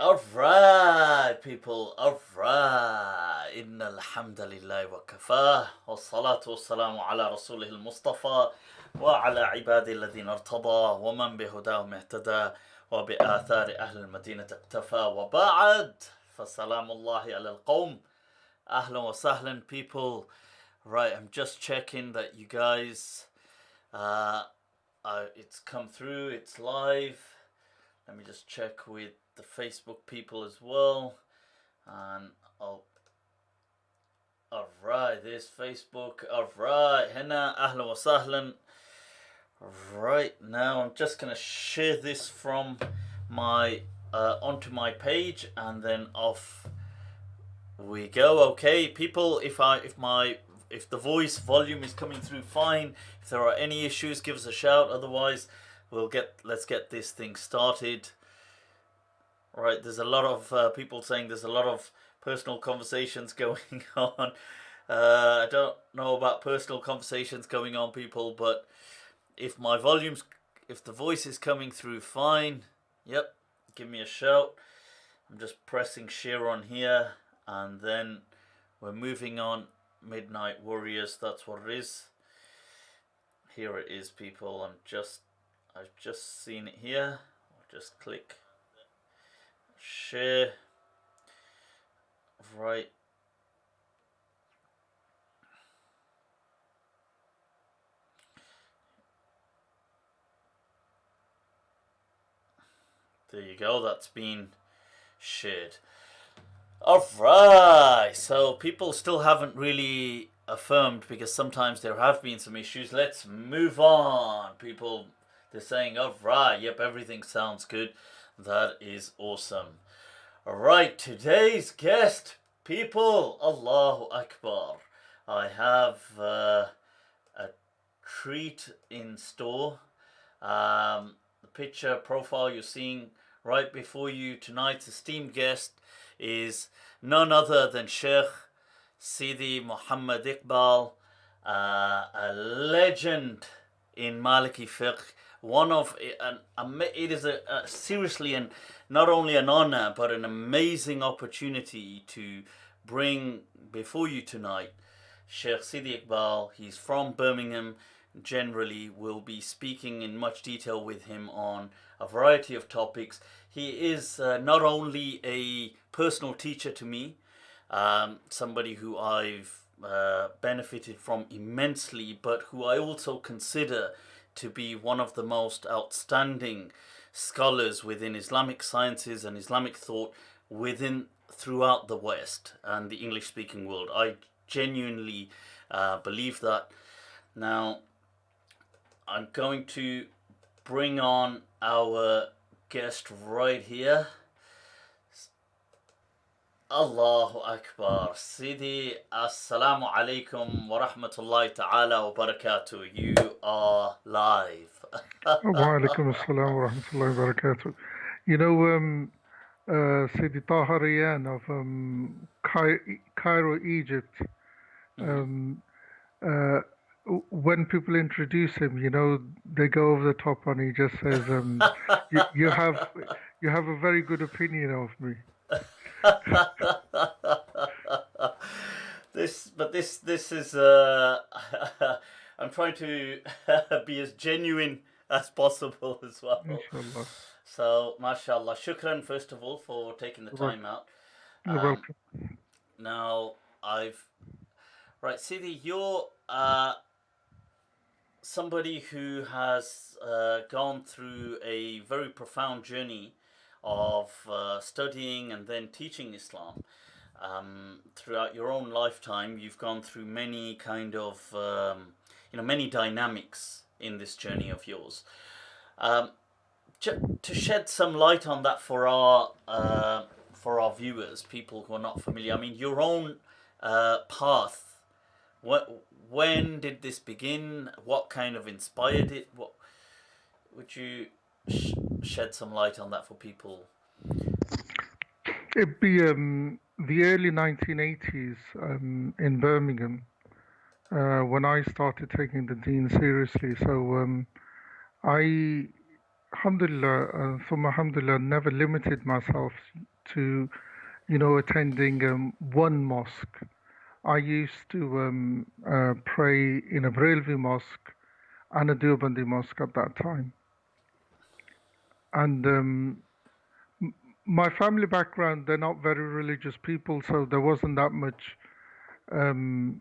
Alright, people, alright. Inna alhamdulillahi wa kafah. Wa salatu wa salamu ala rasulih al-Mustafa. Wa ala ibadi alladhina irtada. Wa man bihudahum ihtada. Wa bi athari ahli al-Madinah iqtafa. Wa ba'ad. Fa salamullahi ala al-qawm. Ahlan wa sahlan, people. Right, I'm just checking that you guys, it's come through, it's live. Let me just check with the Facebook people as well. And alright, there's Facebook. Alright, henna, ahlan wa sahlan. Right, now I'm just gonna share this from my onto my page, and then off we go. Okay, people, if the voice volume is coming through fine, if there are any issues, give us a shout. Otherwise, let's get this thing started. Right, there's a lot of people saying there's a lot of personal conversations going on. I don't know about personal conversations going on, people, but if the voice is coming through fine, yep, give me a shout. I'm just pressing share on here, and then we're moving on. Midnight Warriors, that's what it is. Here it is, people. I've just seen it here. I'll just click share. Right. There you go, that's been shared. Alright, so people still haven't really affirmed, because sometimes there have been some issues. Let's move on, people. They're saying, alright, yep, everything sounds good. That is awesome. Alright, today's guest, people, Allahu Akbar. I have a treat in store. The picture profile you're seeing right before you, tonight's esteemed guest is none other than Shaykh Sidi Iqbal, a legend in Maliki fiqh. It is seriously not only an honor but an amazing opportunity to bring before you tonight Shaykh Sidi Iqbal. He's from Birmingham. Generally, we'll be speaking in much detail with him on a variety of topics. He is not only a personal teacher to me, somebody who I've benefited from immensely, but who I also consider to be one of the most outstanding scholars within Islamic sciences and Islamic thought throughout the West and the English-speaking world. I genuinely believe that. Now, I'm going to bring on our guest right here. Allahu Akbar. Sidi, Assalamu alaikum wa rahmatullahi ta'ala wa barakatuh. You are live. Wa alaikum assalam wa rahmatullahi wa barakatuh. You know, Sidi Tahariyan of Cairo, Egypt, when people introduce him, you know, they go over the top and he just says, you have a very good opinion of me. This is I'm trying to be as genuine as possible as well. Inshallah. So, mashallah, shukran first of all for taking the time out. You're welcome. Now, right, Sidi, you're somebody who has gone through a very profound journey of studying and then teaching Islam. Throughout your own lifetime, you've gone through many kind of, many dynamics in this journey of yours. To shed some light on that for our viewers, people who are not familiar, I mean, your own path. When did this begin? What kind of inspired it? What would you shed some light on that for people? It'd be the early 1980s in Birmingham when I started taking the deen seriously. So I, alhamdulillah, thumma alhamdulillah, never limited myself to, attending one mosque. I used to pray in a Brelvi mosque and a Deobandi mosque at that time. And my family background, they're not very religious people, so there wasn't that much um,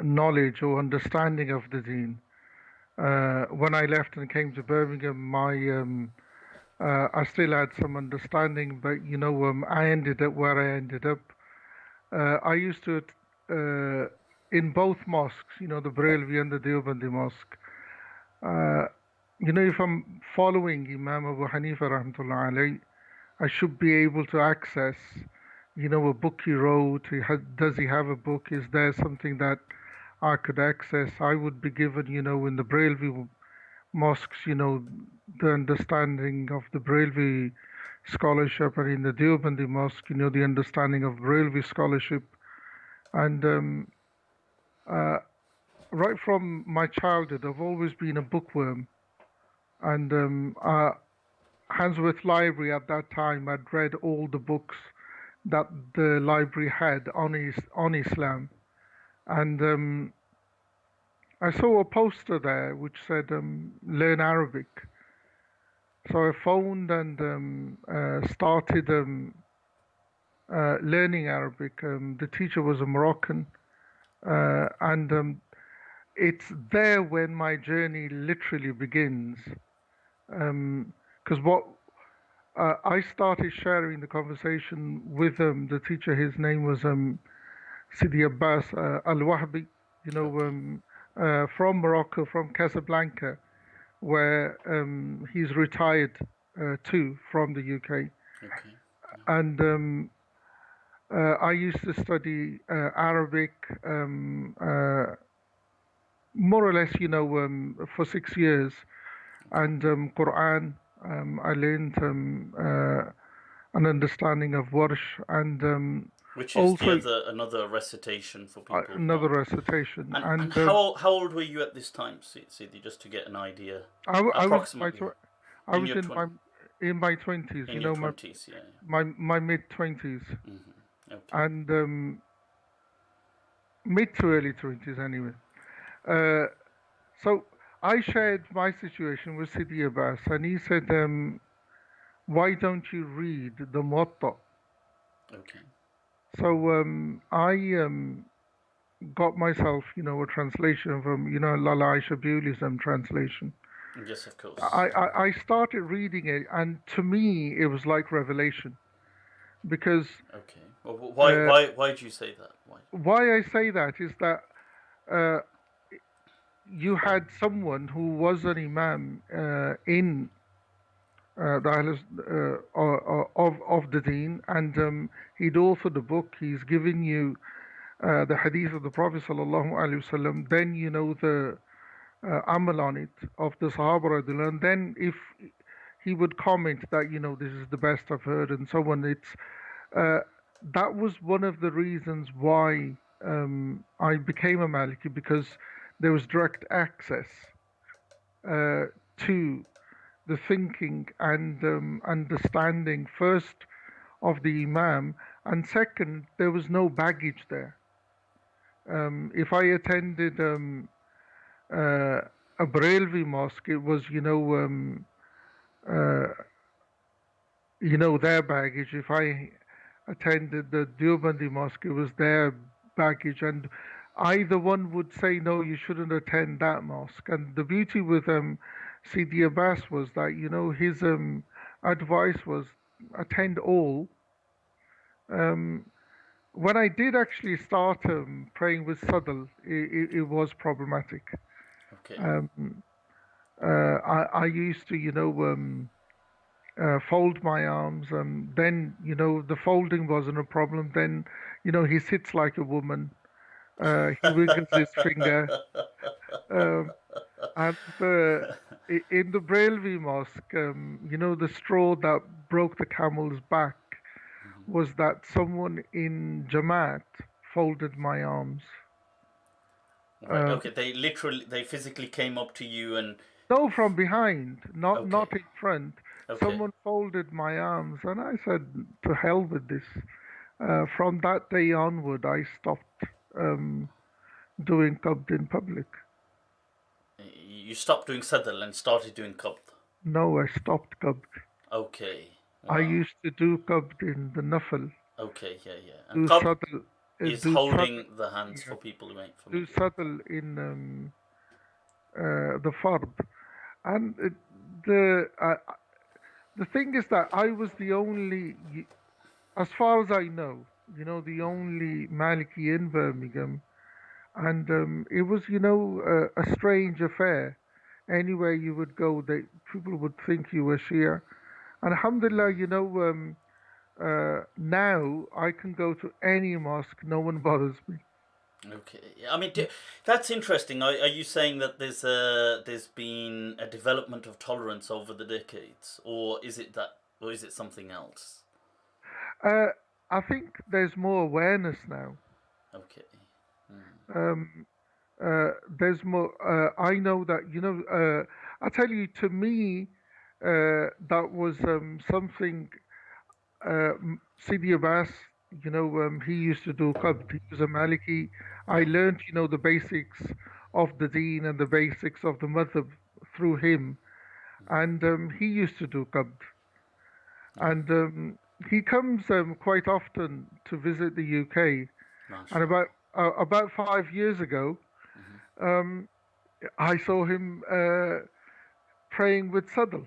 knowledge or understanding of the deen. When I left and came to Birmingham, I still had some understanding, but I ended up where I ended up. I used to, in both mosques, the Brelvi and the Deobandi mosque, uh, if I'm following Imam Abu Hanifa rahmatullah alayh, I should be able to access, a book he wrote. Does he have a book? Is there something that I could access? I would be given, in the Brelvi mosques, the understanding of the Brelvi scholarship, and in the Deobandi mosque, the understanding of Brelvi scholarship. And right from my childhood, I've always been a bookworm. And Handsworth Library at that time, I'd read all the books that the library had on Islam. And I saw a poster there which said, learn Arabic. So I phoned and started learning Arabic. The teacher was a Moroccan. And it's there when my journey literally begins. Because I started sharing the conversation with the teacher. His name was Sidi Abbas Al-Wahbi, from Morocco, from Casablanca, where he's retired too from the UK. Okay. And I used to study Arabic more or less, for 6 years, and Quran. I learned an understanding of Warsh, and Which is also another recitation for people who another don't. recitation. And And how old were you at this time, Sidi, just to get an idea? I was Approximately. I In was your in my 20s, in your 20s, yeah. my mid 20s, Okay. and mid to early 20s anyway. Uh, so I shared my situation with Sidi Abbas, and he said, "Why don't you read the Muwatta?" Okay. So I got myself, a translation from, Lala Aisha Bewley's translation. Yes, of course. I started reading it, and to me, it was like revelation. Because Okay. Well, uh, why do you say that? Why? why I say that is that uh, you had someone who was an imam in the of the deen, and he'd authored a book. He's given you the hadith of the Prophet sallallahu alaihi wasallam. Then the amal on it of the Sahaba radiallahu, and then if he would comment that this is the best I've heard and so on. It's uh, that was one of the reasons why I became a Maliki, because there was direct access to the thinking and understanding, first of the Imam, and second, there was no baggage there. If I attended a Brelvi mosque, it was uh, their baggage. If I attended the Deobandi mosque, it was their baggage, and either one would say no, you shouldn't attend that mosque. And the beauty with Sidi Abbas was that his advice was attend all. Um, when I did actually start praying with Sadal, it was problematic. Okay. Um, I used to, fold my arms. Then, the folding wasn't a problem. Then, he sits like a woman. He wiggles his finger. Um, and in the Brailvi Mosque, the straw that broke the camel's back was that someone in Jamaat folded my arms. Right. Um, Okay. They physically came up to you and. no, from behind, not Okay. in front. Okay. someone folded my arms, and I said, to hell with this. From that day onward, I stopped doing qabd in public. You stopped doing sadr and started doing qabd. No, I stopped qabd. Okay. I Wow. used to do qabd in the nafal, Okay. Yeah. Yeah. And do qabd sadl, is do sadl, holding the hands yeah, for people who ain't do familiar. sadl in the fard. And the uh, the thing is that I was the only, as far as I know, the only Maliki in Birmingham, and it was, a strange affair. Anywhere you would go, people would think you were Shia. And alhamdulillah, now I can go to any mosque, no one bothers me. Okay. I mean, that's interesting. Are you saying that there's been a development of tolerance over the decades, or is it something else? Uh, I think there's more awareness now. Okay. Hmm. Um, there's more. I know that, I tell you, to me, that was something. Sidi Abbas, he used to do qabd. He was a Maliki. I Yeah. learned, the basics of the deen and the basics of the madhab through him. And he used to do qabd. Yeah. And he comes quite often to visit the UK. And Mashallah. about 5 years ago, Hmm. um, I saw him praying with Sadl.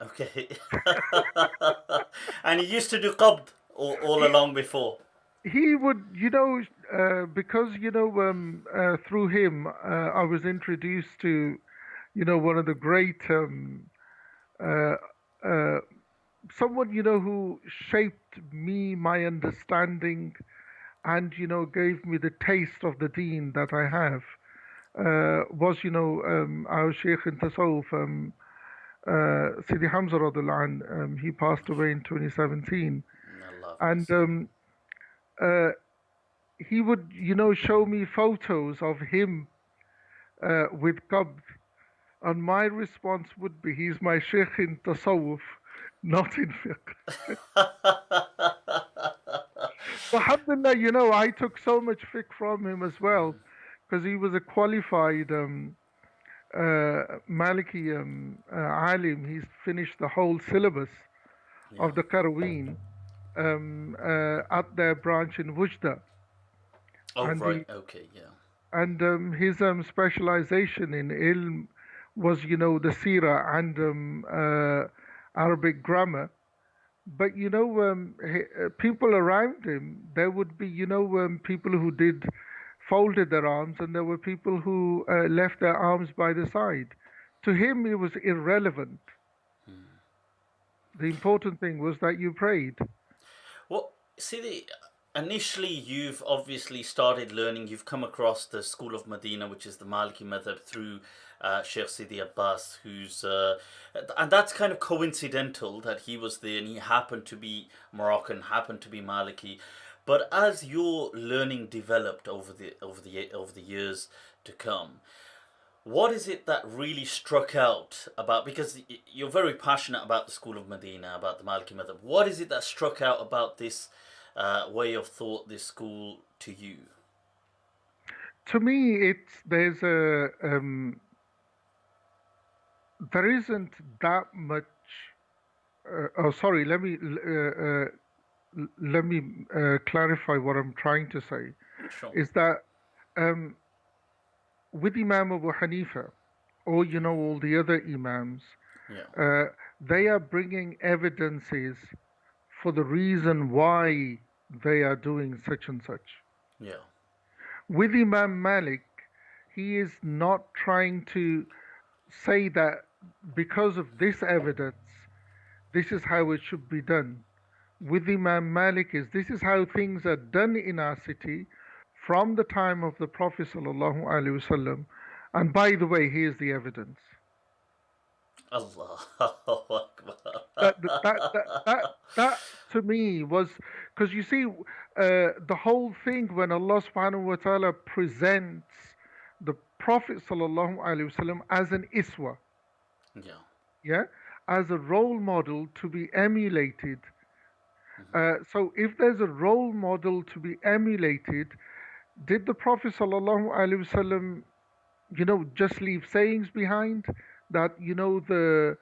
Okay. And he used to do qabd all He, along before. he would, because, through him, I was introduced to, one of the great, uh, uh, someone, who shaped me, my understanding, and, gave me the taste of the deen that I have, was, our Shaykh in Tasawwuf, Sidi Hamza radiallahu anh. He passed away in 2017. Allah And bless him. uh, he would, show me photos of him with qabd. And my response would be, he's my sheikh in tasawwuf, not in fiqh. So alhamdulillah, I took so much fiqh from him as well, because he was a qualified Maliki alim. He's finished the whole syllabus Yeah. of the Qaraween at their branch in Wujda. Oh And right. Okay. Yeah. his specialization in ilm was, the seerah and Arabic grammar. But people around him, there would be, people who did folded their arms, and there were people who left their arms by the side. To him, it was irrelevant. The important thing was that you prayed. Well, see, initially you've obviously started learning. You've come across the School of Medina, which is the Maliki Madhab, through Shaykh Sidi Abbas, and that's kind of coincidental that he was there and he happened to be Moroccan, happened to be Maliki. But as your learning developed over the years to come, what is it that really struck out about, because you're very passionate about the School of Medina, about the Maliki Madhab. What is it that struck out about this way of thought, this school, to you? To me, there isn't that much. Oh, sorry. Let me clarify what I'm trying to say. Sure. Is that um, with Imam Abu Hanifa, or all the other imams, Yeah. uh, they are bringing evidences for the reason why they are doing such and such. Yeah. With Imam Malik, he is not trying to say that because of this evidence, this is how it should be done. With Imam Malik, this is how things are done in our city from the time of the Prophet sallallahu alaihi wasallam. And by the way, here's the evidence. Allah That Akbar. that that that, that to me was, because you see, the whole thing when Allah subhanahu wa taala presents the Prophet sallallahu alaihi wasallam as an iswa, Yeah. yeah, as a role model to be emulated. Mm-hmm. So if there's a role model to be emulated, did the Prophet ﷺ, just leave sayings behind that, the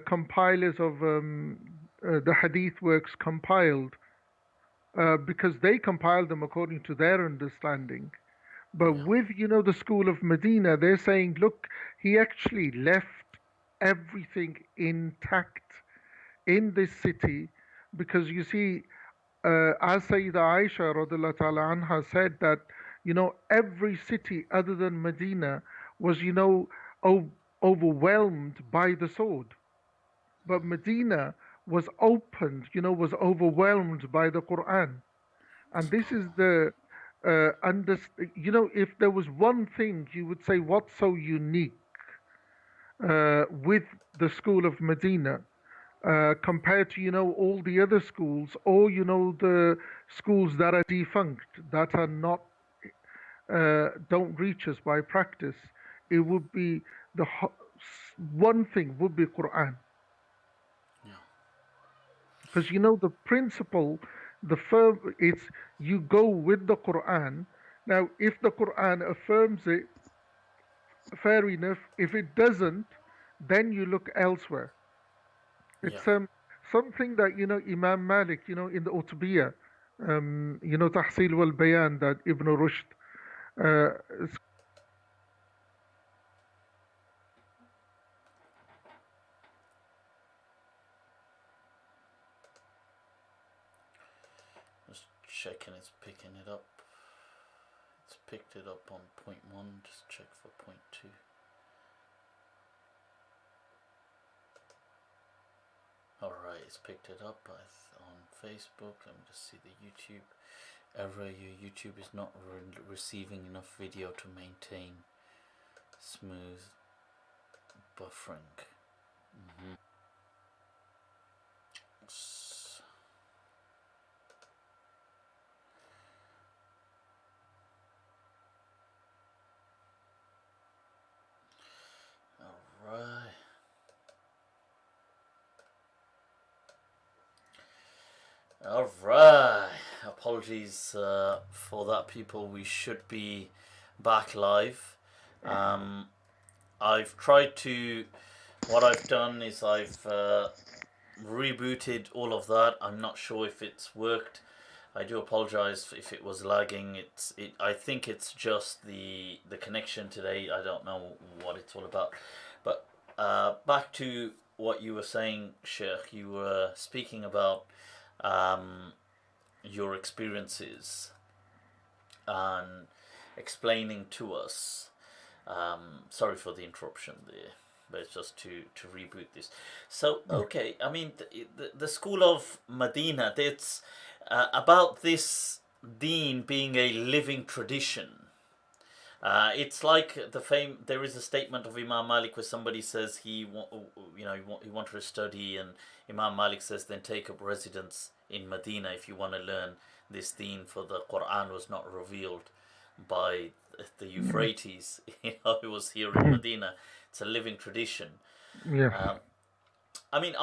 compilers of the hadith works compiled, because they compiled them according to their understanding. But Yeah. with, the school of Medina, they're saying, look, he actually left everything intact in this city, because you see, as Sayyida Aisha radiallahu ta'ala anha said that, every city other than Medina was, overwhelmed by the sword. But Medina was opened, was overwhelmed by the Quran. And this is the if there was one thing you would say what's so unique with the school of Medina, compared to all the other schools, or the schools that are defunct, that are not don't reach us by practice, it would be one thing would be Quran. Yeah. Because the principle, the firm, it's you go with the Quran. Now if the Quran affirms it, fair enough. If it doesn't, then you look elsewhere. Yeah. It's something that Imam Malik, in the Utbiyah, Tahsil wal Bayan, that Ibn Rushd uh, Just checking it's picking it up. It's picked it up on point one. Just check for point two. Alright, it's picked it up on Facebook. Let me just see the YouTube. Error, your YouTube is not receiving enough video to maintain smooth buffering. Mm-hmm. Alright. Alright. Apologies for that, people. We should be back live. I've tried to. What I've done is I've rebooted all of that. I'm not sure if it's worked. I do apologize if it was lagging. I think it's just the connection today. I don't know what it's all about. But back to what you were saying, Sheikh. You were speaking about um, your experiences and explaining to us. Sorry for the interruption there, but it's just to reboot this. So okay, I mean the school of Medina. It's about this deen being a living tradition. It's like the fame. There is a statement of Imam Malik where somebody says he wanted to study, and Imam Malik says then take up residence in Medina if you want to learn this deen, for the Quran was not revealed by the Euphrates. It was here in Medina. It's a living tradition. yes. Um, I mean,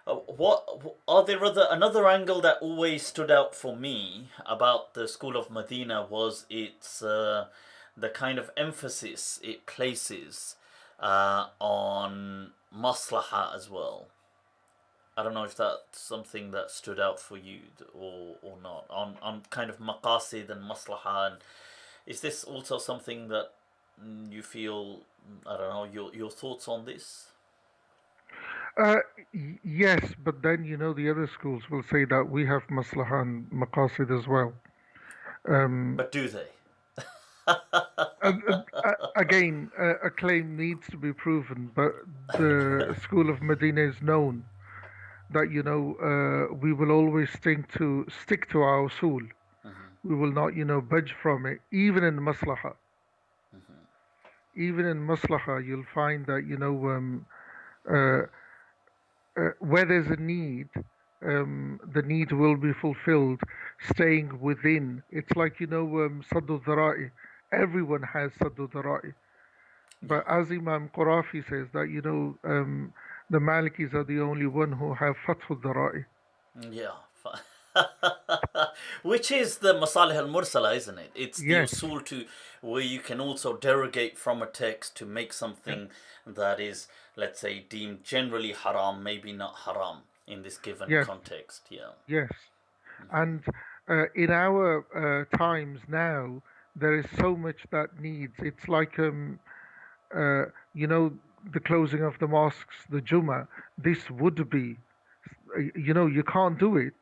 what are there another angle that always stood out for me about the School of Medina was its the kind of emphasis it places on Maslaha as well. I don't know if that's something that stood out for you or not, on kind of maqasid and maslaha, and is this also something that you feel, I don't know, your thoughts on this? Uh, yes, but then the other schools will say that we have Maslaha and Maqasid as well. Um, But do they? Again, a claim needs to be proven, but the school of Medina is known that we will always stick to our usul. Mm-hmm, We will not budge from it, even in Maslaha. mm-hmm. Even in Maslaha, you'll find that uh, where there's a need, the need will be fulfilled, staying within. It's like, Saddu Dhara'i. Everyone has Saddu Dhara'i. Yeah. But as Imam Qurafi says, that, the Malikis are the only one who have Fathul Dara'i. Yeah. Which is the Masalih al Mursala, isn't it? It's the Yes, usul to where you can also derogate from a text to make yeah, something that is, let's say, deemed generally haram, maybe not haram in this given yes, context. Yeah. yes. And in our times now, there is so much that needs. It's like uh, you know, the closing of the mosques, the Jummah. This would be, you can't do it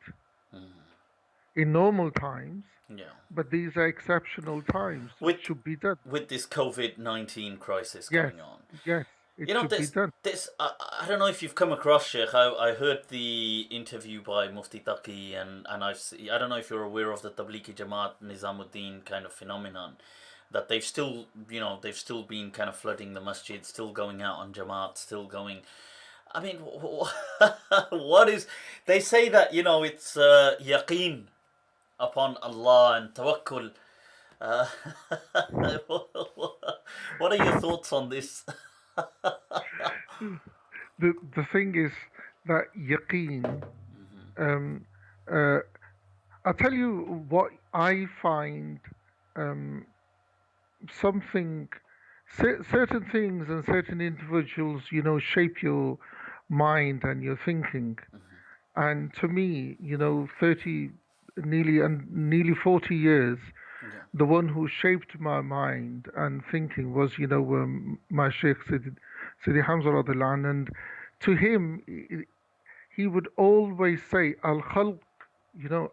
in normal times, Yeah. but these are exceptional times. It With should be done. with this COVID-19 crisis Yes, going on. yes, it You know, should be done. I don't know if you've come across Sheikh. I heard the interview by Mufti Taqi, and I don't know if you're aware of the Tablighi Jamaat Nizamuddin kind of phenomenon, that they've still been kind of flooding the masjid, still going out on Jamaat, still going. I mean, what is? They say that it's yaqeen upon Allah and tawakkul. Uh, what are your thoughts on this? The thing is that yaqeen. Um, uh, I'll tell you what I find. Um, something certain things and certain individuals shape your mind and your thinking, and to me 30 nearly 40 years, Yeah. the one who shaped my mind and thinking was my Sheikh Sidi Hamza radiallahu anh. And to him, he would always say al khalq,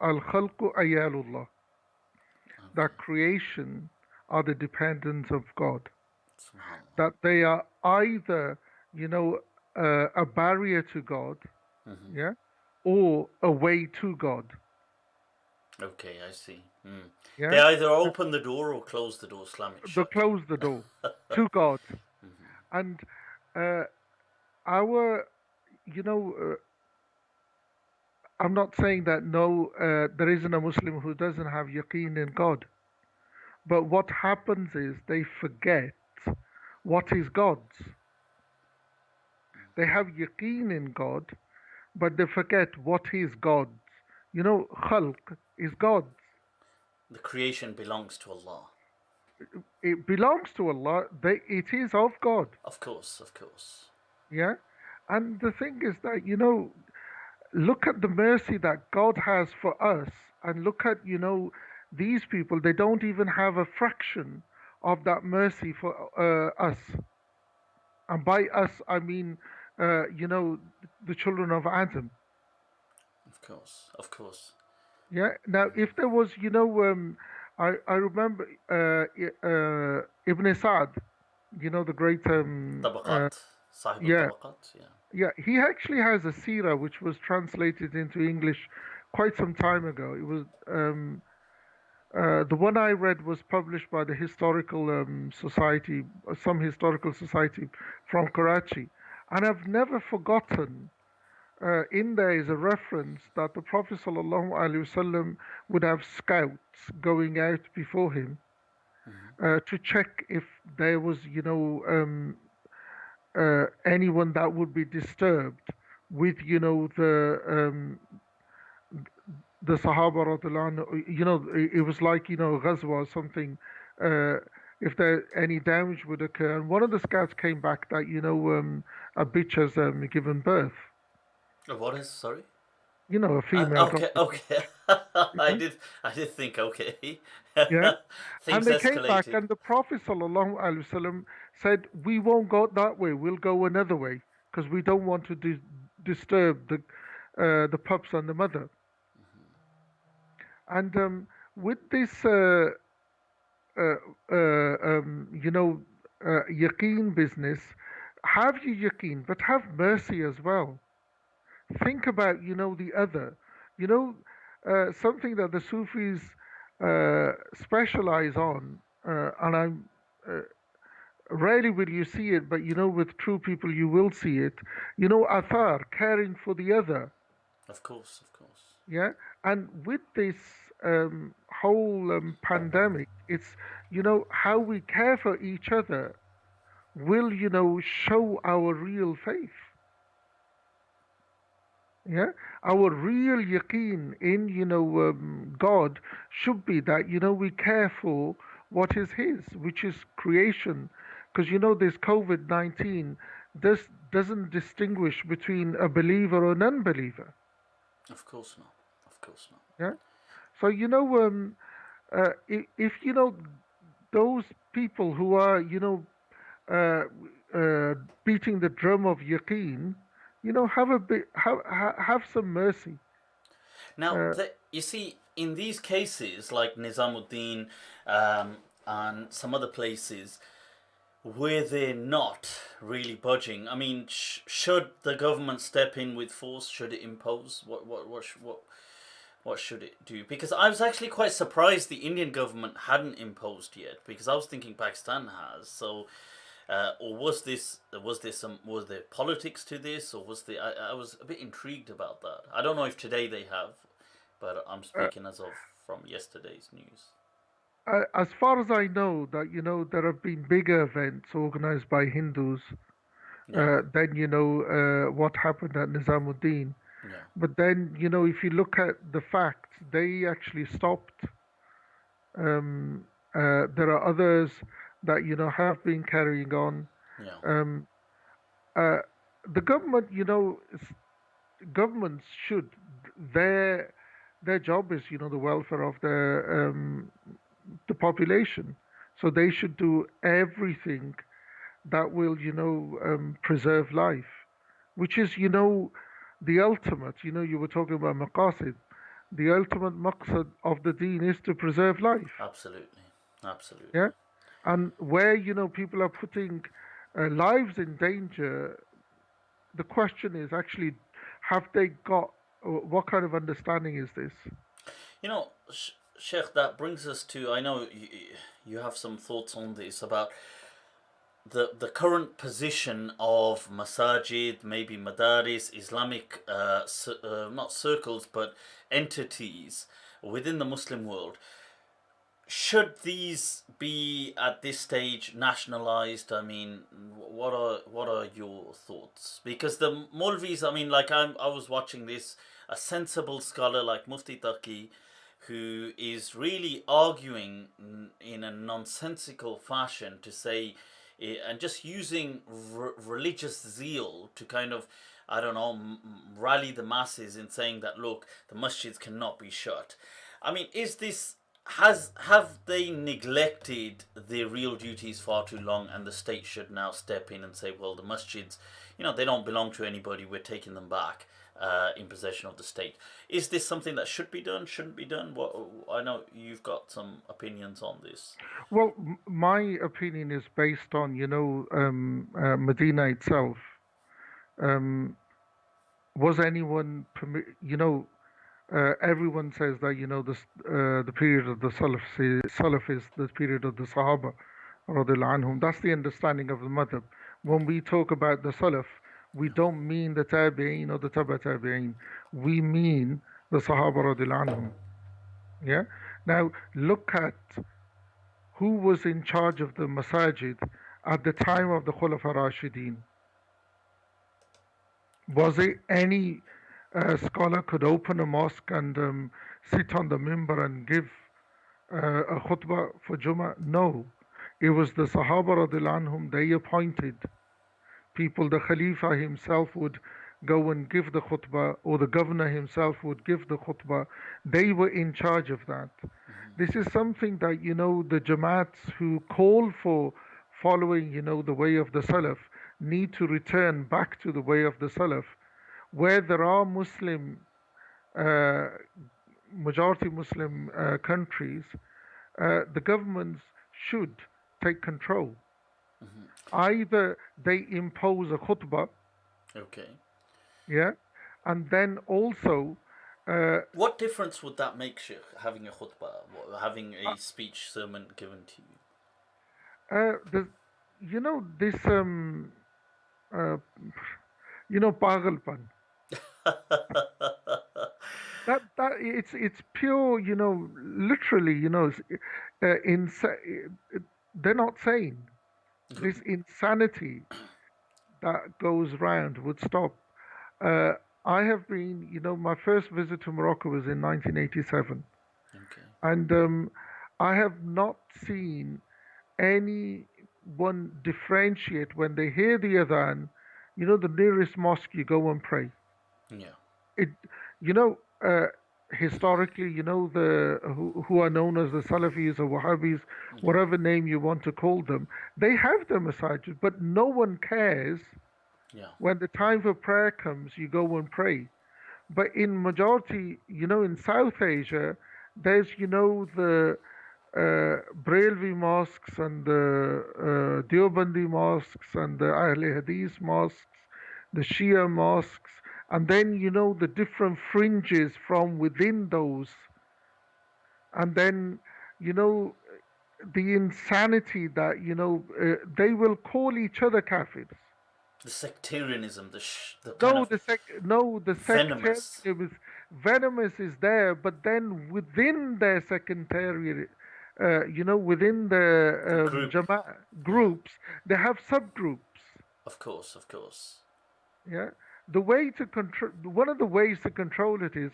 al khalqu ayalullah, Okay. that creation are the dependents of God, Subhanallah. that they are either, you know, a barrier to God, yeah, or a way to God, Okay, I see. They yeah. either open the door or close the door, slam it They shut. close the door to God, and uh, our, you know, I'm not saying that no, there isn't a Muslim who doesn't have yaqeen in God, but what happens is they forget what is God's. They have yaqeen in God, but they forget what is God's. Khalq is God's. The creation belongs to Allah. It belongs to Allah. It is of God. Of course, of course. Yeah. And the thing is that, look at the mercy that God has for us, and look at, these people, they don't even have a fraction of that mercy for us. And by us, I mean, the children of Adam. Of course, of course. Yeah. Now, if there was, I remember Ibn Sa'd, the great, Tabaqat. Sahib yeah, al-Tabaqat, yeah. yeah. He actually has a seerah which was translated into English quite some time ago. It was the one I read was published by the historical society, some historical society from Karachi, and I've never forgotten. In there is a reference that the Prophet ﷺ would have scouts going out before him to check if there was, anyone that would be disturbed with, the Sahaba radiallahu anhu. It was like, Ghazwa or something. Uh, if there any damage would occur, and one of the scouts came back that a bitch has given birth. What is, sorry? A female got Okay, okay. yeah, I did think, okay. yeah. And Things they came back, escalated. and the Prophet ﷺ said, "We won't go that way. We'll go another way because we don't want to disturb the pups and the mother." And with this, uh, yaqeen business, have your yaqeen, but have mercy as well. Think about, the other. You know, something that the Sufis specialize on, and I'm rarely will you see it, but with true people you will see it. Athar, caring for the other. Of course, of course. Yeah. And with this whole pandemic, it's, how we care for each other will, show our real faith. Yeah, our real yaqeen in God should be that we care for what is His, which is creation, because this COVID-19 doesn't distinguish between a believer or an unbeliever. Of course not. Of course not. Yeah, so if those people who are uh, beating the drum of yaqeen, have a bit have some mercy. Now, Uh, you see, in these cases, like Nizamuddin and some other places, where they're not really budging, I mean, should the government step in with force? Should it impose? What should it do? Because I was actually quite surprised the Indian government hadn't imposed yet, because I was thinking Pakistan has. So, or was there politics to this, or I was a bit intrigued about that. I don't know if today they have, but I'm uh, speaking as of from yesterday's news. as far as I know, that there have been bigger events organized by Hindus Yeah, than what happened at Nizamuddin. yeah, But then if you look at the facts, they actually stopped. Um, there are others that have been carrying on. yeah, Um, uh, the government, governments should their their job is the welfare of the population, so they should do everything that will preserve life, which is the ultimate. You were talking about maqasid. The ultimate maqsad of the deen is to preserve life. absolutely, Yeah, absolutely. and where people are putting lives in danger, the question is actually, have they got what kind of understanding is this? You know, Sheikh, that brings us to. I know you have some thoughts on this about the current position of masajid, maybe madaris, Islamic, not circles, but entities within the Muslim world. Should these be at this stage nationalized? I mean, what are your thoughts? Because the Molvis, I mean, like I was watching this, a sensible scholar like Mufti Taqi, who is really arguing in a nonsensical fashion to say, and just using religious zeal to kind of, I don't know, rally the masses in saying that, look, the masjids cannot be shut. I mean, is this has have they neglected their real duties far too long, and the state should now step in and say, well, the masjids, they don't belong to anybody, we're taking them back in possession of the state. Is this something that should be done, shouldn't be done? What, I know you've got some opinions on this. Well, my opinion is based on Medina itself. Um, was anyone everyone says that the period of the Salaf is the period of the Sahaba radiallahu anhum. That's the understanding of the Madhab. When we talk about the Salaf, we don't mean the Tabi'een or the Taba Tabi'een. We mean the Sahaba radiallahu anhum. Yeah. Now look at who was in charge of the masajid at the time of the Khulafa Rashidin. Was it any scholar could open a mosque and sit on the mimbar and give a khutbah for Jummah? No. It was the Sahaba radiallahu anhum, they appointed people. The Khalifa himself would go and give the khutbah, or the governor himself would give the khutbah. They were in charge of that. This is something that, the Jamaats who call for following, the way of the Salaf need to return back to the way of the Salaf, where there are Muslim, uh, majority Muslim countries, the governments should take control. Either they impose a khutbah, Okay. yeah, and then also, uh, What difference would that make, Sheikh, having a khutbah, having a speech sermon given to the, this, uh, pagalpan. you? That it's pure, literally, they're not sane. This insanity that goes round would stop. Uh, I have been, my first visit to Morocco was in 1987, Okay. and I have not seen anyone differentiate when they hear the adhan. The nearest mosque you go and pray. Yeah. It, you know, historically, who are known as the Salafis or Wahhabis, Yeah. whatever name you want to call them, they have the masajid, but no one cares. Yeah. When the time for prayer comes, you go and pray. But in majority, in South Asia, there's, the Brailwi mosques and the Deobandi mosques and the Ahl Hadith mosques, the Shia mosques, and then, the different fringes from within those. And then, you know, the insanity that, they will call each other kafirs. The sectarianism, the kind No, of the sectarian venomous, is venomous is there, but then within their sectarian, within the the group. Jama Yeah. groups, they have subgroups. Of course. Of course. Yeah, one of the ways to control it is,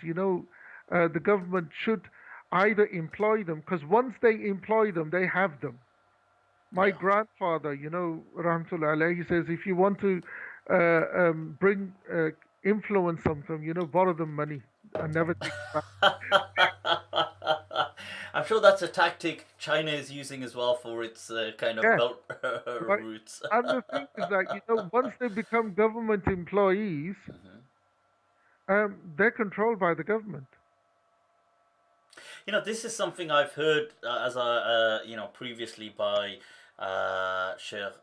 the government should either employ them, because once they employ them, they have them. My Yeah. grandfather, Rahmatullah alayhi, he says if you want to bring influence something, borrow them money and never take it back. I'm sure that's a tactic China is using as well for its kind of Yeah, belt right. routes. And the thing is that, once they become government employees, they're controlled by the government. This is something I've heard as previously by Sheikh,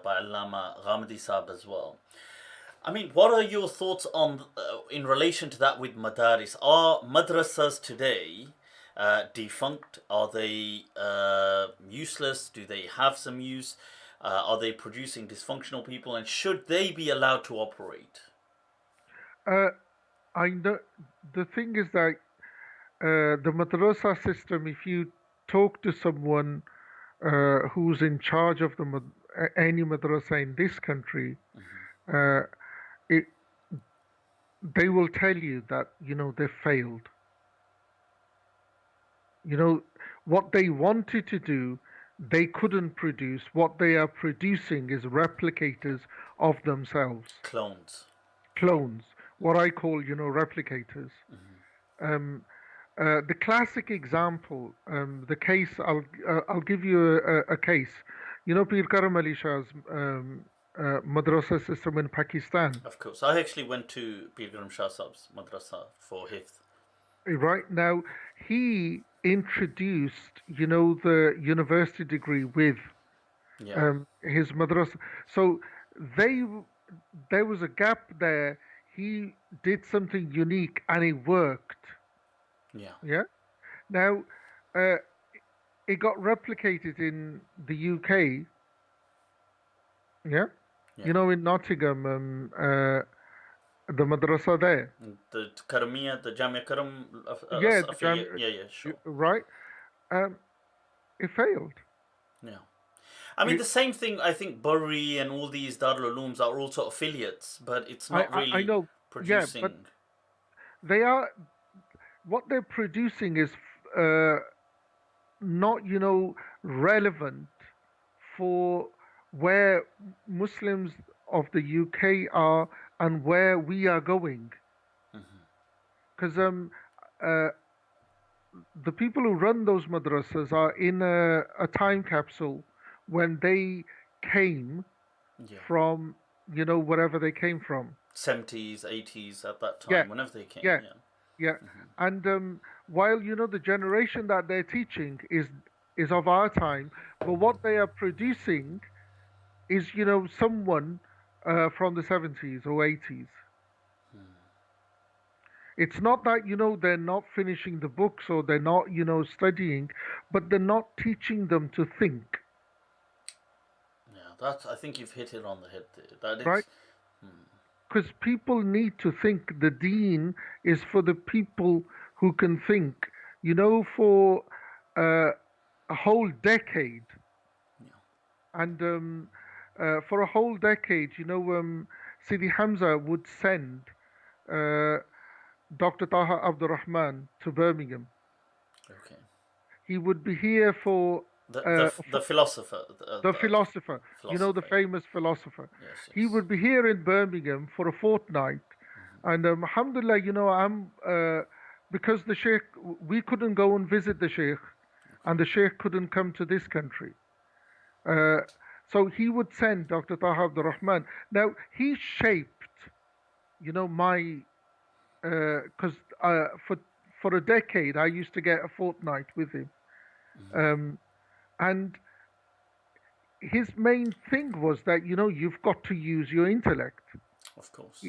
by Allama Ghamdi Saab as well. I mean, what are your thoughts on in relation to that with madaris? Are madrasas today defunct? Are they useless? Do they have some use? Are they producing dysfunctional people? And should they be allowed to operate? Uh, I know the thing is that the madrasa system, if you talk to someone who's in charge of any madrasa in this country, uh, it, they will tell you that they failed. You know what they wanted to do, they couldn't produce. What they are producing is replicators of themselves, Clones. clones. What I call replicators. Um, the classic example, the case. I'll give you a case. Pir Karam Ali Shah's madrasa system in Pakistan. Of course. I actually went to Pilgrim Shah Sab's madrasa for Hifth. Right now, he introduced, the university degree with Yeah. his madrasa. So they, there was a gap there. He did something unique, and it worked. Yeah. Yeah. Now, uh, it got replicated in the UK. Yeah. Yeah. In Nottingham, the madrasa there. The Karamiya, the Jamia Karam Yeah, affiliate. Yeah, yeah, sure. right. Um, it failed. Yeah. I mean, It, the same thing, I think Burri and all these Darul Ulooms are also affiliates, but it's not I really know. Yeah, but producing. they are what they're producing is uh, not relevant for where Muslims of the UK are and where we are going, because uh, the people who run those madrasas are in a time capsule when they came Yeah. from wherever they came from. 70s, 80s at that Yeah, time, whenever they came, yeah, yeah. yeah. And while the generation that they're teaching is of our time, but what they are producing is someone from the 70s or 80s. It's not that they're not finishing the books or they're not studying, but they're not teaching them to think, Yeah, that's, I think you've hit it on the head there. That right? it's, Because people need to think. The deen is for the people who can think. For uh, a whole decade, yeah. and for a whole decade, Sidi Hamza would send uh, Dr. Taha Abdul Rahman to Birmingham. Okay. He would be here The philosopher. the philosopher, the Philosopher. famous philosopher. Yes, He yes. would be here in Birmingham for a fortnight. And alhamdulillah, because the Sheikh, we couldn't go and visit the Sheikh, Okay. and the Sheikh couldn't come to this country. Uh, so he would send Dr. Taha Abdul Rahman. Now, he shaped, my, because for a decade, I used to get a fortnight with him. Um, and his main thing was that, you've got to use your intellect. Of He, course.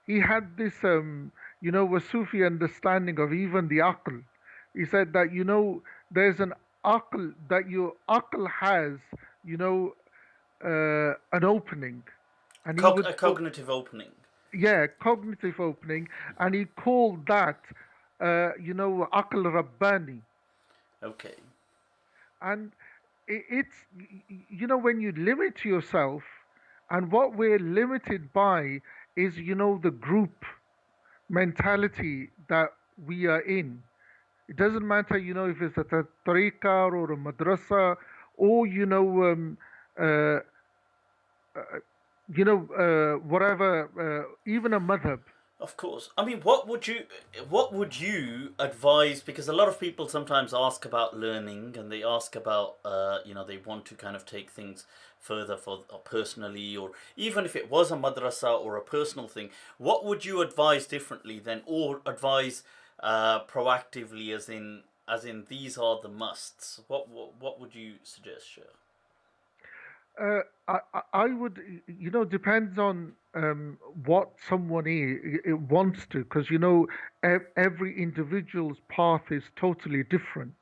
he had this, a Sufi understanding of even the aql. He said that, there's an aql, that your aql has, you know, an opening. And he A would call, cognitive opening. yeah, cognitive opening. And he called that, aql rabbani. Okay. And it's, when you limit yourself, and what we're limited by is, the group mentality that we are in. It doesn't matter, if it's a tariqa or a madrasa, or, uh, whatever, even a madhab. Of course. I mean, what would you advise? Because a lot of people sometimes ask about learning, and they ask about they want to kind of take things further for personally, or even if it was a madrasa or a personal thing. What would you advise differently then, or advise proactively, as in these are the musts? What would you suggest, Sheikh? I would, depends on what someone it wants to, because, every individual's path is totally different.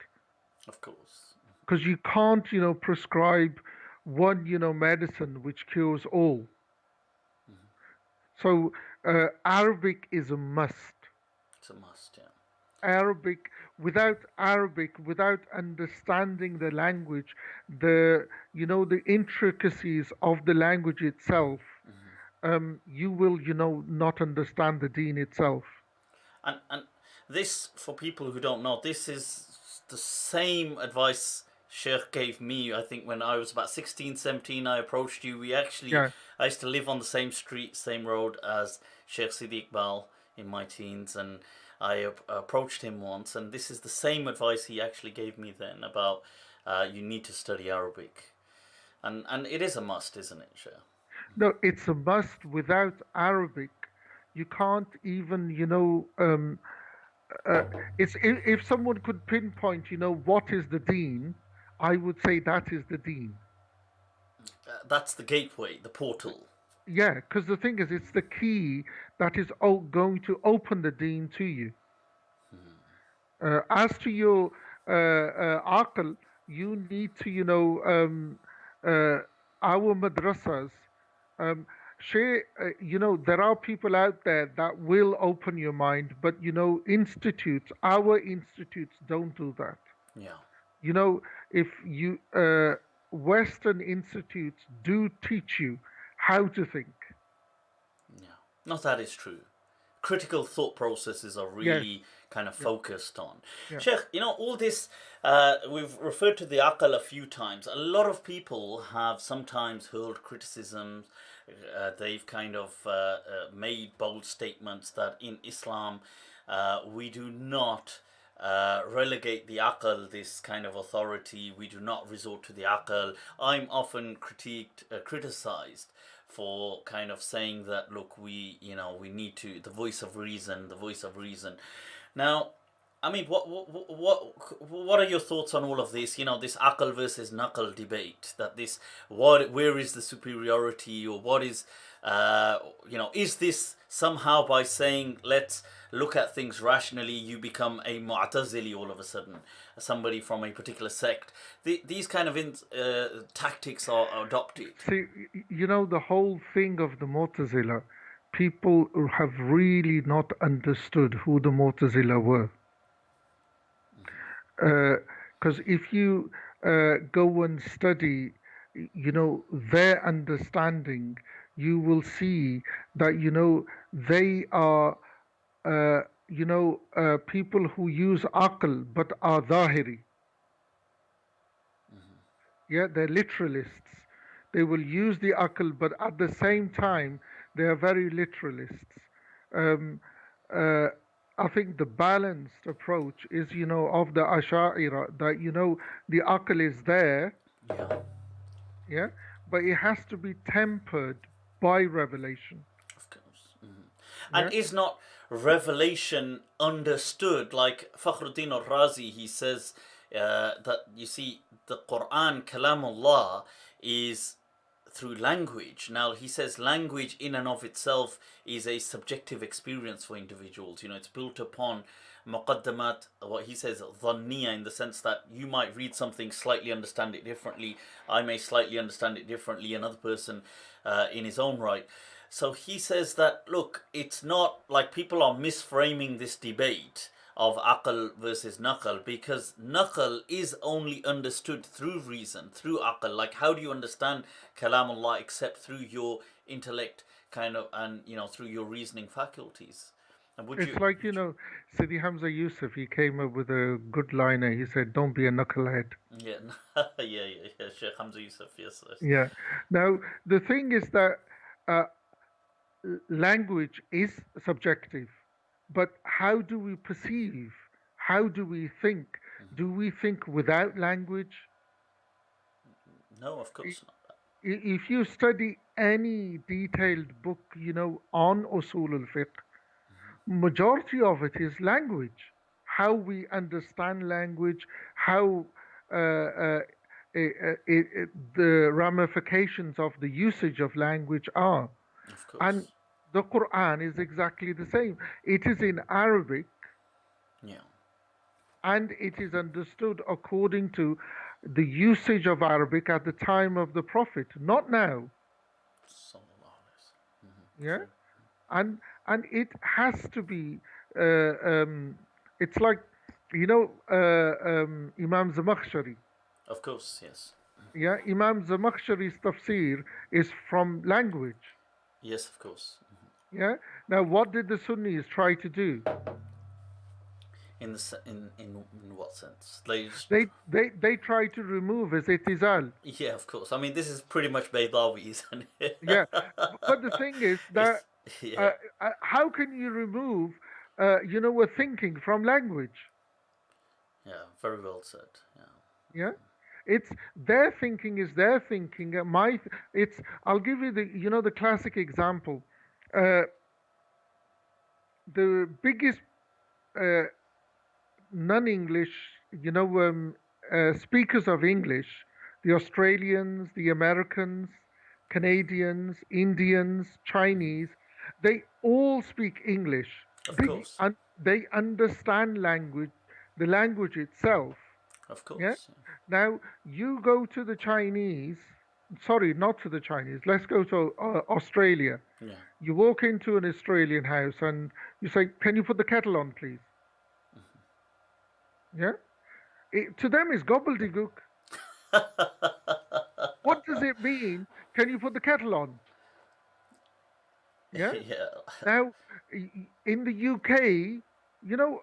Of course. Because you can't, prescribe one, medicine which cures all. So Arabic is a must. It's a must. Yeah. Arabic, without understanding the language, the intricacies of the language itself, you will, not understand the deen itself. And this, for people who don't know, this is the same advice Sheikh gave me. I think when I was about 16, 17, I approached you. Yeah. I used to live on the same street, same road as Shaykh Sidi Iqbal in my teens, and I approached him once, and this is the same advice he actually gave me then about you need to study Arabic, and it is a must, isn't it, Sheikh? No, it's a must. Without Arabic, you can't even, uh, it's if someone could pinpoint, what is the deen, I would say that is the deen. That's the gateway, the portal. Yeah, because the thing is, it's the key that is going to open the deen to you. As to your aql, you need to, uh, our madrasas. Um, there are people out there that will open your mind, but, our institutes don't do that. Yeah, You know, if you Western institutes do teach you how to think. yeah. Not that is true. Critical thought processes are Yes, really kind of yeah, focused on. yeah, Sheikh, all this, we've referred to the aql a few times. A lot of people have sometimes hurled criticisms. They've kind of made bold statements that in Islam we do not relegate the aql, this kind of authority. We do not resort to the aql. I'm often criticized for kind of saying that, look, we need to, the voice of reason. Now, I mean, what are your thoughts on all of this? This akal versus nakal debate. That this, where is the superiority, or what is this somehow, by saying let's look at things rationally, you become a mu'tazili all of a sudden, somebody from a particular sect. These kind of tactics are adopted. see, the whole thing of the Mu'tazila, people have really not understood who the Mu'tazila were. Because if you go and study, their understanding, you will see that, they are. people who use aql but are zahiri. Yeah, they're literalists. They will use the aql, but at the same time, they are very literalists. Um, uh, I think the balanced approach is, of the Asha'ira, that, the aql is there, Yeah, yeah, but it has to be tempered by revelation, of course. And yeah. is not revelation understood? Like Fakhruddin al-Razi, he says that, you see, the Quran, Kalamullah, is through language. Now, he says language in and of itself is a subjective experience for individuals. It's built upon muqaddamat, what he says, dhanniya, in the sense that you might read something, slightly understand it differently. I may slightly understand it differently, another person in his own right. So he says that, look, it's not like people are misframing this debate of aql versus naql, because naql is only understood through reason, through aql. Like, how do you understand kalamullah except through your intellect, kind of, and through your reasoning faculties? And would It's you? like, Sidi Hamza Yusuf, he came up with a good liner. He said, "Don't be a knucklehead." Yeah, yeah. Sheikh Hamza Yusuf, yes, yes. Yeah. Now, the thing is that uh, language is subjective, but how do we perceive? How do we think? Do we think without language? No, of I- course not. If you study any detailed book, on usul al-fiqh, majority of it is language. How we understand language, how uh, uh, the ramifications of the usage of language are. Of And course. the Quran is exactly the same. It is in Arabic Yeah. and it is understood according to the usage of Arabic at the time of the Prophet, not now. Sallallahu alaihi wasallam. Yeah, True. and it has to be. It's like, Imam Zamakhshari. Of course, yes. Yeah, Imam Zamakhshari's tafsir is from language. Yes, of course. Yeah. Now, what did the Sunnis try to do? In what sense? Like, They try to remove as itizal. yeah, of course. I mean, this is pretty much Baydawi, isn't it? Yeah, but the thing is that It's yeah, uh, how can you remove, a thinking from language? yeah. Very well said. Yeah. Yeah, it's their thinking is their thinking. It's. I'll give you the classic example. Uh, the biggest uh, non-English, speakers of English, the Australians, the Americans, Canadians, Indians, Chinese, they all speak English. Of course. They understand the language itself. Of Yeah. course. Now you go to the Chinese. Sorry, not to the Chinese. Let's go to Australia. Yeah. You walk into an Australian house and you say, "Can you put the kettle on, please?" Yeah. To them is gobbledygook. What does it mean? Can you put the kettle on? Yeah. Yeah. Now, in the UK, you know,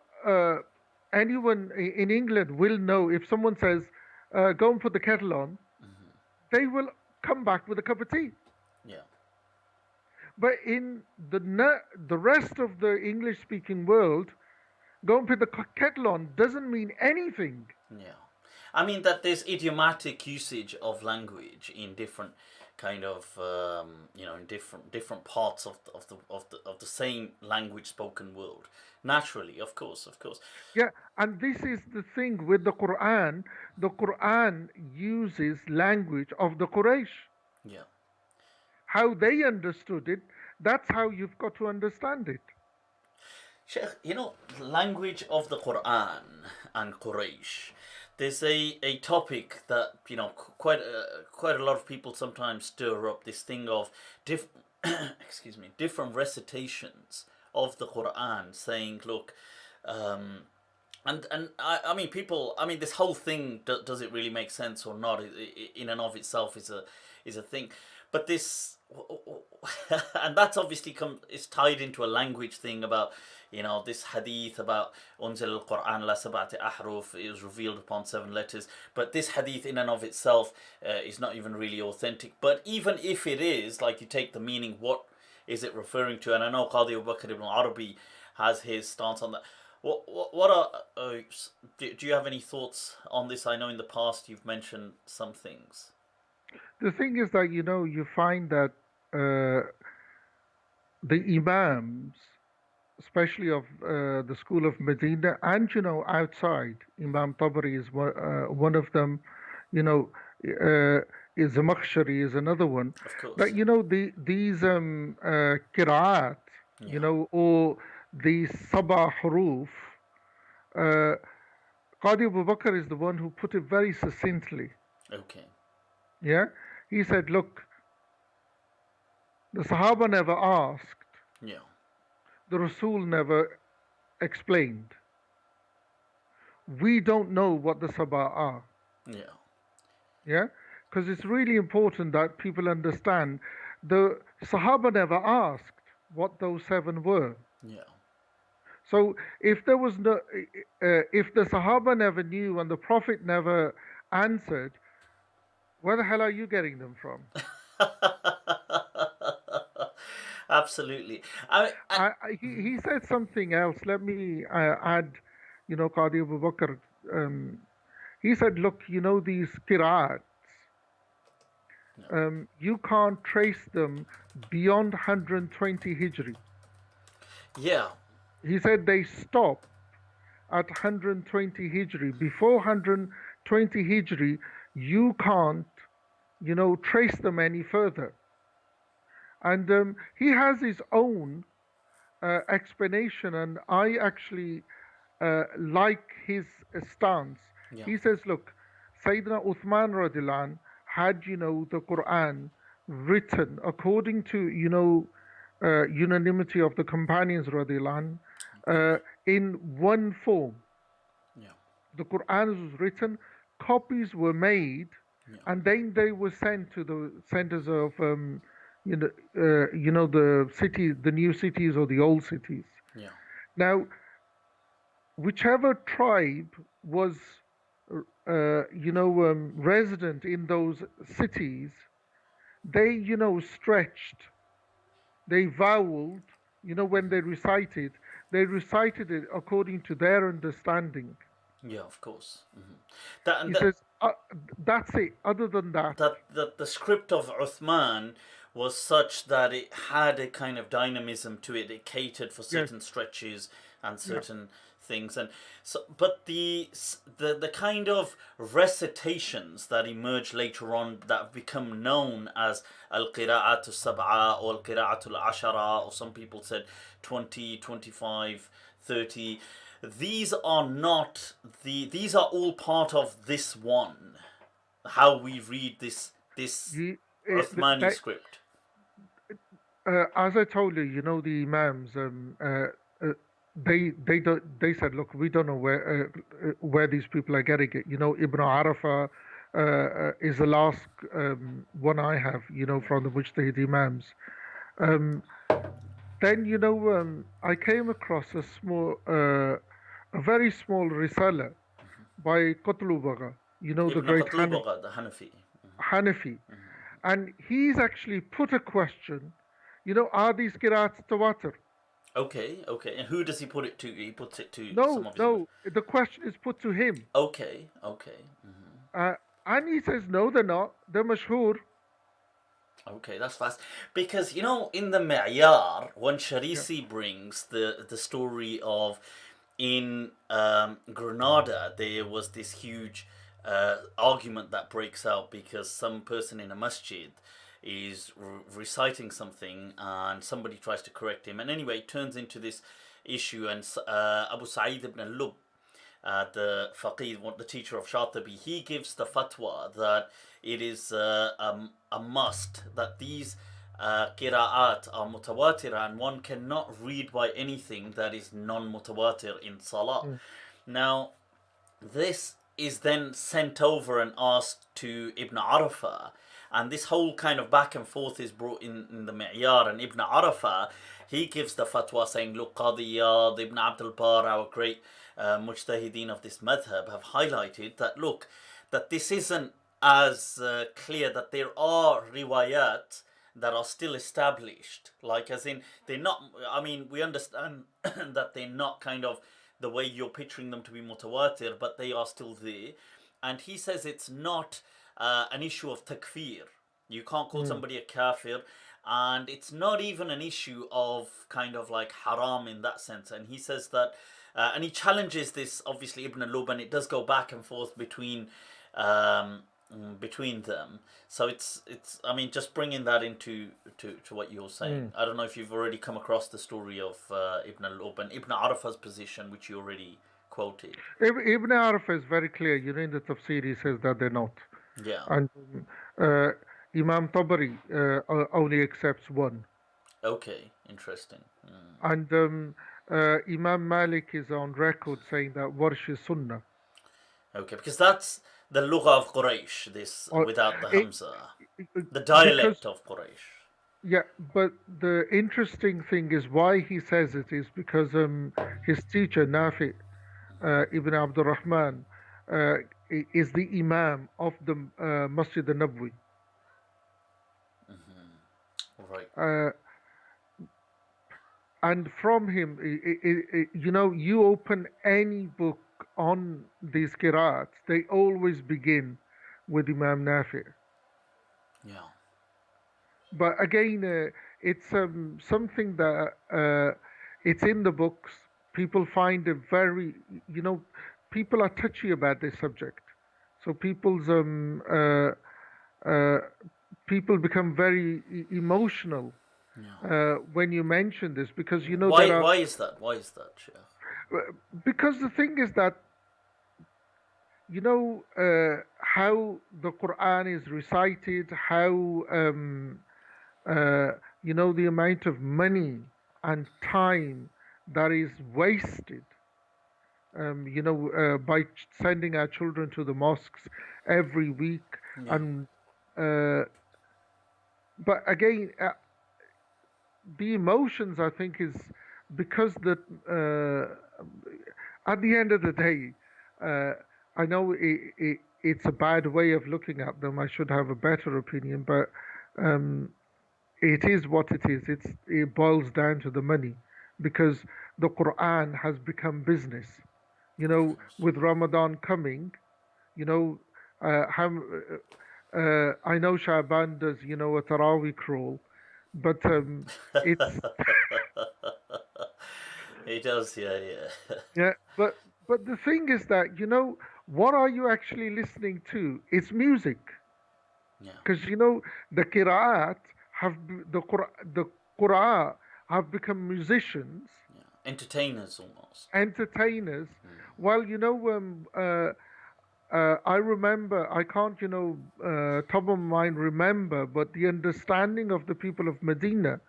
anyone in England will know if someone says, "Go and put the kettle on," they will come back with a cup of tea. Yeah. But in the rest of the English-speaking world, "Go and put the kettle on" doesn't mean anything. Yeah. I mean that there's idiomatic usage of language in different kind of in different parts of the same language spoken world. Naturally, of course, of course. Yeah, and this is the thing with the Quran. The Quran uses language of the Quraysh. Yeah. How they understood it, that's how you've got to understand it. Sheikh, language of the Quran and Quraysh. There's a topic that quite a lot of people sometimes stir up, this thing of excuse me, different recitations of the Quran, saying, look, um, and I mean, people, I mean, this whole thing, does it really make sense or not, in and of itself is a thing, but this and that's obviously is tied into a language thing about this hadith about unzil al-Quran la sab'ati ahruf, it was revealed upon 7 letters, but this hadith in and of itself is not even really authentic. But even if it is, like, you take the meaning, what is it referring to? And I know Qadi Abu Bakr ibn Arabi has his stance on that. What are do you have any thoughts on this? I know in the past you've mentioned some things. The thing is that, you find that the Imams, especially of the school of Medina, and outside, Imam Tabari is one of them. You know, is Zamakhshari is another one. Of course. That these qiraat, Yeah. or these sabah huruf. Uh, Qadi Abu Bakr is the one who put it very succinctly. Okay. Yeah, he said, "Look, the Sahaba never asked, Yeah. the Rasul never explained. We don't know what the Sabah are." Yeah. Yeah, because it's really important that people understand the Sahaba never asked what those 7 were. Yeah. So if there was no, if the Sahaba never knew and the Prophet never answered, where the hell are you getting them from? Absolutely. He said something else. Let me add, Qadi Abu Bakr. He said, look, these qira'ats, you can't trace them beyond 120 Hijri. Yeah. He said they stop at 120 Hijri. Before 120 Hijri, you can't, trace them any further. And he has his own explanation, and I actually like his stance. Yeah. He says, look, Sayyidina Uthman radiallahu had, the Quran written according to, unanimity of the companions radiallahu in one form. Yeah. The Quran was written, copies were made, Yeah. and then they were sent to the centers of, the city, the new cities or the old cities. Yeah. Now, whichever tribe was, resident in those cities, they, stretched, they voweled, when they recited it according to their understanding. Yeah. Of course. That He that says, that's it. Other than that, that the script of Uthman was such that it had a kind of dynamism to it. It catered for yes, certain stretches and yeah, certain things, and so. But the kind of recitations that emerged later on that have become known as al qira'atu sab'a or al qira'atu al ashara, or some people said 20, 25, 30. These are not these are all part of this one, how we read this you, Uthmani they, script. as I told you, the imams, they said, look, we don't know where these people are getting it. Ibn Arafah is the last one I have, from the Mujtahid imams. Then I came across a very small risala by Qutlubaga, the Ibn great Qutlubaga, the Hanafi. Hanafi, and he's actually put a question. Are these qira'ats tawatur? Okay, okay. And who does he put it to? He puts it to some No, of his. no. The question is put to him, Okay, okay. uh, and he says no, they're not. They're mashhur. Okay, that's fast. Because, in the Ma'yar, when Yeah, Sharisi brings the story of in Granada, there was this huge argument that breaks out because some person in a masjid is reciting something and somebody tries to correct him. And anyway, it turns into this issue, and Abu Sa'id ibn al-Lub, the faqih, the teacher of Shatibi, he gives the fatwa that it is a must that these qira'at are mutawatira, and one cannot read by anything that is non-mutawatir in salah. mm, Now, this is then sent over and asked to Ibn Arafah, And this whole kind of back and forth is brought in the Mi'yar, and Ibn Arafah, he gives the fatwa saying, look, Qadi Iyad, Ibn Abdul Bar, our great mujtahideen of this madhab, have highlighted that, look, that this isn't as clear, that there are riwayat that are still established, like as in they're not, I mean, we understand that they're not kind of the way you're picturing them to be mutawatir, but they are still there. And he says it's not an issue of takfir. You can't call Mm. somebody a kafir, and it's not even an issue of kind of like haram in that sense. And he says that, and he challenges this, obviously, Ibn Lub, and it does go back and forth um, between them. So it's I mean, just bringing that into to what you're saying. Mm. I don't know if you've already come across the story of Ibn Lub and Ibn Arafah's position, which you already quoted. Ibn Arafah is very clear. You know, in the tafsir, he says that they're not. Yeah. And uh, Imam Tabari only accepts one. Okay. Interesting. And Imam Malik is on record saying that Warsh is Sunnah. Okay, because that's the lugha of Quraysh. This Or without the it, Hamza, it- the because, dialect of Quraysh. yeah, but the interesting thing is why he says it is because his teacher, Nafi Ibn Abdul Rahman, uh, is the Imam of the Masjid al Nabwi. Right. And from him, you know, you open any book on these qira'ats, they always begin with Imam Nafi. Yeah. But again, it's something that it's in the books. People find it very, you know, people are touchy about this subject. So uh, people become very emotional Yeah. when you mention this because you know there Why? are Why is that? Why is that, Sheikh? because the thing is that you know how the Quran is recited, how you know the amount of money and time that is wasted. You know, by sending our children to the mosques every week, Yeah. and uh, but again, the emotions I think is because that at the end of the day, uh, I know it's a bad way of looking at them. I should have a better opinion, but um, it is what it is. It boils down to the money because the Quran has become business. You Of know, course. with Ramadan coming, you know, how I know Shaban does, you know, a Taraweeh crawl, but it's He does. Yeah. Yeah. yeah, but the thing is that you know what are you actually listening to? It's music, Yeah. because you know the qiraat the Qur'an have become musicians, Yeah. Entertainers almost. entertainers. Well, you know, I remember, I can't, you know, top of mind remember, but the understanding of the people of Medina,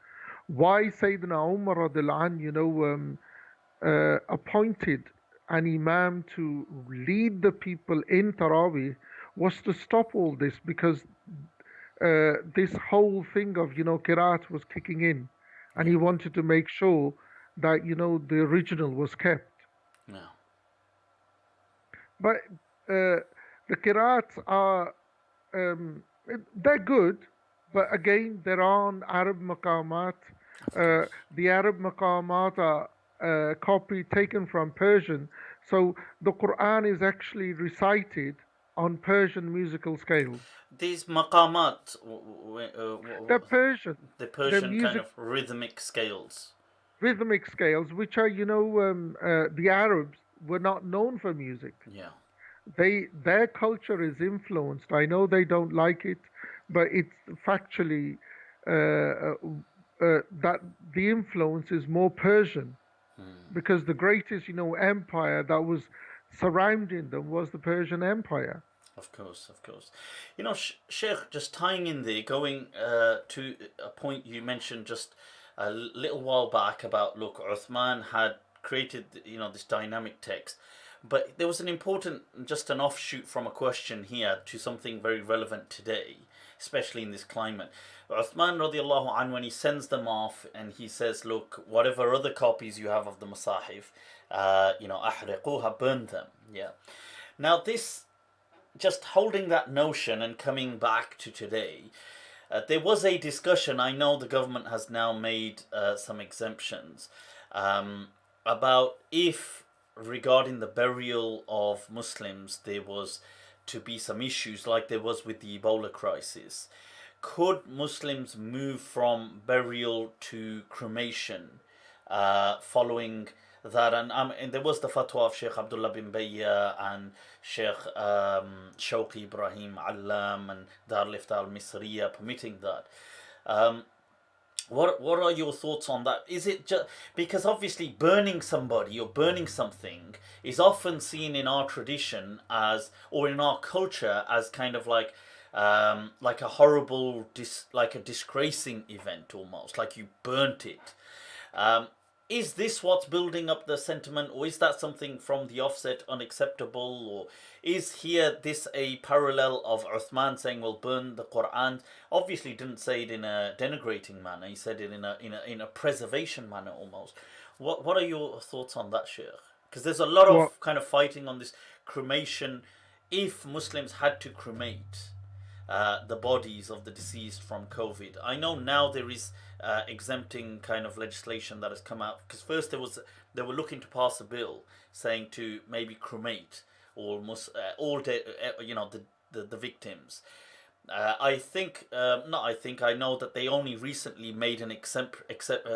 why Sayyidina Umar radiallahu anh, you know, appointed an imam to lead the people in Taraweeh was to stop all this because this whole thing of, you know, Qiraat was kicking in and Yeah. he wanted to make sure that, you know, the original was kept. Yeah. But the Qiraats are they're good, but again, they're on Arab maqamat. Of course. The Arab maqamat are copy taken from Persian, so the Quran is actually recited on Persian musical scales. These maqamat, They're Persian, the they're Persian kind music of rhythmic scales. rhythmic scales, which are, you know, the Arabs were not known for music. Yeah. Their culture is influenced. I know they don't like it, but it's factually that the influence is more Persian because the greatest, you know, empire that was surrounding them was the Persian Empire. Of course, of course. You know, Sheikh, just tying in there, going to a point you mentioned just a little while back about, look, Uthman had created, you know, this dynamic text. But there was an important, just an offshoot from a question here to something very relevant today. especially in this climate. Uthman radiallahu anh, when he sends them off and he says, look, whatever other copies you have of the Masahif, أحرقوها, burn them. Yeah. Now this, just holding that notion and coming back to today, there was a discussion. I know the government has now made some exemptions about if, regarding the burial of Muslims, there was to be some issues like there was with the Ebola crisis. Could Muslims move from burial to cremation following that? And there was the fatwa of Sheikh Abdullah bin Bayya and Sheikh Shawqi Ibrahim Allam and Dar Lifta al Misriya permitting that. What are your thoughts on that? Is it just because obviously burning somebody or burning something is often seen in our tradition as, or in our culture as, kind of like a horrible, like a disgracing event almost, like you burnt it. Is this what's building up the sentiment, or is that something from the offset unacceptable, or is here this a parallel of Uthman saying, "Well, burn the Quran"? Obviously, didn't say it in a denigrating manner. He said it in a preservation manner almost. What are your thoughts on that, Sheikh? Because there's a lot Well, of kind of fighting on this cremation. If Muslims had to cremate the bodies of the deceased from COVID. I know now there is exempting kind of legislation that has come out, because first they were looking to pass a bill saying to maybe cremate all the victims. I know that they only recently made an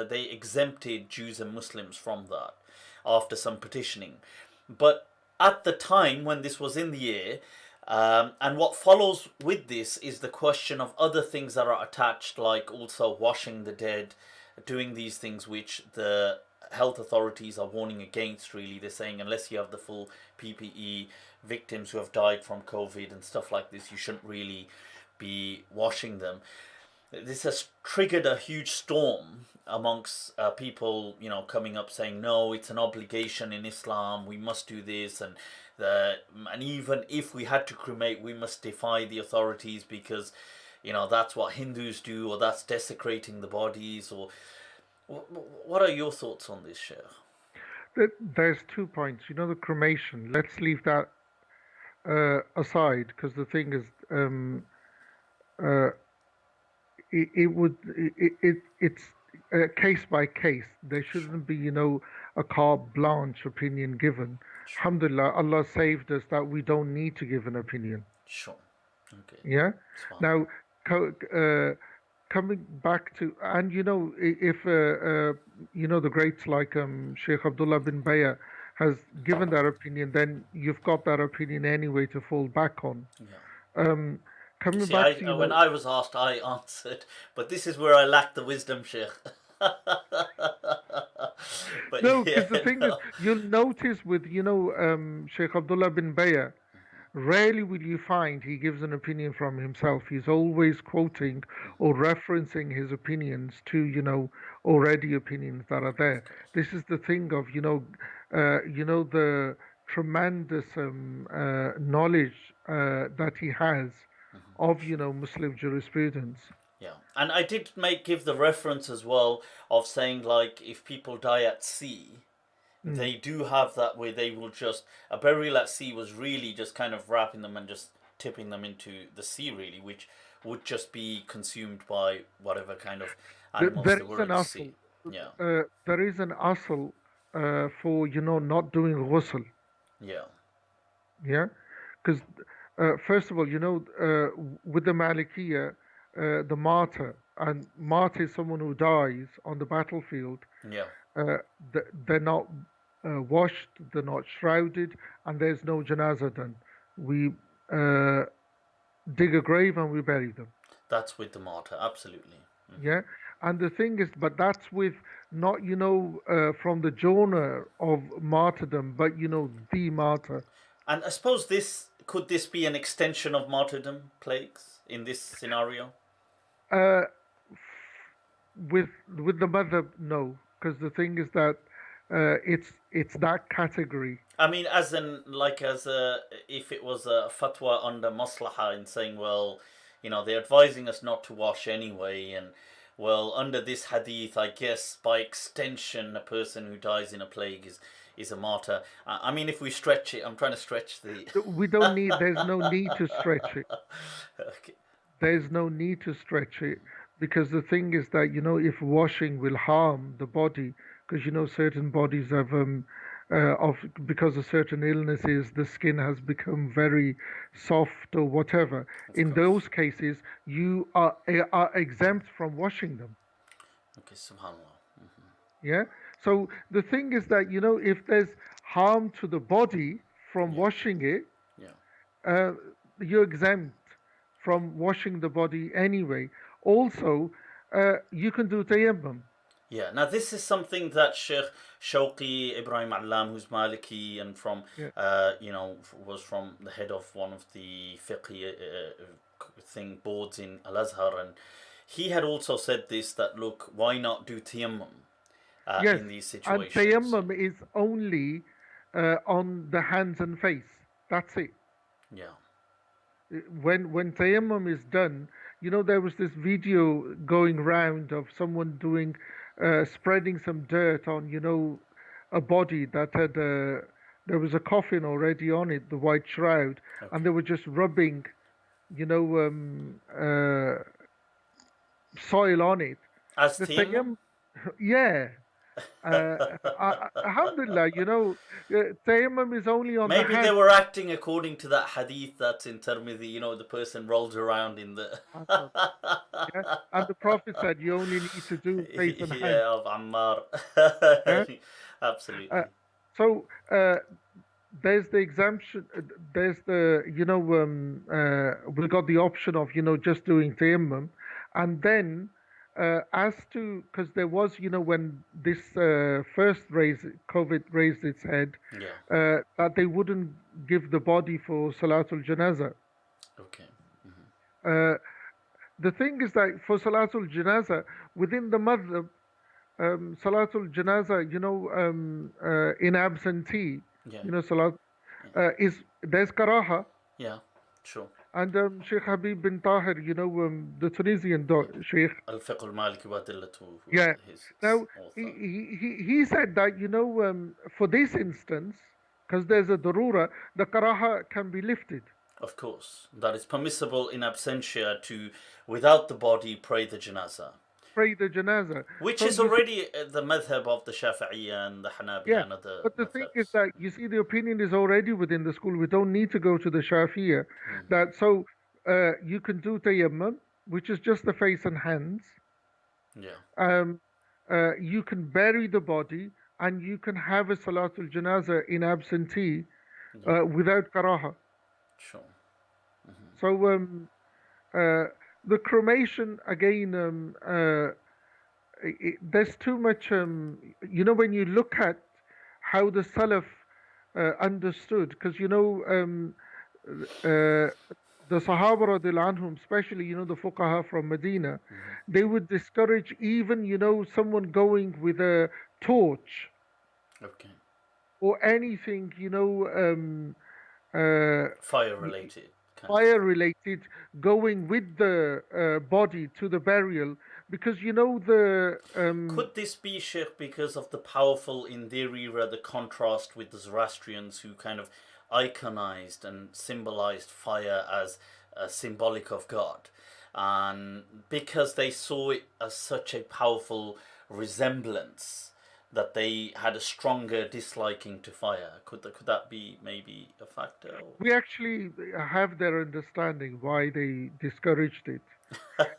they exempted Jews and Muslims from that after some petitioning. But at the time when this was in the air, and what follows with this is the question of other things that are attached, like also washing the dead, doing these things which the health authorities are warning against, really. They're saying unless you have the full PPE, victims who have died from COVID and stuff like this, you shouldn't really be washing them. This has triggered a huge storm amongst people, coming up saying, no, it's an obligation in Islam, we must do this, and even if we had to cremate, we must defy the authorities because, that's what Hindus do, or that's desecrating the bodies, or what are your thoughts on this, Sheikh? there's 2 points. The cremation. Let's leave that aside, because the thing is, uh, it's case by case. There Sure, shouldn't be, a carte blanche opinion given. sure, Alhamdulillah, Allah saved us that we don't need to give an opinion. sure. Okay, Yeah. subhanallah. Now, coming back to, and if the greats like Sheikh Abdullah bin Bayya has given that opinion, then you've got that opinion anyway to fall back on. Yeah. Um, You coming see, back to when I was asked, I answered, but this is where I lack the wisdom, Sheikh. But no, yeah, because the thing is, no. you'll notice with Sheikh Abdullah bin Bayya, rarely will you find he gives an opinion from himself. He's always quoting or referencing his opinions to, already opinions that are Of there. course. This is the thing of, the tremendous knowledge that he has of, Muslim jurisprudence. Yeah, and I did give the reference as well of saying, like, if people die at sea, Mm. they do have that where they will just, a burial at sea was really just kind of wrapping them and just tipping them into the sea, really, which would just be consumed by whatever kind of animals There there is were an at sea. asl. Yeah, There is an asl for, not doing ghusl. yeah, Yeah, because first of all, with the Malikiya, the martyr, and martyr is someone who dies on the battlefield. yeah. Uh, they're not washed, they're not shrouded, and there's no janazah done. We uh, dig a grave and we bury them. That's with the martyr, absolutely. Yeah, and the thing is, but that's with not, from the genre of martyrdom, but the martyr. And I suppose could this be an extension of martyrdom plagues in this scenario? Uh, with the madhab, no, because the thing is that it's that category. I mean, as in, like, if it was a fatwa under Maslaha in saying, well, they're advising us not to wash anyway. And well, under this hadith, I guess by extension, a person who dies in a plague is a martyr. I mean, if we stretch it, I'm trying to stretch the. We don't need. There's no need to stretch it. Okay. There's no need to stretch it because the thing is that if washing will harm the body, because certain bodies have of because of certain illnesses, the skin has become very soft or whatever. Of In course. those cases, you are exempt from washing them. Okay, subhanallah. Yeah. So the thing is that if there's harm to the body from Yeah, washing it, yeah. uh, you're exempt from washing the body anyway. Also, you can do tayammum. Yeah, now this is something that Sheikh Shawqi Ibrahim Allam, who's Maliki and from, Yeah. was from the head of one of the fiqh thing boards in Al Azhar, and he had also said this that look, why not do tayammum Yes. in these And situations? tayammum is only on the hands and face. That's it. Yeah, When tayammum is done, there was this video going round of someone doing spreading some dirt on a body that had there was a coffin already on it, the white shroud, and okay. they were just rubbing you know soil on it. As The tayammum? tayammum, yeah. Alhamdulillah, tayammum is only on the Maybe they hand. were acting according to that hadith that's in Tirmidhi, the person rolls around in the. Yeah, and the Prophet said you only need to do face and hand. Yeah, of Ammar. Yeah. Uh, Absolutely. so there's the exemption. There's the we got the option of just doing tayammum, and then as to because there was when this first COVID raised its head, Yeah. that they wouldn't give the body for Salatul Janaza. Okay. Uh, the thing is that for Salatul Janaza within the Madhab, Salatul Janaza, in absentee, Yeah. Salat Yeah. is there's Karaha, Yeah. Sure. and Sheikh Habib bin Tahir, the Tunisian Sheikh, Al-Fiqh al-Maliki wa Adillatu was yeah. his Now author. he said that for this instance, because there's a darura, the Karaha can be lifted. Of course. That is permissible in absentia to, without the body, pray the janazah. Pray the Janaza. Which So is you see, already the madhab of the Shafi'iyya and the Hanabila yeah. and other But the thing is madhabs. that you see the opinion is already within the school. We don't need to go to the Shafi'iyya. That so you can do tayammum, which is just the face and hands. Yeah. Um, you can bury the body, and you can have a Salatul Janaza in absentee Yeah. without karaha. Sure. So uh, the cremation again, there's too much. When you look at how the Salaf understood, because the Sahaba radiallahu anhum, especially the Fuqaha from Medina, they would discourage even someone going with a torch Okay. or anything uh, Fire related kind of fire stuff. related, going with the body to the burial, because the Could this be, Sheikh, because of the powerful, in their era, the contrast with the Zoroastrians who kind of iconized and symbolized fire as symbolic of God? And because they saw it as such a powerful resemblance that they had a stronger disliking to fire. Could that be maybe a factor? we actually have their understanding why they discouraged it.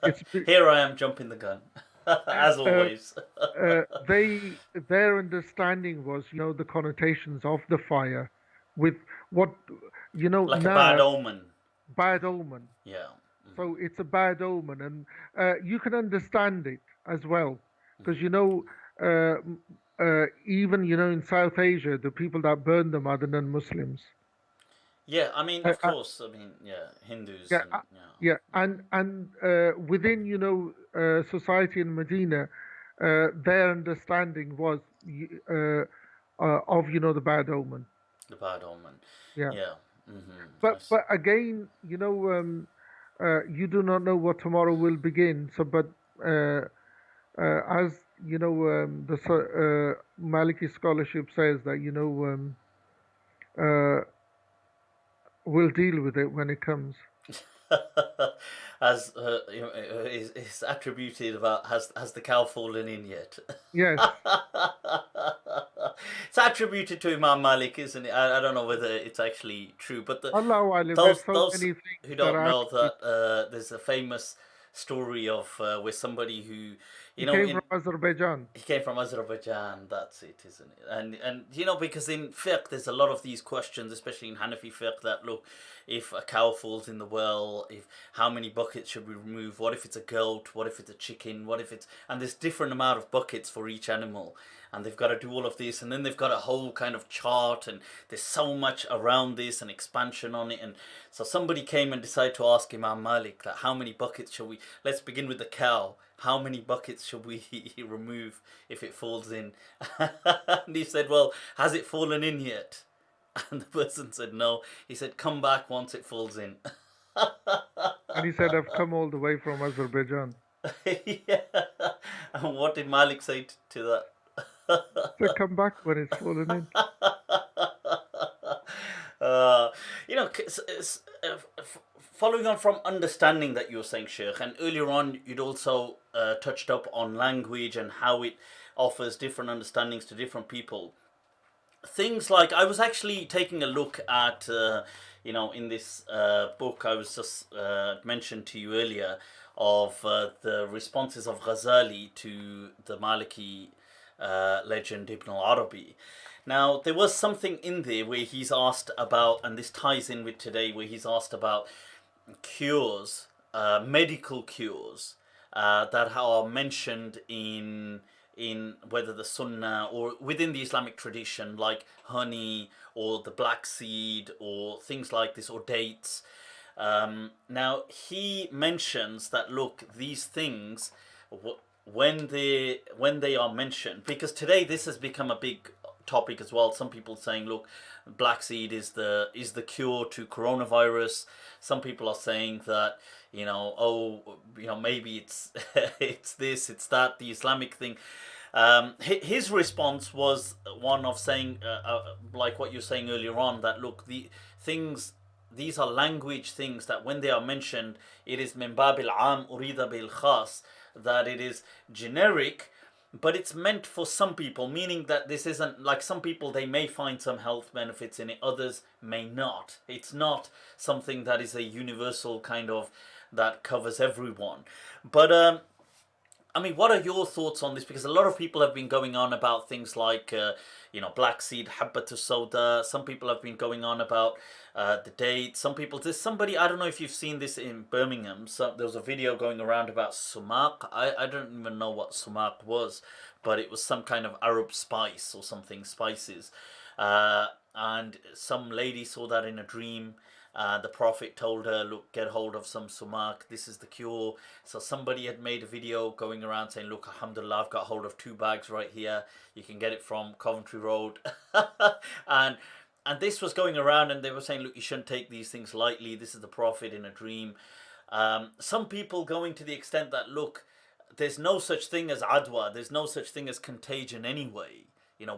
It's Here I am jumping the gun, as uh, always. their understanding was the connotations of the fire with what Like a bad now omen. bad omen. Yeah. So it's a bad omen, and you can understand it as well, because even in South Asia, the people that burn them are the non-Muslims. Yeah, I mean, Uh, of uh, course, I mean, yeah, Hindus yeah, and, yeah. yeah, and within society in Medina, their understanding was of the bad omen. The bad omen. Yeah, Yeah. I but see. again, you do not know what tomorrow will begin. So, but uh, as you know, Maliki scholarship says that uh, we'll deal with it when it comes. As is attributed about has the cow fallen in yet? Yes, It's attributed to Imam Malik, isn't it? I don't know whether it's actually true, but Allahu Alam. There's those so those many who things that don't are know attributed. that there's a famous story of where somebody who He you know came in from Azerbaijan. he came from Azerbaijan. That's it, isn't it? And because in fiqh there's a lot of these questions, especially in Hanafi fiqh, that look, if a cow falls in the well, if how many buckets should we remove? What if it's a goat? What if it's a chicken? What if it's and there's different amount of buckets for each animal, and they've got to do all of this, and then they've got a whole kind of chart, and there's so much around this and expansion on it, and so somebody came and decided to ask Imam Malik that how many buckets shall we? Let's begin with the cow. How many buckets should we remove if it falls in? And he said, well, has it fallen in yet? And the person said, no. He said, come back once it falls in. And he said, I've come all the way from Azerbaijan. Yeah. And what did Malik say to that? He said, come back when it's fallen in. uh, following on from understanding that you were saying, Sheikh, and earlier on you'd also touched up on language and how it offers different understandings to different people. Things like I was actually taking a look at, in this book I was just mentioned to you earlier of the responses of Ghazali to the Maliki legend Ibn al-Arabi. Now, there was something in there where he's asked about, and this ties in with today, where he's asked about cures, medical cures that are mentioned in whether the Sunnah or within the Islamic tradition, like honey or the black seed or things like this, or dates. Now he mentions that look, these things when they are mentioned, because today this has become a big topic as well. Some people saying, look, black seed is the cure to coronavirus. Some people are saying that maybe it's it's this, it's that, the Islamic thing. His response was one of saying, like what you're saying earlier on, that look, the things, these are language things that when they are mentioned, it is min babil am urida bil khas, that it is generic, but it's meant for some people, meaning that this isn't like some people, they may find some health benefits in it, others may not. It's not something that is a universal kind of that covers everyone. But I mean, what are your thoughts on this? Because a lot of people have been going on about things like, black seed, habbatu soda. Some people have been going on about the date. Some people, there's somebody, I don't know if you've seen this in Birmingham. So there was a video going around about sumac. I don't even know what sumac was, but it was some kind of Arab spice or something, spices. And some lady saw that in a dream. The Prophet told her, look, get hold of some sumac, this is the cure. So somebody had made a video going around saying, look, alhamdulillah, I've got hold of 2 bags right here. You can get it from Coventry Road. and and this was going around, and they were saying, look, you shouldn't take these things lightly. This is the Prophet in a dream. Some people going to the extent that, look, there's no such thing as adwa. There's no such thing as contagion anyway.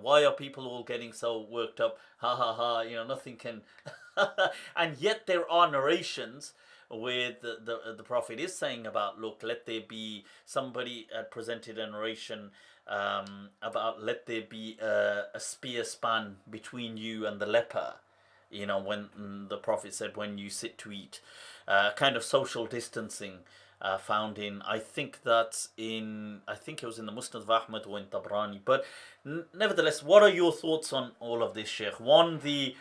Why are people all getting so worked up? Ha ha ha, nothing can. And yet there are narrations where the Prophet is saying about, look, let there be, somebody presented a narration about, let there be a spear span between you and the leper. When the Prophet said, when you sit to eat, kind of social distancing. Found in, I think it was in the Musnad of Ahmad or in Tabrani. But nevertheless, what are your thoughts on all of this, Sheikh? One, the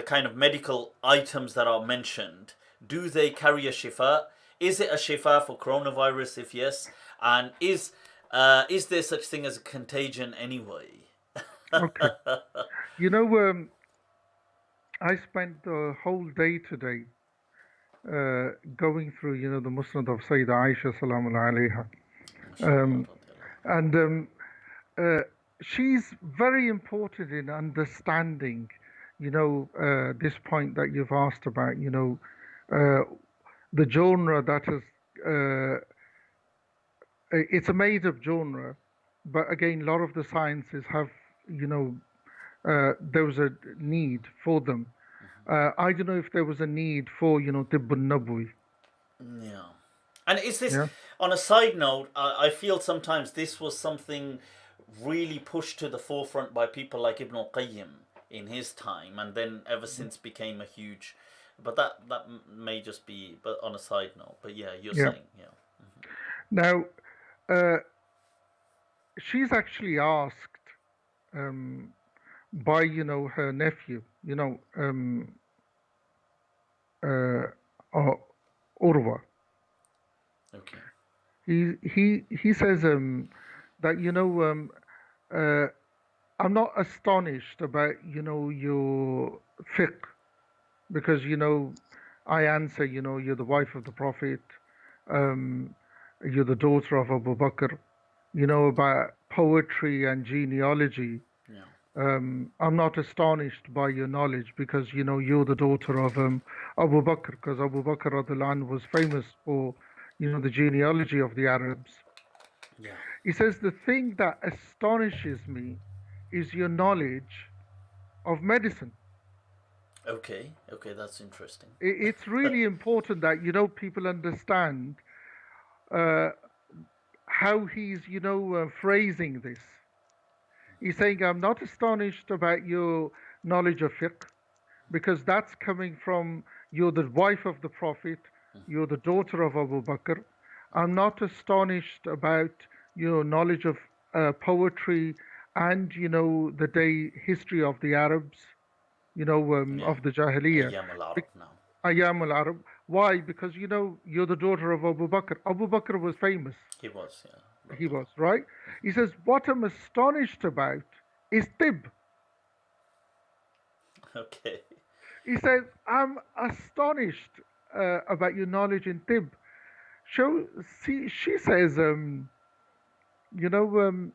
kind of medical items that are mentioned, do they carry a shifa? Is it a shifa for coronavirus? If yes, and is there such thing as a contagion anyway? Okay. You know, I spent the whole day today going through, the Musnad of Sayyida Aisha, salamun alayha. And she's very important in understanding, this point that you've asked about, uh, the genre that is, uh, it's a made-up genre, but again, a lot of the sciences have, you know, there was a need for them. I don't know if there was a need for, you know, Tibbun Nabwi. Yeah. And is this, Yeah. on a side note, I feel sometimes this was something really pushed to the forefront by people like Ibn al-Qayyim in his time, and then ever since became a huge. But that may just be, but on a side note. But yeah, you're Yeah. saying, yeah. Now, uh, she's actually asked um, by, you know, her nephew, you know, uh, Urwa. Okay. He says that, you know, uh, I'm not astonished about, you know, your fiqh, because, you know, I answer, you know, you're the wife of the Prophet, um, you're the daughter of Abu Bakr, you know, about poetry and genealogy. Yeah. I'm not astonished by your knowledge because, you know, you're the daughter of Abu Bakr, because Abu Bakr radiallahu anhu was famous for, you know, the genealogy of the Arabs. Yeah. He says, the thing that astonishes me is your knowledge of medicine. Okay. Okay, that's interesting. It's really important that, you know, people understand uh, how he's, you know, phrasing this. He's saying, I'm not astonished about your knowledge of fiqh, because that's coming from, you're the wife of the Prophet, you're the daughter of Abu Bakr. I'm not astonished about your knowledge of poetry and, you know, the day history of the Arabs, you know, Yeah. of the Jahiliyyah. Ayyam al-Arab now. Ayam al Arab. Why? Because, you know, you're the daughter of Abu Bakr. Abu Bakr was famous. He was, yeah. He was, right? He says, what I'm astonished about is Tib. Okay. He says, I'm astonished about your knowledge in Tib. She says, you know,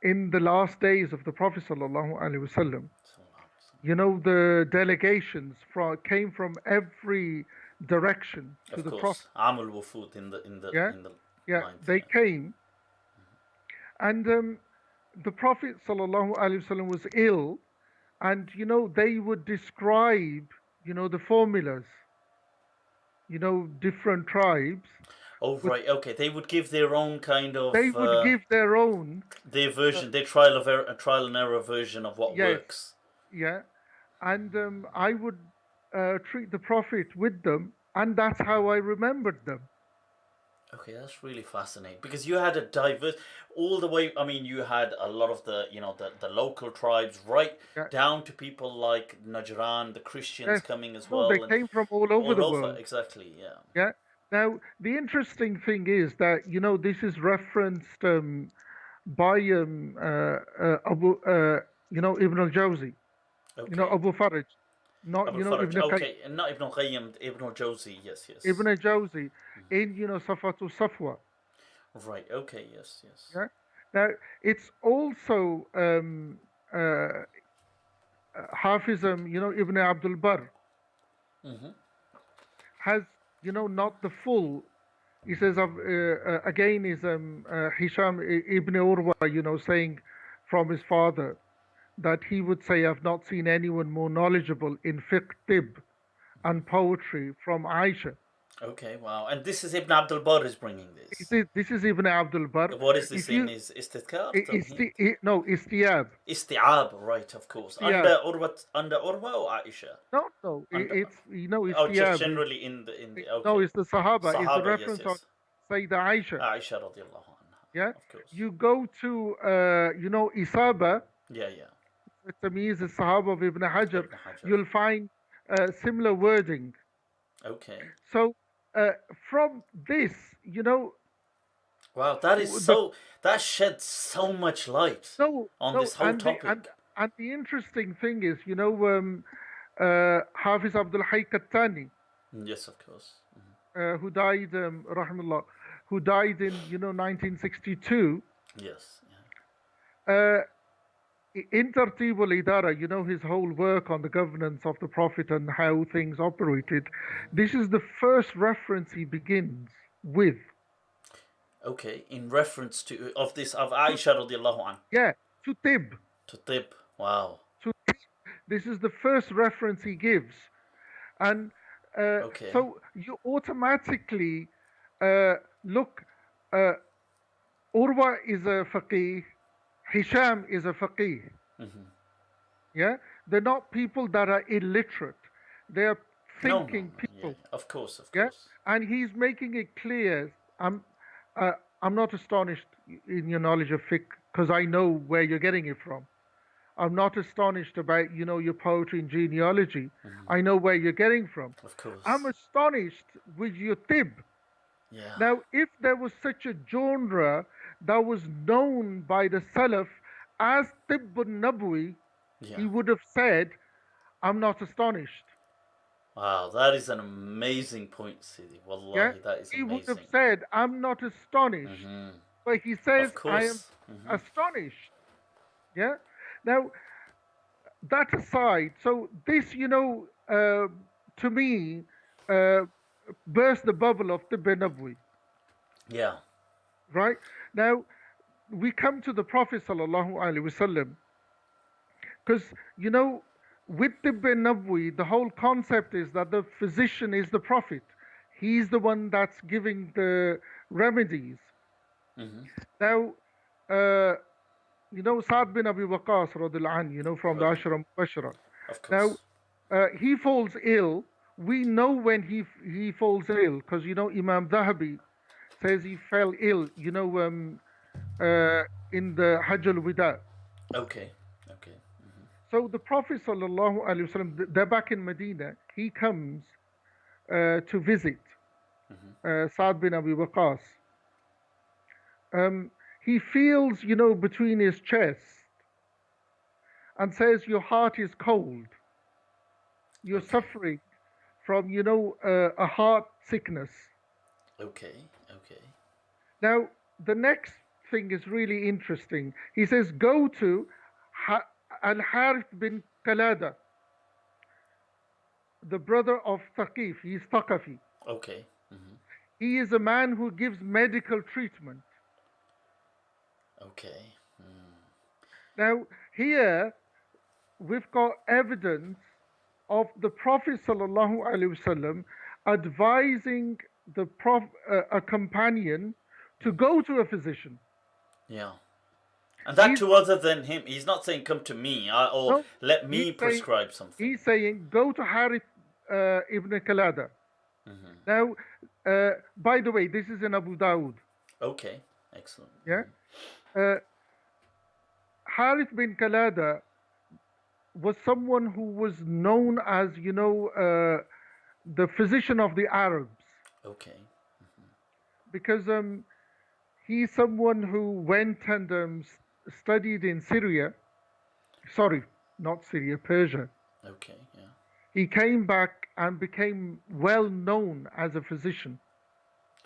in the last days of the Prophet sallallahu alaihi wasallam, you know, the delegations came from every direction to Of the Prophet. course. Amul Wufud in the in the Yeah, in the yeah, ninth, they yeah. came, and the Prophet sallallahu alaihi wasallam was ill, and, you know, they would describe, you know, the formulas, you know, different tribes. Oh But right, okay. They would give their own kind they of would give their own, their uh, version, their trial and error version of what yes, works. yeah, and I would treat the Prophet with them, and that's how I remembered them. Okay, that's really fascinating because you had a diverse all the way. I mean, you had a lot of the the local tribes right Yeah, down to people like Najran, the Christians yes, coming as no, they well, and came from all over all the over. world. Exactly, yeah. Yeah. Now, the interesting thing is that, you know, this is referenced by Abu, you know, Ibn al-Jawzi, you know, Okay. Abu Faraj, not, Abul you know, Faraj. Ibn Qayyim, Okay, and not Ibn Qayyim, Ibn Jawzi. Yes, Ibn yes. al-Jawzi in, you know, Safatu Safwa. Right. Okay. Yes. Yes. Yeah. Now, it's also Hafiz, you know, Ibn Abdul Barr Mm-hmm. has, you know, not the full. He says, again, is Hisham ibn Urwa, you know, saying from his father that he would say, I've not seen anyone more knowledgeable in fiqh, tib, and poetry from Aisha. Okay. Wow. And this is Ibn Abdul Barr is bringing this. This is Ibn Abdul Barr. What is this If in you, his istidkar? Tamheed? no, Istiyab. Isti'ab, right, of course. Istiyab. Under Urwa or Aisha? No, no, Under it's, you know, oh, just Istiyab. generally in the No, okay. it's the Sahaba. It's the Sahaba, yes, reference on yes. Sayyidah Aisha. Aisha radiallahu anha, Yeah. of course. You go to, you know, Isaba, Yeah, yeah. Tamyiz Sahaba of Ibn Hajar, Ibn Hajar. you'll find similar wording. Okay. So uh, from this, you know, Wow, that is the that sheds so much light no, on no, this whole topic. and the interesting thing is, you know, Hafiz Abdul Hayy Kattani, Yes, of course. who died, rahmallah, who died in, you know, 1962. Yes. Uh, in Tartib al-Idara, his whole work on the governance of the Prophet and how things operated. This is the first reference he begins with. Okay, in reference to of this of To, Aisha radiallahu an yeah, to Tib. to Tib. Wow. To This is the first reference he gives. And Okay. so you automatically look, uh, Urwa is a faqih, Hisham is a faqih. Hmm. Yeah, they're not people that are illiterate. They are No, no, thinking no. Yeah, people. of course, of Yeah, course. and he's making it clear. Uh, I'm not astonished in your knowledge of fiqh because I know where you're getting it from. I'm not astonished about your poetry and genealogy. Hmm. I know where you're getting from. Of I'm course. astonished with your tib. Yeah. Now, if there was such a genre that was known by the Salaf as Tibbun Nabwi, Yeah. he would have said, I'm not astonished. Wow, that is an amazing point, Sidi. Yeah, Wallahi, that is he would have amazing. said, I'm not astonished. Hmm. But he says, Of I am course. Hmm. astonished. Yeah. Now, that aside, so this, to me, uh, burst the bubble of Tibb Nabwi, Yeah. right? Now, we come to the Prophet sallallahu alaihi wasallam because, with Tibb Nabwi, the whole concept is that the physician is the Prophet. He's the one that's giving the remedies. Hmm. Now, uh, Sa'd bin Abi Waqqas, radiallahu anh, from the Ashara Mubashara. Of Now, course. he falls ill. We know when he falls ill because Imam Dhahabi says he fell ill. In the Hajj al Wida. Okay. Okay. Hmm. So the Prophet sallallahu alaihi wasallam, they're back in Medina. He comes to visit Hmm. Sa'd bin Abi Waqqas. He feels, between his chest and says, "Your heart is cold. You're Okay. suffering from, a heart sickness." Okay. Okay. Now, the next thing is really interesting. He says, "Go to Al Harith bin Qalada, the brother of Thaqif. He's Thaqafi. Okay. Hmm. He is a man who gives medical treatment." Okay. Mm. Now, here we've got evidence of the Prophet sallallahu alaihi wasallam advising a companion to go to a physician. Yeah. And that He's to not other than him. He's not saying come to me or no. let He's me saying prescribe something. go to Harith ibn Kalada. Hmm. Now, by the way, this is in Abu Dawud. Okay. Excellent. Yeah, uh, Harith bin Kalada was someone who was known as the physician of the Arabs Okay. because he's someone who went and studied in Syria. Sorry, not Syria, Persia. Okay. Yeah. He came back and became well known as a physician.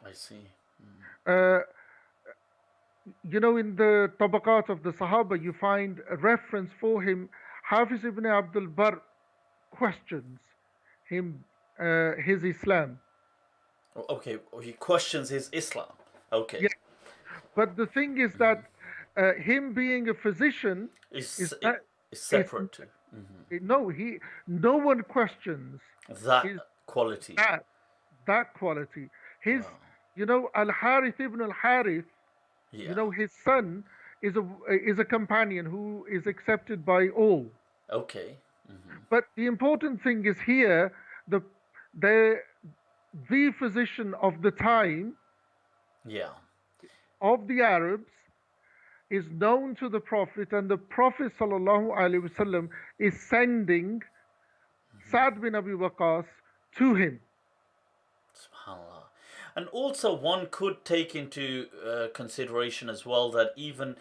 I see. Uh, in the Tabaqat of the Sahaba, you find a reference for him. Hafiz ibn Abdul Bar questions him, his Islam. Okay. He questions his Islam. Okay. Yeah, but the thing is that him being a physician is Is that is is separate too. Hmm. no no one questions That his quality. that that quality. His Wow. Al Harith ibn Al Harith, Yeah. his son is a companion who is accepted by all. Okay. Hmm. But the important thing is here the the the physician of the time Yeah. of the Arabs is known to the Prophet, and the Prophet sallallahu alaihi wasallam is sending Sa'd bin Abi Waqqas to him. Subhanallah. And also, one could take into consideration as well that even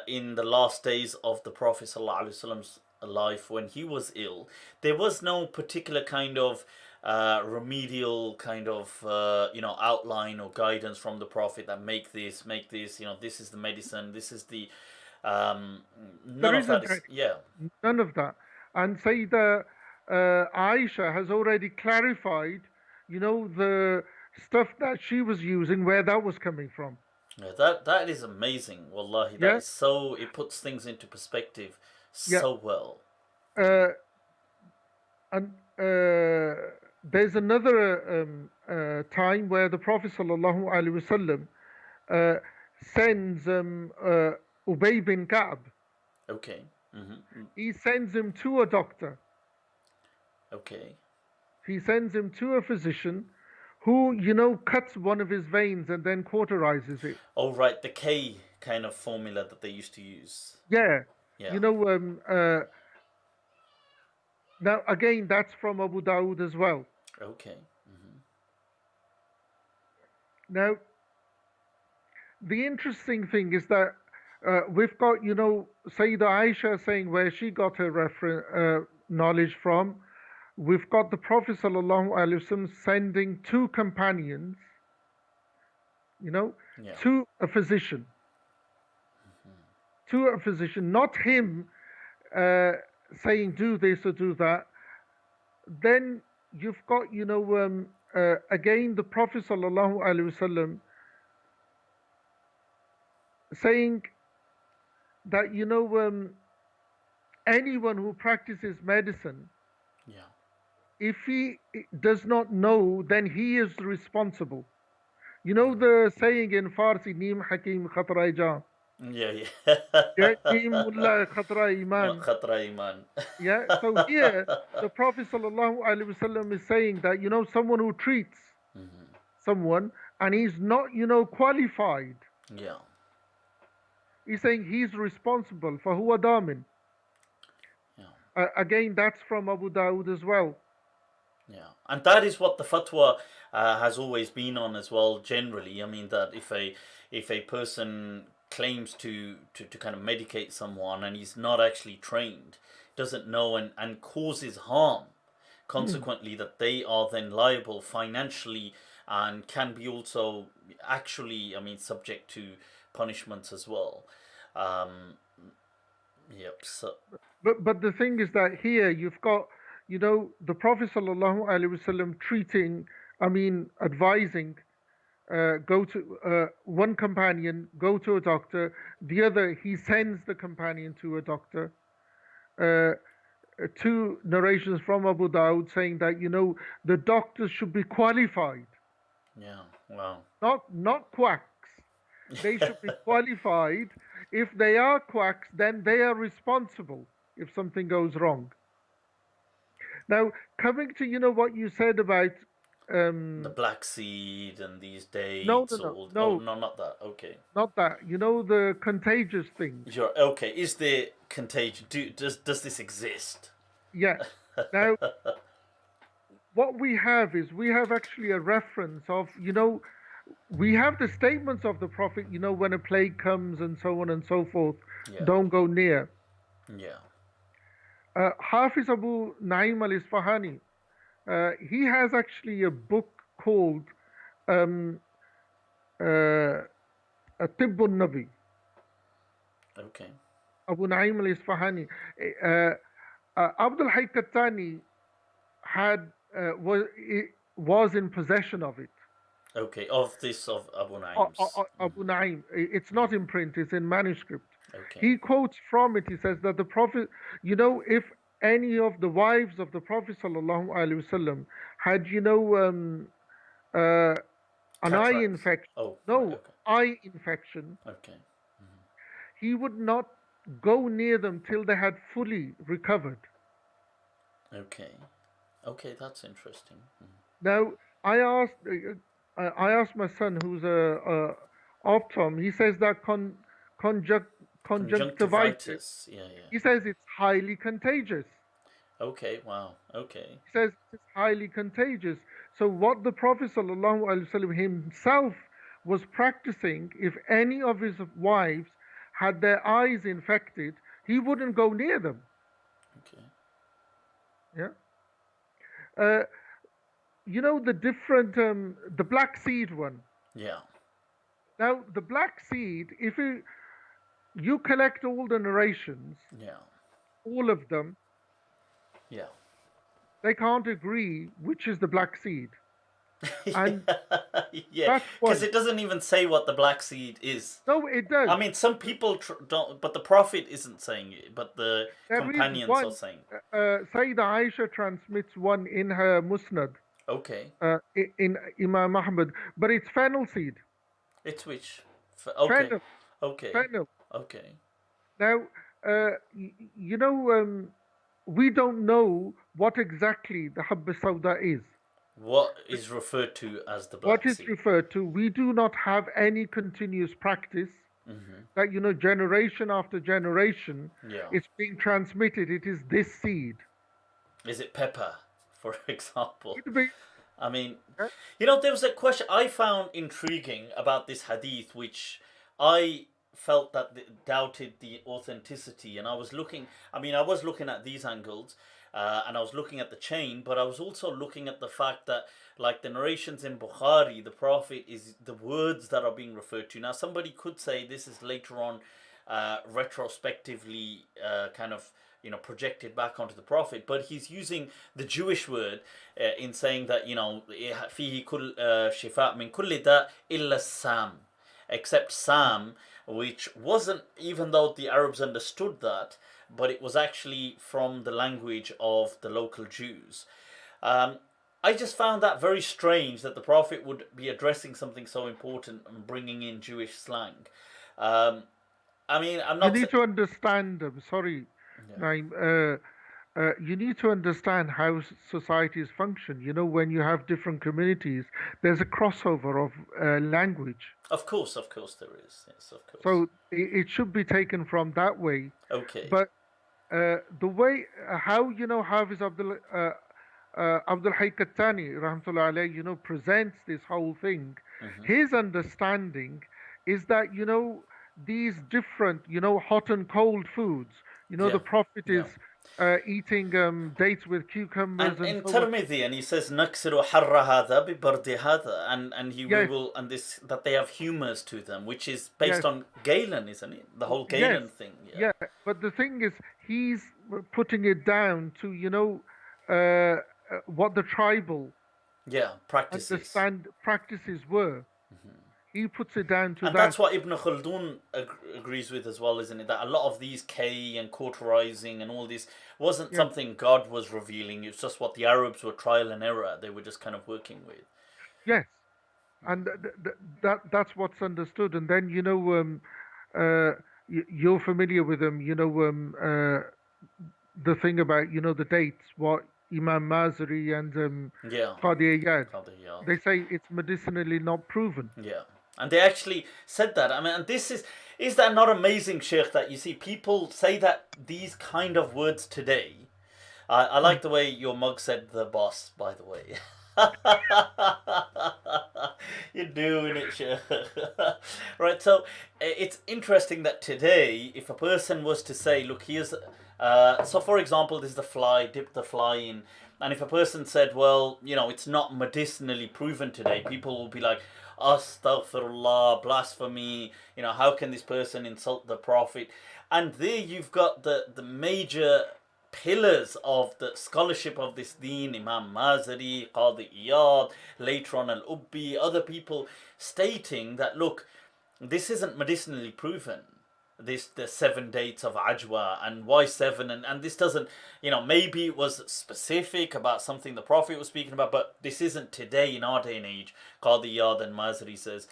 in the last days of the Prophet ﷺ's life, when he was ill, there was no particular kind of remedial kind of outline or guidance from the Prophet that make this, this is the medicine, this is the Um, There none of that isn't is, yeah. none of that. And Sayyidah Aisha has already clarified, the stuff that she was using, where that was coming from. Yeah, that is amazing. Wallahi, that Yeah, is so. It puts things into perspective yeah. so well. Yeah. Uh, and there's another time where the Prophet sallallahu alaihi wasallam uh, sends Ubay bin Ka'b. Okay. Mm-hmm. He sends him to a doctor. Okay. He sends him to a physician who, cuts one of his veins and then cauterizes it. Oh, right. The K kind of formula that they used to use. Yeah. Yeah. You know, now again, that's from Abu Dawud as well. Okay. Now, the interesting thing is that we've got, Sayyidah Aisha saying where she got her knowledge from. We've got the Prophet sallallahu alaihi wasallam sending two companions, Yeah. to a physician, not him uh, saying do this or do that. Then you've got, again, the Prophet sallallahu alaihi wasallam saying that, anyone who practices medicine, Yeah. if he does not know, then he is responsible. You know the saying in Farsi, Neem Hakim Khatra Jan. Yeah. Yeah. Yeah, Neem Mullah Khatra Iman. Khatra iman. Yeah, so here the Prophet sallallahu alaihi wasallam is saying that, someone who treats someone and he's not, qualified, Yeah. he's saying he's responsible for huwa damin. Yeah. Again, that's from Abu Dawud as well. Yeah, and that is what the fatwa has always been on as well. Generally, I mean that if a person claims to kind of medicate someone and he's not actually trained, doesn't know and causes harm, consequently that they are then liable financially and can be also actually, I mean, subject to punishments as well. Um, yep. So But the thing is that here you've got, the Prophet sallallahu alaihi wasallam treating, I mean, advising, go to one companion, go to a doctor. The other, he sends the companion to a doctor. Uh, two narrations from Abu Dawud saying that, the doctors should be qualified, yeah. Wow. not quacks. They should be qualified. If they are quacks, then they are responsible if something goes wrong. Now, coming to, what you said about The black seed and these no, dates, no, no, all. Oh no, no, not that. Okay. not that. The contagious things. You're okay. Is there contagion? Does this exist? Yeah. Now, what we have actually a reference of, we have the statements of the Prophet, when a plague comes and so on and so forth, Yeah. don't go near. Yeah. Hafiz Abu Naim al Isfahani, he has actually a book called um, Tibbun Nabi. Okay. Abu Naim al Isfahani. Uh, Abdul Hayy Kattani had was in possession of it. Okay. Of this of Abu Naim's. Abu Naim. It's not in print, it's in manuscript. Okay. He quotes from it, he says that the Prophet, if any of the wives of the Prophet sallallahu alaihi wasallam had, an eye Cataracts. infection, Oh right. no, Okay. eye infection, Okay. he would not go near them till they had fully recovered. Okay. Okay. That's interesting. Now, I asked, I asked my son, who's a optom. He says that conjunctivitis. Conjunctivitis. Yeah. Yeah. He says it's highly contagious. Okay. Wow. Okay. He says it's highly contagious. So what the Prophet ﷺ himself was practicing, if any of his wives had their eyes infected, he wouldn't go near them. Okay. Yeah. The different, the black seed one. Yeah. Now, the black seed, if You collect all the narrations, Yeah. all of them, Yeah. they can't agree which is the black seed. And Yeah, that's because one. it doesn't even say what the black seed is. No, it does. I mean, some people don't, but the Prophet isn't saying it, but the There is companions are one. saying. Sayyida Aisha transmits one in her Musnad, Okay, in Imam Ahmad, but it's fennel seed. it's which? Okay, Fennel, okay, fennel. okay. Now, you know, we don't know what exactly the Habba Sauda is. What is referred to as the What black is seed? referred to, we do not have any continuous practice that, generation after generation, Yeah. it's being transmitted. It is this seed. Is it pepper, for example? Could be, I mean, uh, there was a question I found intriguing about this hadith, which I felt that doubted the authenticity, and I was looking. I mean, I was looking at these angles, and I was looking at the chain, but I was also looking at the fact that, like the narrations in Bukhari, the Prophet is the words that are being referred to. Now, somebody could say this is later on, retrospectively, kind of projected back onto the Prophet, but he's using the Jewish word in saying that فيه كل شفاء من كل داء إلا السام, except Sam, which wasn't, even though the Arabs understood that, but it was actually from the language of the local Jews. Um, I just found that very strange that the Prophet would be addressing something so important and bringing in Jewish slang. Um, I mean, I'm you not. need to understand, sorry, Yeah. Naim, you need to understand how societies function. When you have different communities, there's a crossover of language. Of course, there is. Yes, of course. So it should be taken from that way. Okay. But the way, how, Hafiz Abdul Hayy Kattani, rahmatullah alayh, presents this whole thing, his understanding is that, these different, hot and cold foods, Yeah. the Prophet Yeah. is eating dates with And cucumbers and in so on. Tirmidhi, and he says نكسر حر هذا ببرد هذا, and we Yes, will, and this, that they have humors to them, which is based yes, on Galen, isn't it? The whole yes, Galen thing. Yeah. yeah. But the thing is, he's putting it down to, uh, what the tribal Yeah. Practices. understand practices were. He puts it down to And that. that's what Ibn Khaldun agrees with as well, isn't it? That a lot of these K and cauterizing and all this wasn't Yeah. something God was revealing. It's just what the Arabs were trial and error. They were just kind of working with. Yes, and that's what's understood. And then, uh, you're familiar with them. The thing about, the dates, what Imam Mazari and Yeah. Qadi Iyad, Qadiyat. they say it's medicinally not proven. Yeah. And they actually said that. I mean, and this is that not amazing, Sheikh, that you see people say that these kind of words today. I Mm. like the way your mug said the boss, by the way. You're doing it, Sheikh. Right, so it's interesting that today, if a person was to say, look, here's. So, for example, this is the fly, dip the fly in. And if a person said, well, it's not medicinally proven today, people will be like, astaghfirullah, blasphemy, how can this person insult the Prophet? And there you've got the major pillars of the scholarship of this deen, Imam Mazari, Qadi Iyad, later on Al-Ubbi, other people stating that, look, this isn't medicinally proven. The 7 dates of Ajwa, and why seven, and this doesn't, maybe it was specific about something the Prophet was speaking about, but this isn't today in our day and age. Qadi Iyad and Mazari says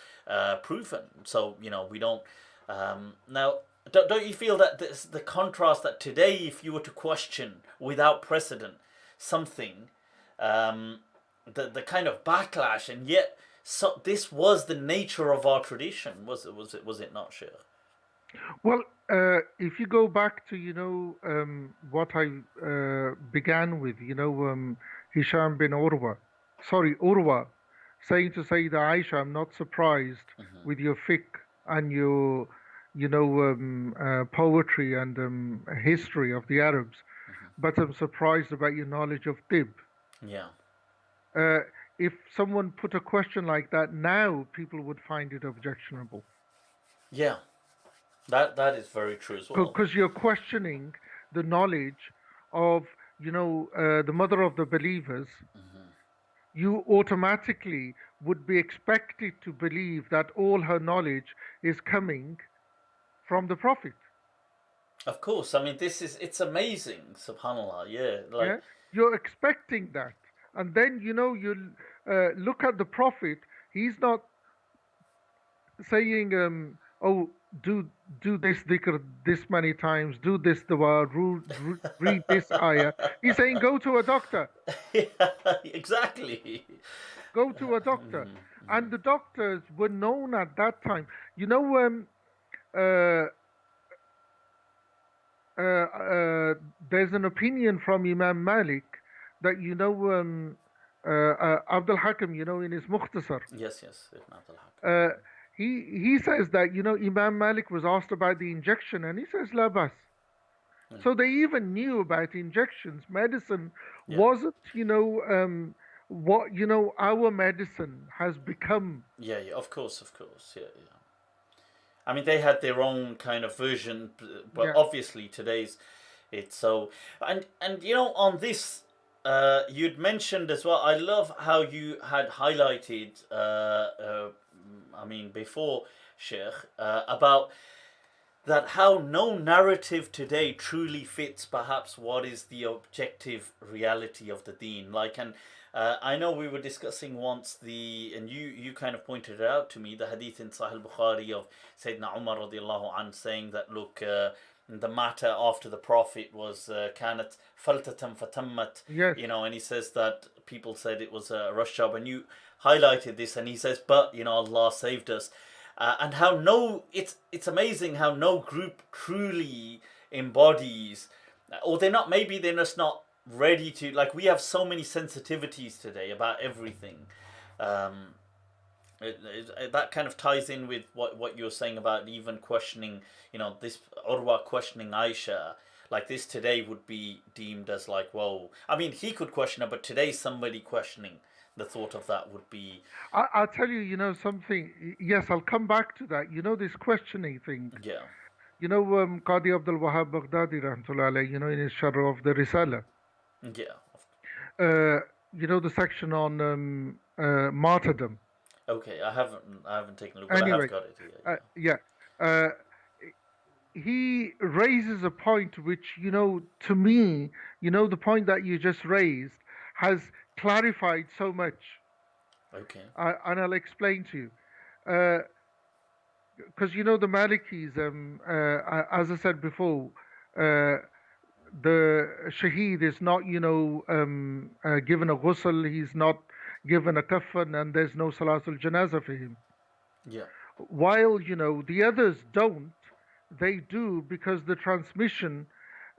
proven. So we don't. Now, don't you feel that this, the contrast that today, if you were to question without precedent something, um, the kind of backlash, and yet so this was the nature of our tradition, was it not, Sheikh? Well, if you go back to, what I began with, Hisham bin Urwa, sorry, Urwa, saying to Sayyida Aisha, I'm not surprised with your fiqh and your, poetry and history of the Arabs, but I'm surprised about your knowledge of Tib. Yeah, Uh, if someone put a question like that now, people would find it objectionable. yeah, That is very true as well. because you're questioning the knowledge of, the mother of the believers. You automatically would be expected to believe that all her knowledge is coming from the Prophet. Of course, I mean it's amazing, subhanallah. Yeah, like Yeah, you're expecting that, and then you look at the Prophet. He's not saying, "Oh, do do this dhikr this many times, do this dua, read this ayah." He's saying, "Go to a doctor, yeah, exactly. go to a doctor," and the doctors were known at that time. You know, uh, there's an opinion from Imam Malik that Abdul Hakim, in his Mukhtasar, Yes, yes, Ibn Abdul Haq. uh, he says that Imam Malik was asked about the injection, and he says labas. So they even knew about injections. Medicine Yeah, wasn't, what our medicine has become. yeah, yeah. Of course. Yeah, yeah. I mean, they had their own kind of version, but Yeah, obviously today's it's so. And on this, you'd mentioned as well. I love how you had highlighted. I mean, before Sheikh, about that how no narrative today truly fits perhaps what is the objective reality of the deen. Like, and I know we were discussing once and you kind of pointed it out to me, the hadith in Sahih Bukhari of Sayyidina Umar radiallahu anh saying that, look, the matter after the Prophet was kanat faltatan fatammat, yes. and he says that people said it was a rush job, and you highlighted this, and he says, but Allah saved us. And how it's amazing how no group truly embodies, or they're not, maybe they're just not ready to, like, we have so many sensitivities today about everything. um, that kind of ties in with what you're saying about even questioning, this Urwa questioning Aisha. Like, this today would be deemed as like, whoa. I mean, he could question her, but today somebody questioning the thought of that would be, I'll tell you, something. Yes, I'll come back to that. This questioning thing. yeah, Qadi Abdul Wahab Baghdadi, rahmatullah alayh, in his Sharh of the Risala, yeah. uh, the section on martyrdom. Okay, I haven't taken a look, but I have Anyway, got it here. yeah, uh, he raises a point which, to me, the point that you just raised has clarified so much, Yeah. Okay. and I'll explain to you. Because the Malikis, as I said before, uh, the shaheed is not, given a ghusl, he's not given a kafan, and there's no salatul janazah for him. Yeah. While, the others don't, they do, because the transmission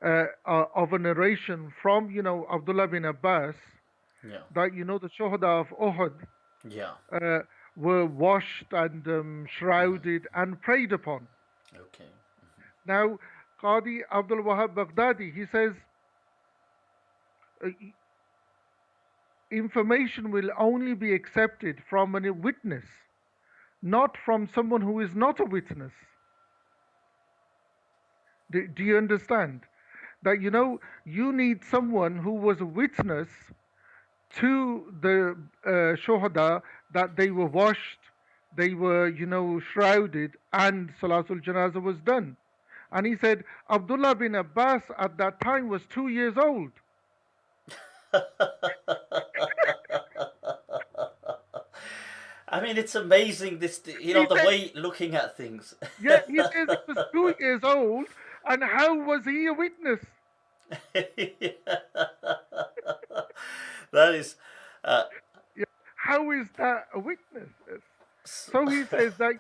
of a narration from, Abdullah bin Abbas, Yeah. that, the shuhada of Uhud Yeah. uh, were washed and shrouded and prayed upon. Okay. Now, Qadi Abdul Wahab Baghdadi, he says, uh, information will only be accepted from a witness, not from someone who is not a witness. Do you understand? That, you need someone who was a witness to the shuhada, that they were washed, they were, shrouded, and Salatul Janazah was done. And he said, Abdullah bin Abbas at that time was 2 years old. I mean, it's amazing this, He the said, way looking at things. yeah, he says he was 2 years old, and how was he a witness? That is, uh, Yeah, how is that a witness? So he says that,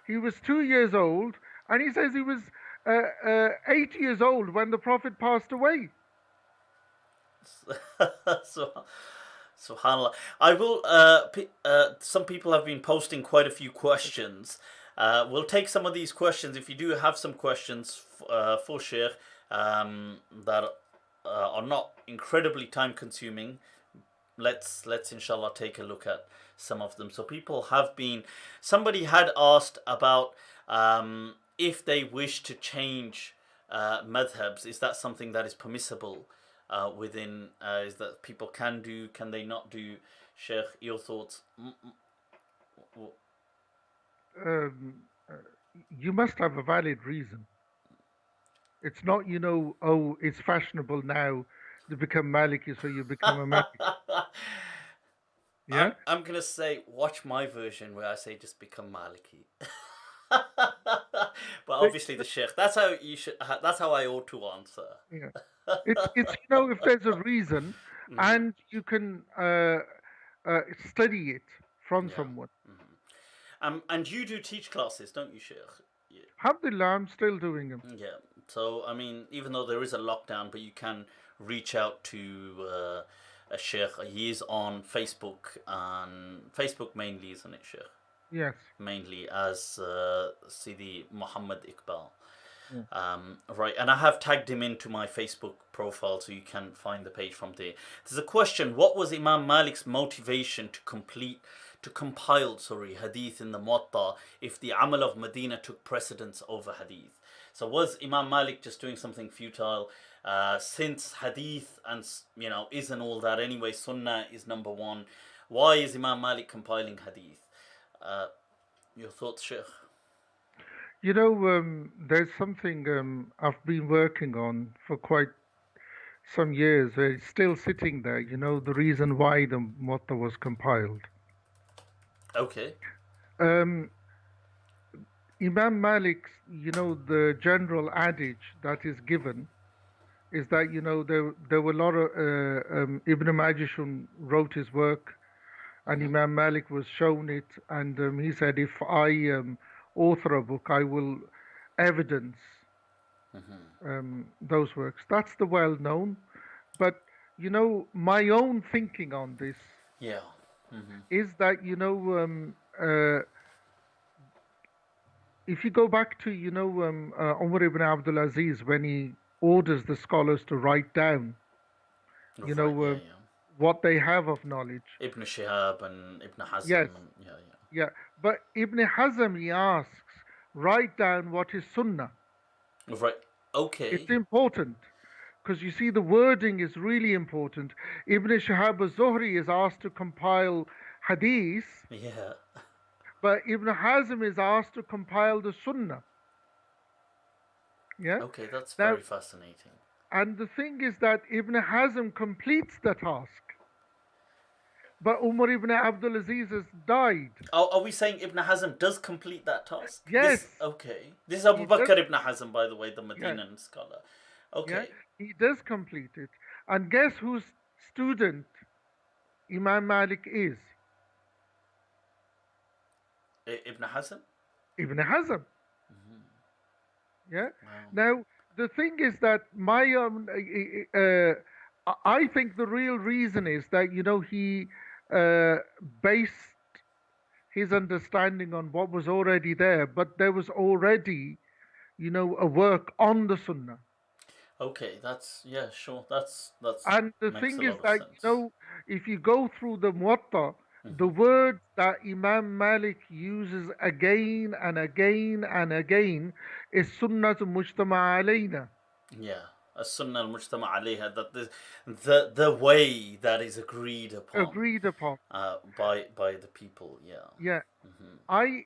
he was 2 years old, and he says he was 8 years old when the Prophet passed away. so Subhanallah. I will. Some people have been posting quite a few questions. We'll take some of these questions. If you do have some questions for Sheikh, that are not incredibly time consuming, let's inshallah take a look at some of them. So people have been. Somebody had asked about if they wish to change madhabs, is that something that is permissible within? Is that people can do? Can they not do? Sheikh, your thoughts? Um, uh, you must have a valid reason. It's not, oh, it's fashionable now to become Maliki, so you become a Maliki. Yeah? I'm gonna say watch my version where I say just become Maliki. But But, obviously the Sheikh. That's how you should. That's how I ought to answer. yeah. It's if there's a reason Hmm. and you can study it from Yeah. someone. And you do teach classes, don't you, Sheikh? Yeah. Alhamdulillah, I'm still doing them. Yeah. So I mean, even though there is a lockdown, but you can reach out to a Sheikh. He is on Facebook and Facebook mainly, isn't it, Sheikh? Yes. Mainly as Sidi Muhammad Iqbal. Yeah. Right, and I have tagged him into my Facebook profile so you can find the page from there. There's a question: what was Imam Malik's motivation to compile, hadith in the Muwatta if the Amal of Medina took precedence over hadith? So was Imam Malik just doing something futile? Since hadith and isn't all that anyway, Sunnah is number one. Why is Imam Malik compiling hadith? Your thoughts, Sheikh? There's something I've been working on for quite some years. It's still sitting there. The reason why the Muwatta was compiled. Okay. Um, Imam Malik's, the general adage that is given is that there were a lot of Ibn Majishun wrote his work, and Mm-hmm. Imam Malik was shown it, and he said, if I author a book, I will evidence Mm-hmm. those works. That's the well known. But my own thinking on this Yeah. Mm-hmm. is that if you go back to Umar ibn Abdul Aziz, when he orders the scholars to write down you Right. know Yeah. uh, Yeah. what they have of knowledge. Ibn Shihab and Ibn Yes, Hazm and yeah. yeah. But Ibn Hazm, he asks, write down what is Sunnah. Yeah. Right. It's Okay. important because you see the wording is really important. Ibn Shihab az-Zuhri is asked to compile hadith, Yeah. but Ibn Hazm is asked to compile the Sunnah. Yeah. Okay. That's Now, very fascinating. and the thing is that Ibn Hazm completes the task, but Umar ibn Abdul Aziz has died. Oh, are we saying Ibn Hazm does complete that task? Yes, This okay. This is Abu he does. Bakr Ibn Hazm, by the way, the Yeah, Medinan scholar. yeah, Okay. he does complete it. And guess whose student Imam Malik is? Ibn Hazm. Ibn Hazm. Mm-hmm. Yeah. Wow. Now the thing is that I think the real reason is that he uh, based his understanding on what was already there, but there was already a work on the Sunnah. Okay. That's yeah. Sure. That's And the makes a thing is lot of that, sense. if you go through the Muwatta, the Mm-hmm. words that Imam Malik uses again and again and again is Sunnat Mujtama alayna, Yeah. As-Sunnah al-Mujtama alayha, that the way that is agreed upon agreed upon. by the people. Yeah. Yeah. Mm-hmm. I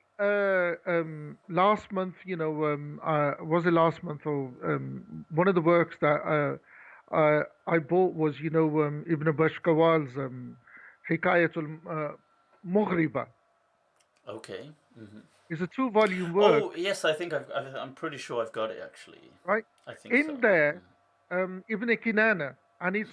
last month, was it last month or one of the works that I bought was Ibn Bashkawal's Hikayatul Mughriba. Okay. Mm-hmm. It's a two-volume work, Oh yes, I think I'm pretty sure I've got it actually. right? I think so. In there, Ibn Kinana, and it's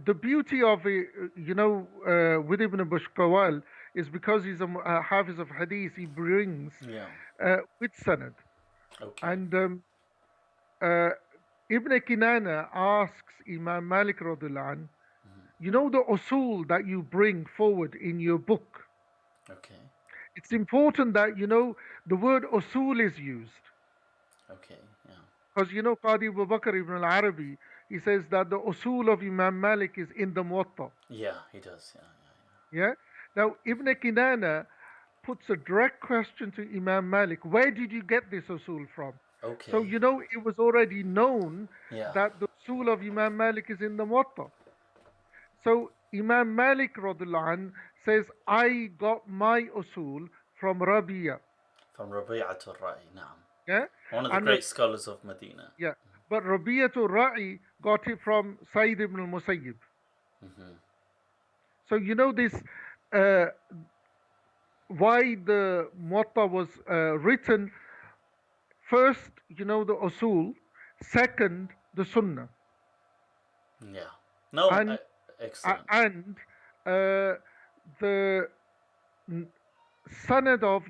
the beauty of it, with Ibn Bashkawal is because he's a Hafiz of Hadith, he brings Yeah. with Sanad. Okay. And uh, Ibn Kinana asks Imam Malik radhiyallahu anh, the usul that you bring forward in your book. Okay. It's important that the word usul is used. Okay. Yeah. Because Qadi Abu Bakr ibn al-Arabi, he says that the usul of Imam Malik is in the Muwatta. Yeah, he does. Yeah. Yeah. Now Ibn Kinana puts a direct question to Imam Malik, where did you get this usul from? So, Okay. it was already known Yeah. that the usul of Imam Malik is in the Muwatta. So, Imam Malik radiallahu anh says, I got my usul from Rabi'a. From Rabi'atul Ra'i, naam. Yeah? One of the And great scholars of Medina. yeah, but Rabi'atul Ra'i got it from Sayyid ibn al-Musayyib. Mm-hmm. So, this, uh, why the Muwatta was written. First, the usul. Second, the sunnah. Yeah. No, And excellent. and the sanad of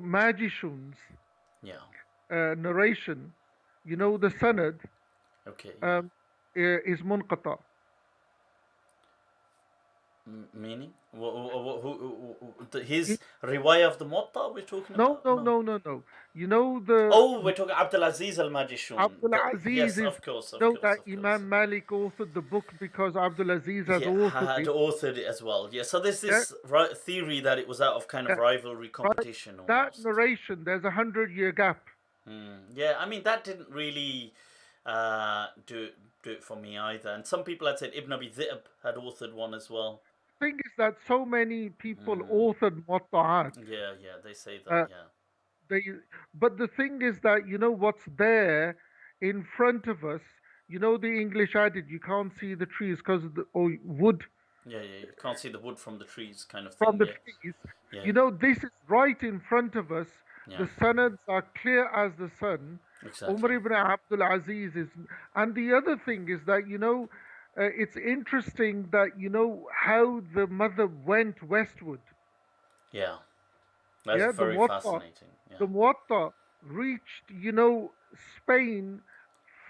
magicians Yeah. narration. The sanad Okay, yeah. um, is munqata. Meaning? His riwayah of the Muwatta we're talking No, about? no, No. no, no, no. The Oh, we're talking Abdul Aziz al Majishun. Abdul Aziz Yes, is, of course, of course, that of course. Imam Malik authored the book because Abdul Aziz had Yeah, authored had it. authored it as well. Yeah, so there's Yeah, this theory that it was out of kind of yeah. rivalry But competition that almost. narration, there's 100-year gap. Yeah, I mean that didn't really do it for me either. And some people had said Ibn Abi Dhi'b had authored one as well. The thing is that so many people authored Muwatta'at. Yeah, yeah, they say that. Uh, Yeah, they, but the thing is that what's there in front of us. The English adage, you can't see the trees because or wood yeah, yeah. You can't see the wood from the trees, kind of from thing. the Yeah, trees. yeah, This is right in front of us. yeah. The sanads are clear as the sun. Umar Exactly. ibn Abdul Aziz is, and the other thing is that it's interesting that how the mother went westward. Yeah, that's Yeah, very fascinating. Yeah, the Muwatta reached Spain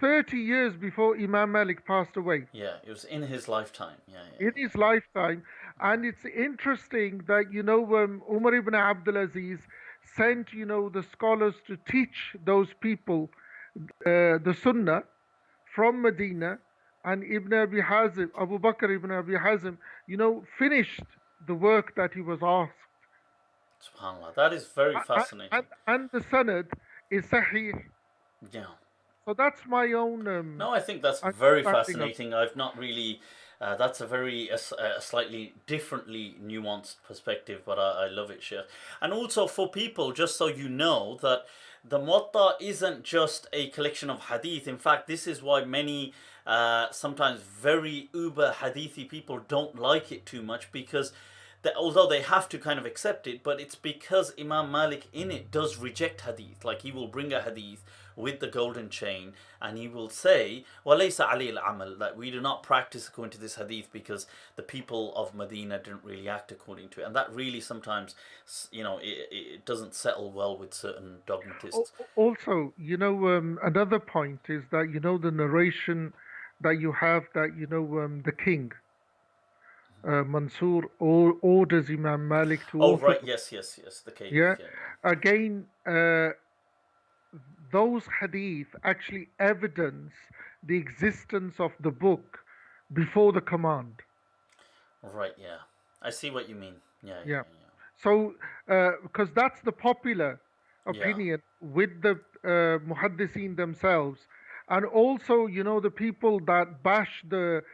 30 years before Imam Malik passed away. yeah. It was in his lifetime. Yeah, yeah, In yeah. his lifetime. And it's interesting that, Umar ibn Abdul Aziz sent, the scholars to teach those people the Sunnah from Medina, and Ibn Abi Hazim, Abu Bakr ibn Abi Hazim, finished the work that he was asked. Subhanallah, that is very And, fascinating. and the Sanad is Sahih. Yeah. So that's my own No, I think that's very understanding of. fascinating. I've not really. That's a very a slightly differently nuanced perspective, but I love it, Sheikh. And also for people, just so you know, that the Muwatta isn't just a collection of hadith. In fact, this is why many sometimes very uber hadithi people don't like it too much because although they have to kind of accept it, but it's because Imam Malik in it does reject hadith. Like he will bring a hadith with the golden chain and he will say, وَلَيْسَ عَلَيْهِ الْعَمَلِ, that we do not practice according to this hadith because the people of Medina didn't really act according to it. And that really sometimes, it doesn't settle well with certain dogmatists. Also, another point is that the narration that you have that the king Mansur orders Imam Malik to Oh, author. right, yes, the caliph, Yeah. yeah. Again, those hadith actually evidence the existence of the book before the command. Right, yeah. I see what you mean. Yeah. Yeah. So, because that's the popular opinion with the muhaddithin themselves, and also the people that bash the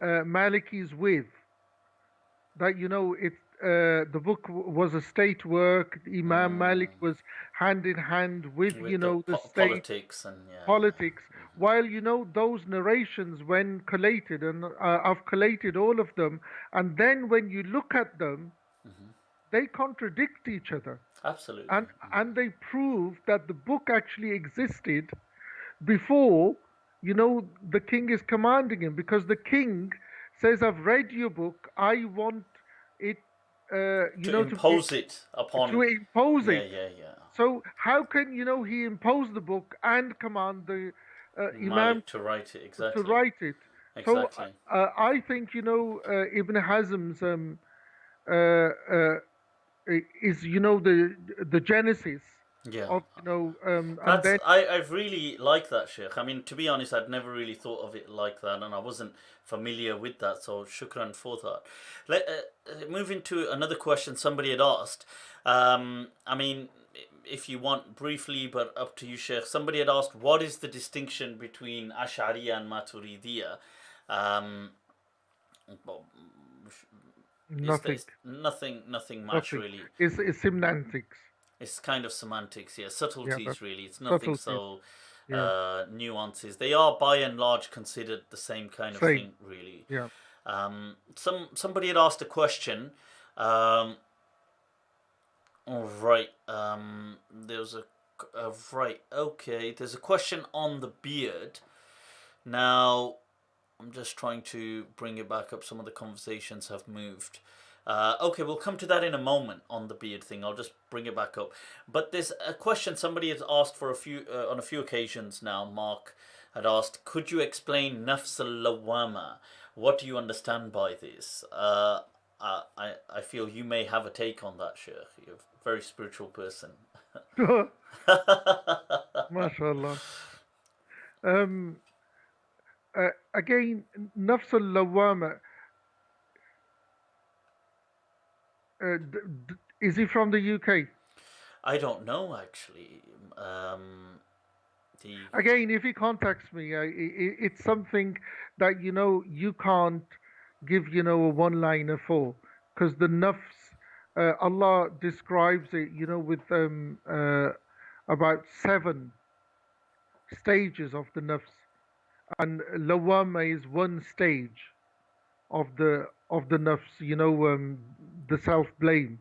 Malikis with that it the book was a state work. Imam Malik was hand in hand with With the the state politics and politics. While those narrations, when collated, and I've collated all of them, and then when you look at them, they contradict each other. Absolutely. And they prove that the book actually existed before the king is commanding him, because the king says, I've read your book, I want it to impose it upon to impose it. Yeah. So how can he impose the book and command the imam Malik to write it? Exactly. to write it? Exactly. So I think Ibn Hazm's is the genesis of and then I've really liked that, Sheikh. I mean, to be honest, I'd never really thought of it like that, and I wasn't familiar with that. So shukran for that. moving to another question somebody had asked. I mean, if you want briefly, but up to you, Sheikh. Somebody had asked, what is the distinction between Ashari and Maturidiya? Um, well, is there Nothing, nothing much nothing. really? It's semantics. It's kind of semantics, yeah, Yeah, that's subtleties really. It's nothing subtleties. so Yeah, nuances. They are by and large considered the same kind of same. thing, really. Yeah. Somebody had asked a question. Um, all right. There's a right. Okay. There's a question on the beard. Now, I'm just trying to bring it back up. Some of the conversations have moved. Okay, we'll come to that in a moment on the beard thing. I'll just bring it back up. But there's a question somebody has asked for a few on a few occasions now. Mark had asked, "Could you explain nafs al-lawama? What do you understand by this?" I feel you may have a take on that, Sheikh. You're a very spiritual person. MashaAllah. Um, again, Nafs al-Lawama, is he from the UK? I don't know actually. The Again, if he contacts me, it's something that you can't give a one-liner for, because the nafs, Allah describes it, with about 7 stages of the nafs, and lawama is one stage of the nafs, the self-blame,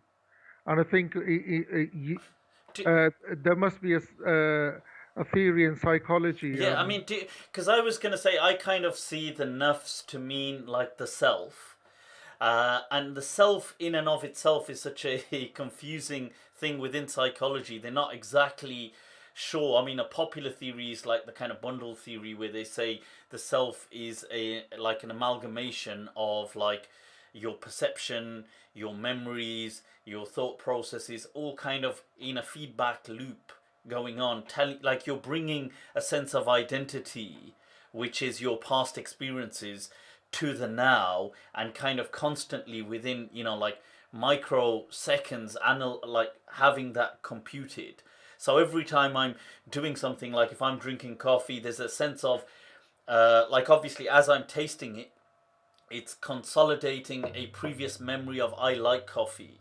and I think do, there must be a theory in psychology. Yeah, I mean, because I was gonna say I kind of see the nafs to mean like the self, and the self in and of itself is such a confusing thing within psychology. They're not exactly sure. I mean, a popular theory is like the kind of bundle theory where they say the self is a like an amalgamation of like your perception, your memories, your thought processes, all kind of in a feedback loop going on, telling like you're bringing a sense of identity, which is your past experiences, to the now, and kind of constantly within like microseconds like having that computed. So every time I'm doing something, like if I'm drinking coffee, there's a sense of like obviously as I'm tasting it, it's consolidating a previous memory of I like coffee,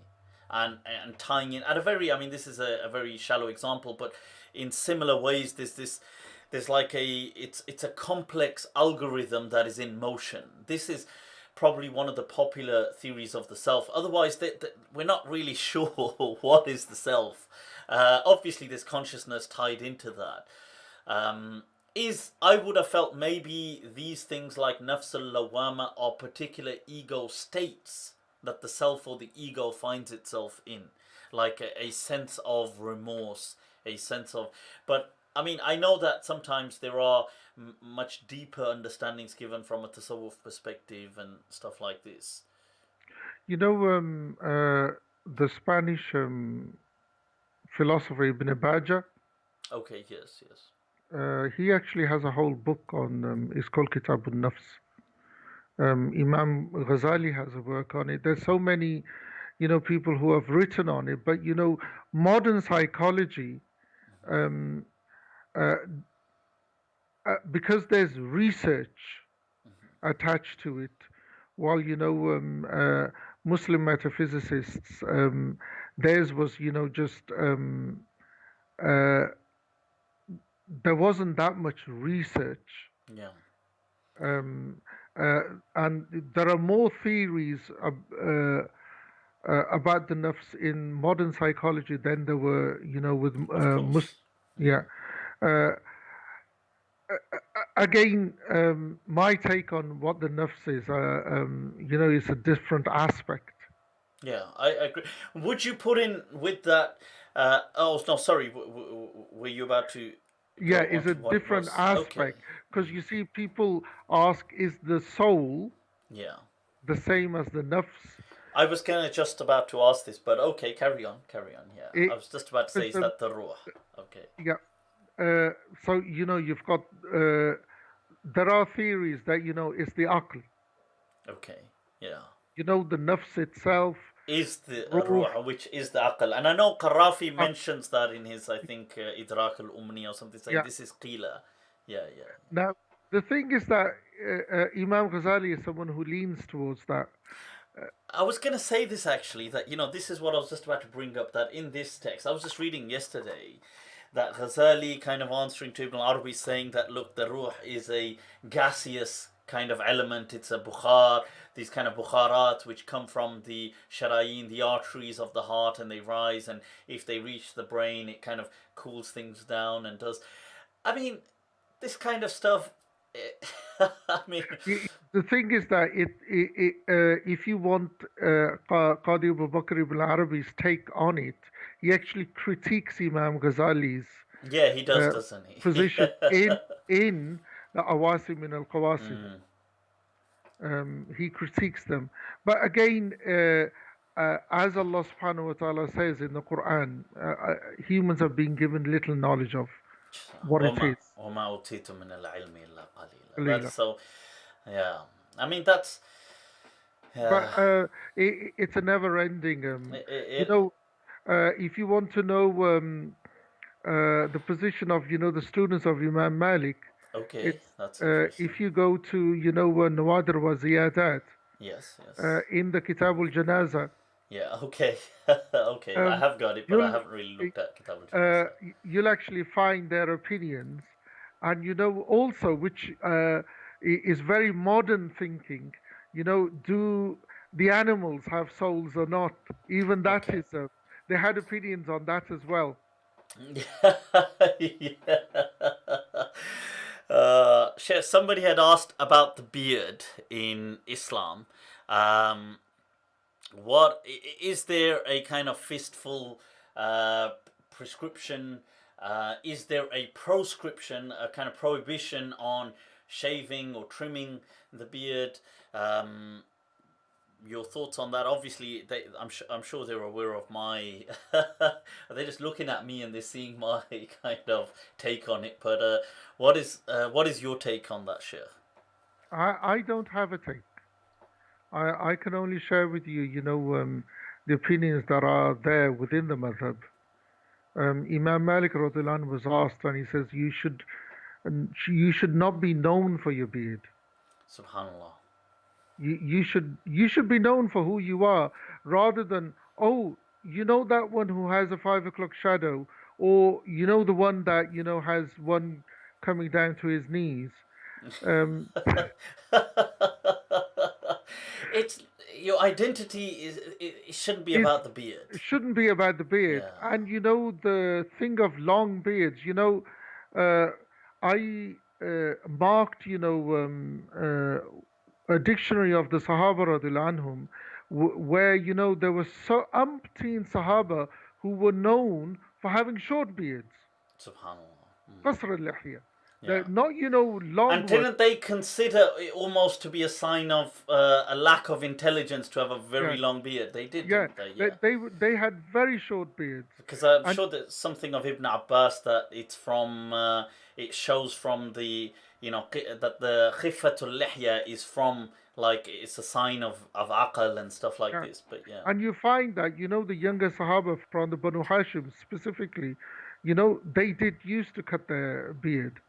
and tying in at a very, I mean, this is a very shallow example, but in similar ways there's like it's a complex algorithm that is in motion. This is probably one of the popular theories of the self. Otherwise we're not really sure what is the self. Obviously there's consciousness tied into that. Is I would have felt maybe these things like nafs al-lawama are particular ego states that the self or the ego finds itself in, like a sense of remorse, a sense of. But I mean, I know that sometimes there are much deeper understandings given from a tasawwuf perspective and stuff like this. You know, the Spanish philosopher Ibn Baja, Okay, yes, yes. he actually has a whole book on, it's called Kitabun Nafs. Imam Ghazali has a work on it. There's so many, people who have written on it, but, modern psychology, um, uh, because there's research attached to it, while, Muslim metaphysicists, theirs was, just uh, there wasn't that much research, Yeah. um, uh, and there are more theories about the nafs in modern psychology than there were, with Of course. yeah. Uh, Again, my take on what the nafs is, is a different aspect. Yeah, I agree. Would you put in with that? Oh no, sorry. Were you about to Yeah, go is on a to what different was? Okay. aspect, because you see, people ask, is the soul Yeah. the same as the nafs? I was kind of just about to ask this, but okay, carry on, carry on. Yeah, I It, was just about to say, because is that the ruh? Okay. yeah, so you've got there are theories that it's the aql. Okay. Yeah. the nafs itself, is the ruh. ruh, which is the aql. And I know Qarafi mentions that in his, I think, Idrak al-Umni or something, saying Yeah. this is qila. Yeah, yeah. Now, the thing is that Imam Ghazali is someone who leans towards that. I was going to say this actually, that, this is what I was just about to bring up, that in this text, I was just reading yesterday, that Ghazali kind of answering to Ibn Arabi saying that, look, the ruh is a gaseous kind of element, it's a bukhar, these kind of bukharat which come from the sharayin, the arteries of the heart, and they rise, and if they reach the brain, it kind of cools things down and does. I mean, this kind of stuff, I mean, The thing is that if you want Qadi Abu Bakr ibn Arabi's take on it, he actually critiques Imam Ghazali's yeah, he does, uh, doesn't he? position in the Awasim min al Qawasim. Mm. He critiques them, but again, as Allah Subhanahu wa Taala says in the Quran, humans have been given little knowledge of what it وما is. وما أوتيتم من العلم إلا قليلا. That's Qalila. so, yeah. I mean, that's, But yeah. it's a never-ending. It, You it, know, if you want to know the position of the students of Imam Malik, okay, it's that's interesting. if you go to Nawadir wa Ziyadat Yes, yes. in the Kitab al-Janaza, Yeah, okay. Okay, I um, have got it, but I you'll haven't really looked at Kitab al-Janasa. you'll actually find their opinions, and also which is very modern thinking. Do the animals have souls or not? Even that Okay. is they had opinions on that as well. Yeah. Somebody had asked about the beard in Islam. Um, what is there a kind of fistful prescription? Is there a proscription, a kind of prohibition on shaving or trimming the beard? Um, your thoughts on that? Obviously, I'm sure they're aware of my. They're just looking at me and they're seeing my kind of take on it. But what is your take on that, Sheikh? I don't have a take. I can only share with you, the opinions that are there within the madhab. Imam Malik radhiyallahu anhu was asked, and he says you should not be known for your beard. Subhanallah. You should be known for who you are, rather than, oh, that one who has a 5 o'clock shadow, or the one that has one coming down to his knees. Um, It's your identity is it shouldn't be is about the beard. shouldn't be about the beard. Yeah. And the thing of long beards, uh, I marked, a dictionary of the Sahaba radiallahu anhum, where there were so umpteen Sahaba who were known for having short beards, Subhanallah. qasr al-lihya. Yeah. They're not long And ones. didn't they consider it almost to be a sign of a lack of intelligence to have a very Yeah, long beard? They did, yeah. didn't they? They Yeah. they they had very short beards, Because I'm and sure that something of Ibn Abbas that it's from, it shows from the, that the khifatul lihya is from, like, it's a sign of aql and stuff like yeah. this. But yeah. And you find that the younger Sahaba from the Banu Hashim specifically, they did used to cut their beard.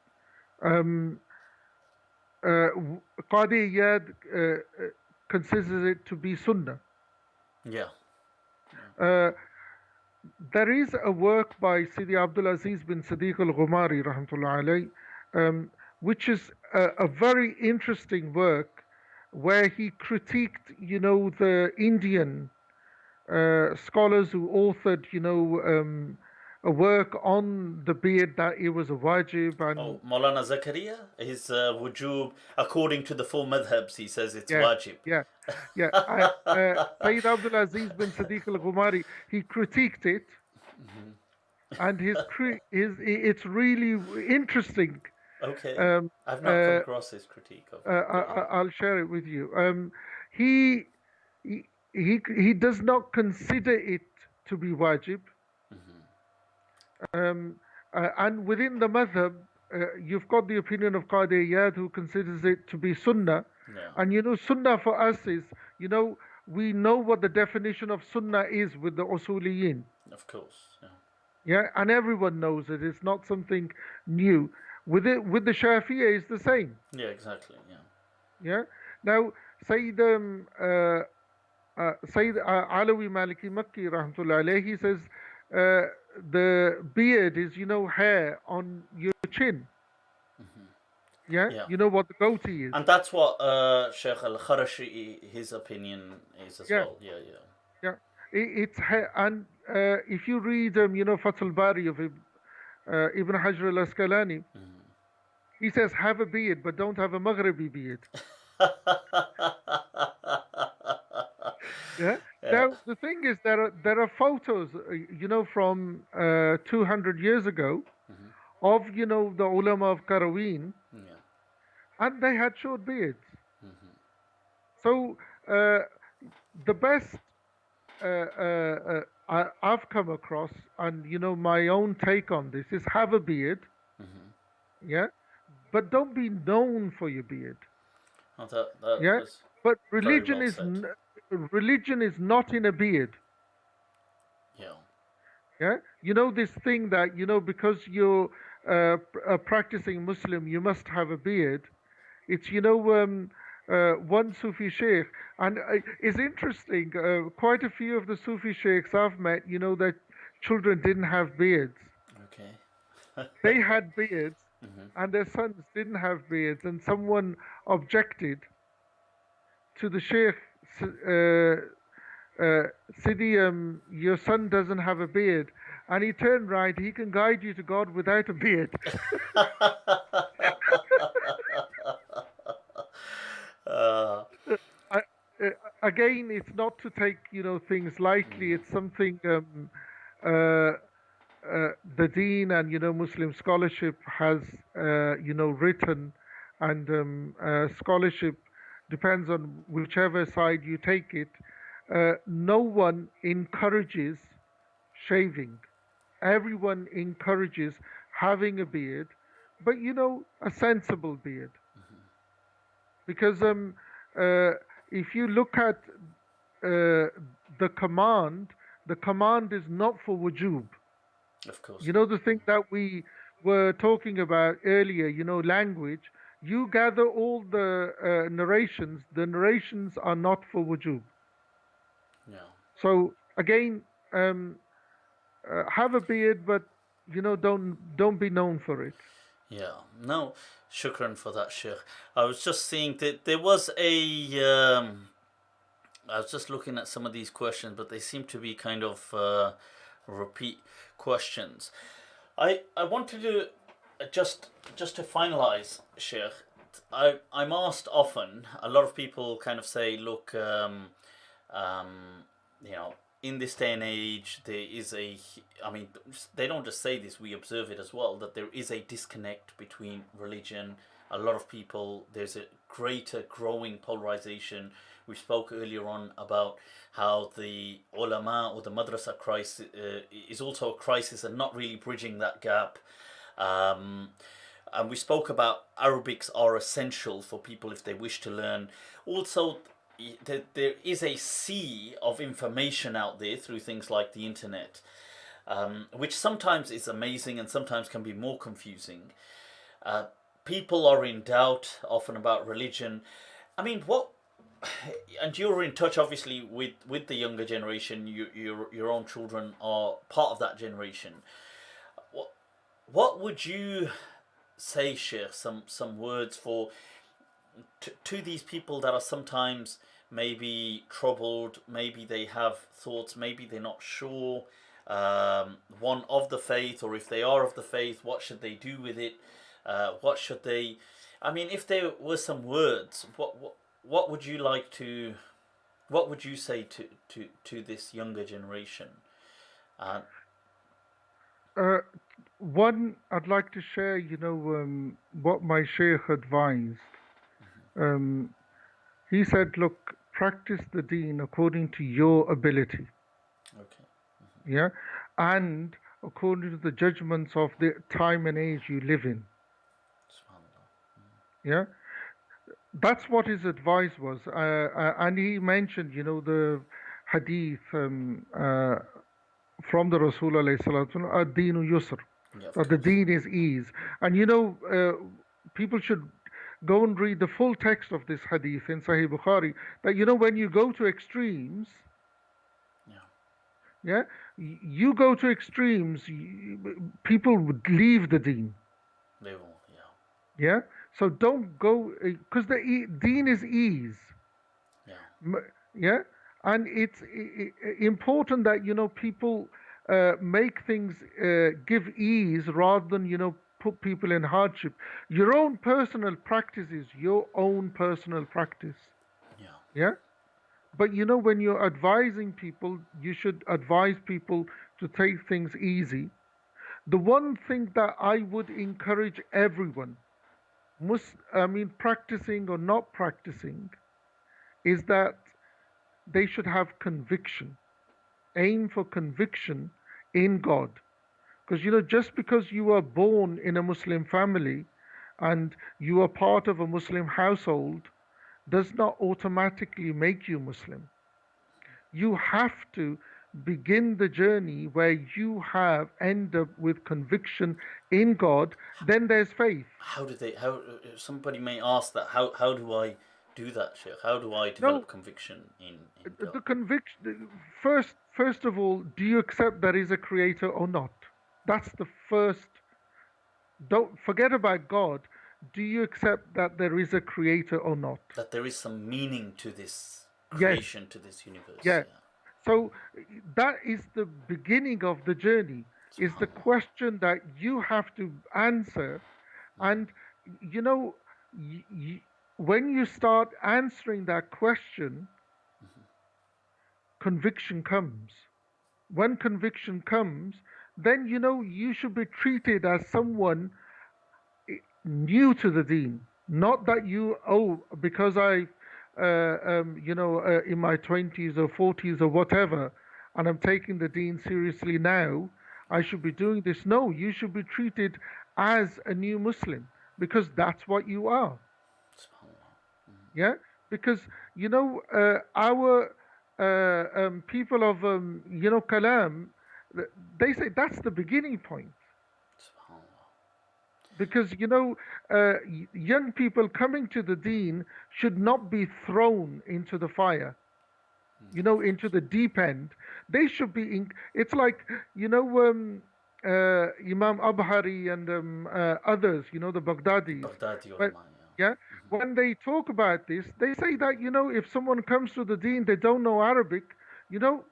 Um, Qadi Iyad considers it to be Sunnah. Yeah. Uh, there is a work by Sidi Abdul Aziz bin Sadiq al Ghumari, rahmatullah alayh, which is a very interesting work where he critiqued, the Indian scholars who authored, a work on the beard, that it was a wajib, Oh, and Maulana Zakaria, his wujub, according to the four madhabs, he says it's yeah, wajib. yeah, yeah. Sayyid Abdul Aziz bin Sadiq al Ghumari, he critiqued it, and it's really interesting. Okay. Um, I've not come uh, across his critique of it, but yeah. I'll share it with you. He, he does not consider it to be wajib. And within the madhab, you've got the opinion of Qadi Iyad, who considers it to be sunnah. Yeah. And sunnah for us is, we know what the definition of sunnah is with the usuliyin. Of course. Yeah. Yeah, and everyone knows it. It's not something new. With the Shafi'ah, it's the same. Yeah. Exactly. Yeah. Yeah. Now, Sayyid Sayyid Alawi Maliki Makki rahmatullah alayhi, he says the beard is, hair on your chin. Yeah, Yeah. you know what the goatee is. And that's what Sheikh Al Kharashi, his opinion is as Yeah, well. Yeah. Yeah. yeah. It's hair, and if you read, Fath al-Bari of Ibn Hajar al-Asqalani, he says have a beard, but don't have a Maghribi beard. Yeah. Yeah. Now the thing is, there are photos, from 200 years ago of the ulama of Qaraween, Yeah. and they had short beards. So the best I've come across, and my own take on this is have a beard, yeah, but don't be known for your beard, Oh, that yeah. was But very well said. religion is not in a beard, Yeah. yeah. This thing that because you're a practicing Muslim, you must have a beard. It's one Sufi sheikh, and it's interesting. Quite a few of the Sufi sheikhs I've met, that children didn't have beards. Okay. They had beards, and their sons didn't have beards. And someone objected to the sheikh, Sidi, your son doesn't have a beard. And he turned right. He can guide you to God without a beard. uh, I, again, it's not to take things lightly. It's something uh, the Deen and Muslim scholarship has written, and scholarship depends on whichever side you take it. No one encourages shaving. Everyone encourages having a beard, but a sensible beard, because uh, if you look at the command, the command is not for wujub. of course. The thing that we were talking about earlier, language, you gather all the narrations. The narrations are not for wujub. Yeah. So again, have a beard, but don't be known for it. Yeah. No, shukran for that, Sheikh. I was just seeing that there was a. I was just looking at some of these questions, but they seem to be kind of repeat questions. I wanted to just to finalize, Sheikh. I'm asked often. A lot of people kind of say, look, um, you know, in this day and age, there is a. I mean, they don't just say this; we observe it as well. That there is a disconnect between religion. A lot of people. There's a greater growing polarization. We spoke earlier on about how the ulama or the madrasa crisis is also a crisis and not really bridging that gap. Um, and we spoke about Arabics are essential for people if they wish to learn. Also, there is a sea of information out there through things like the internet, which sometimes is amazing and sometimes can be more confusing. Uh, People are in doubt often about religion. I mean, what? And you're in touch, obviously, with the younger generation. Your own children are part of that generation. What what would you say, Sheikh? Some words for to these people that are sometimes maybe troubled, maybe they have thoughts, maybe they're not sure, one of the faith, or if they are of the faith, what should they do with it? What should they? I mean, if there were some words, what would you like to? What would you say to this younger generation? Uh, Uh, One, I'd like to share, what my sheikh advised. Um, he said, look, practice the deen according to your ability, okay. yeah, and according to the judgments of the time and age you live in, Subhanallah. yeah. That's what his advice was. And he mentioned, the hadith from the Rasul alayhi salatu, ad-deenu yusr, Yeah, of that the course. deen is ease. And people should go and read the full text of this hadith in Sahih Bukhari. That when you go to extremes, Yeah, yeah, you go to extremes, people would leave the deen. they will. Yeah, Yeah, so don't go because the deen is ease. yeah, Yeah, and it's important that people make things give ease rather than put people in hardship. Your own personal practice is your own personal practice. yeah. Yeah, but when you're advising people, you should advise people to take things easy. The one thing that I would encourage everyone, practicing or not practicing, is that they should have conviction. Aim for conviction in God. Because just because you are born in a Muslim family and you are part of a Muslim household does not automatically make you Muslim. You have to begin the journey where you have end up with conviction in God, then there's faith. How do they? How somebody may ask that? How do I do that, Sheikh? How do I develop No, conviction in God? the conviction first of all, do you accept there is a creator or not? That's the first. Don't forget about God. Do you accept that there is a creator or not? That there is some meaning to this Yes. creation, to this universe. Yeah. Yeah. So that is the beginning of the journey, is the Subhanallah. question that you have to answer. And you know, y- y- when you start answering that question, conviction comes. When conviction comes, then you should be treated as someone new to the deen. Not that because in my 20s or 40s or whatever, and I'm taking the deen seriously now, I Yeah. should be doing this. No, you should be treated as a new Muslim because that's what you are. Subhanallah. Yeah, because our people of Kalam, they say that's the beginning point. Subhanallah. Because young people coming to the deen should not be thrown into the fire, Of into course. the deep end. They should be it's like Imam Abhari and others, the Baghdadis, Baghdadi but ulama. yeah, Yeah. when they talk about this, they say that if someone comes to the deen, they don't know Arabic, you know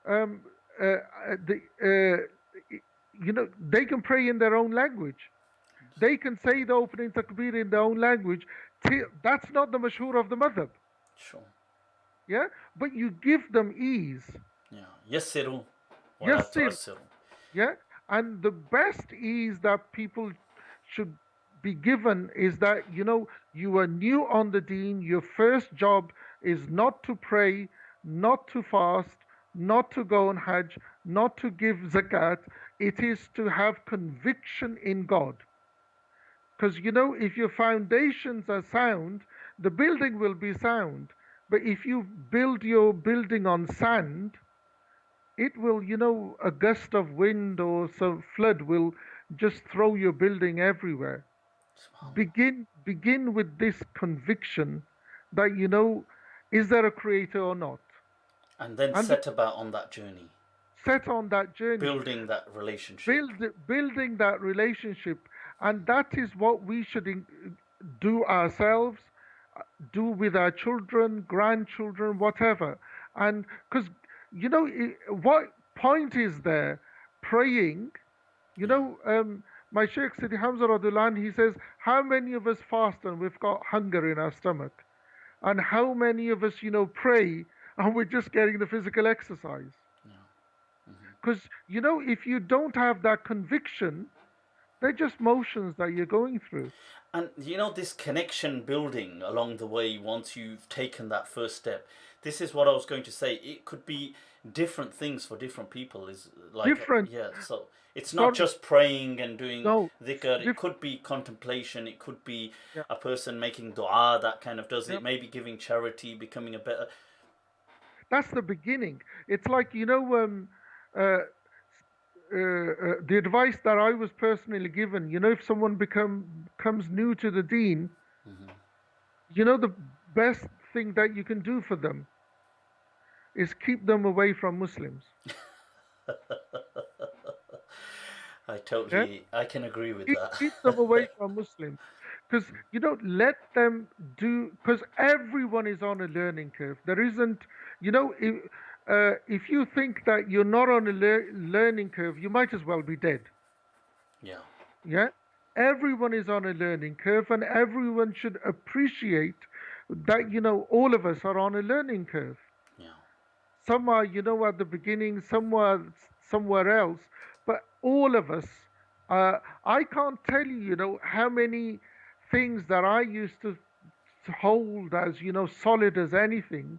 um, the they can pray in their own language. They can say the opening takbir in their own language. That's not the mashhur of the madhab. Sure. Yeah, but you give them ease. Yeah. Yassiru wala Yassir. tu'assiru. Yeah, and the best ease that people should be given is that you are new on the deen. Your first job is not to pray, not to fast, not to go on hajj, not to give zakat. It is to have conviction in God. Because if your foundations are sound, the building will be sound. But if you build your building on sand, it will, a gust of wind or some flood will just throw your building everywhere. Subhanallah. Begin with this conviction that is there a creator or not? And then And set about on that journey, set on that journey. building that relationship. build Building that relationship, and that is what we should do ourselves, do with our children, grandchildren, whatever. And because what point is there praying, you Yeah. know my Shaykh Sidi Hamza Radullah, he says, how many of us fast and we've got hunger in our stomach, and how many of us pray and we're just getting the physical exercise? Yeah. Because if you don't have that conviction, They're just motions that you're going through. And you know, this connection building along the way, once you've taken that first step, this is what I was going to say. It could be different things for different people. Is like, Different. yeah, so it's not Sorry, just praying and doing no, dhikr. It diff, could be contemplation. It could be yeah, a person making dua that kind of does yeah. it. Maybe giving charity, becoming a better. That's the beginning. It's like, uh, the advice that I was personally given, if someone becomes new to the deen, the best thing that you can do for them is keep them away from Muslims. Yeah? I can agree with Keep, that. keep them away from Muslims. Because you don't let them do, because everyone is on a learning curve. There isn't, if you think that you're not on a learning curve, you might as well be dead. Yeah, Yeah, everyone is on a learning curve, and everyone should appreciate that all of us are on a learning curve. yeah, Some are at the beginning, some are somewhere else, but all of us. I can't tell you how many things that I used to hold as solid as anything,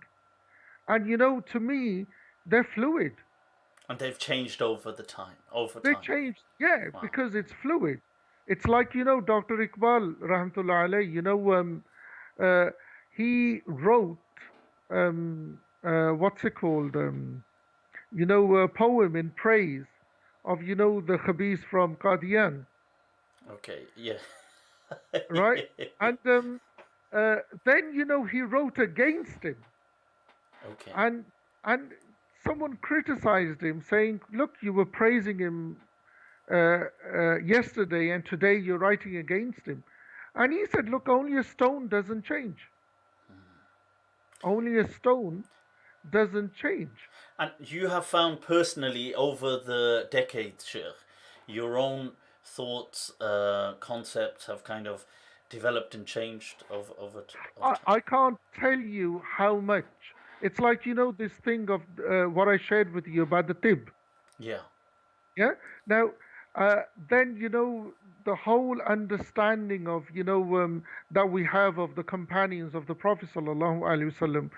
and to me they're fluid. and they've changed over the time. Over They time. changed, yeah, Wow. because it's fluid. It's like Dr. Iqbal, rahmatullah alayh, uh, he wrote what's it called? A poem in praise of the Khabis from Qadian, Okay. Yeah. right? And then he wrote against him, Okay. and and someone criticized him, saying, "Look, you were praising him yesterday, and today you're writing against him." And he said, "Look, only a stone doesn't change. Only a stone doesn't change." And you have found personally over the decades, Sheikh, your own thoughts, concepts have kind of developed and changed over time. I can't tell you how much. It's like this thing of what I shared with you about the tib. Yeah. Yeah. Now, then the whole understanding of that we have of the companions of the Prophet sallallahu alaihi wasallam.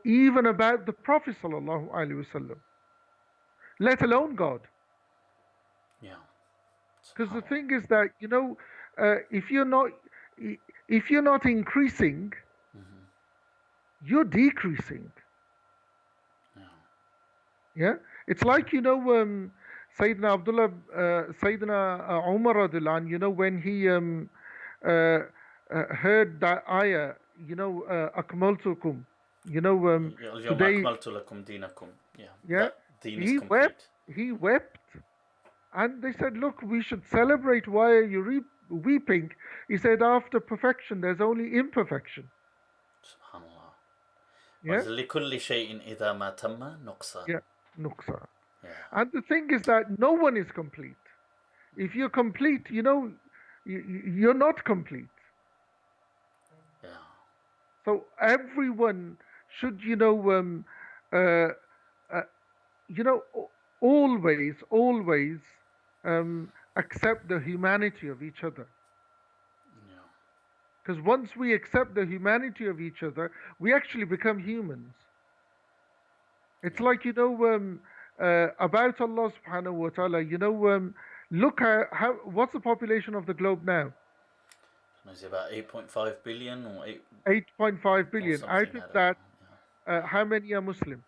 Even about the Prophet sallallahu alaihi wasallam, let alone God. Yeah. Because the SubhanAllah. thing is that if you're not if you're not increasing, you're decreasing. Yeah. Yeah, it's like Sayyidina Abdullah, Sayyidina Umar radiallahu anh, when he heard that ayah, akmaltukum, اليوم today, أكملت لكم دينكم. Yeah. yeah, That deen is he wept, complete. he wept, and they said, look, we should celebrate. Why are you weeping? He said, after perfection, there's only imperfection. SubhanAllah. Yeah, ولكل شيء إذا ما تم نقصان. yeah, nuksa. Yeah. And the thing is that no one is complete. If you're complete, you're not complete. Yeah. So everyone should, uh, uh, always accept the humanity of each other. Yeah. Because once we accept the humanity of each other, we actually become humans. It's Yeah. like, about Allah subhanahu wa ta'ala, look at what's the population of the globe now? Is it about 8.5 billion or 8 8.5 or billion. Out something? of I don't know. that, Yeah. how many are Muslim?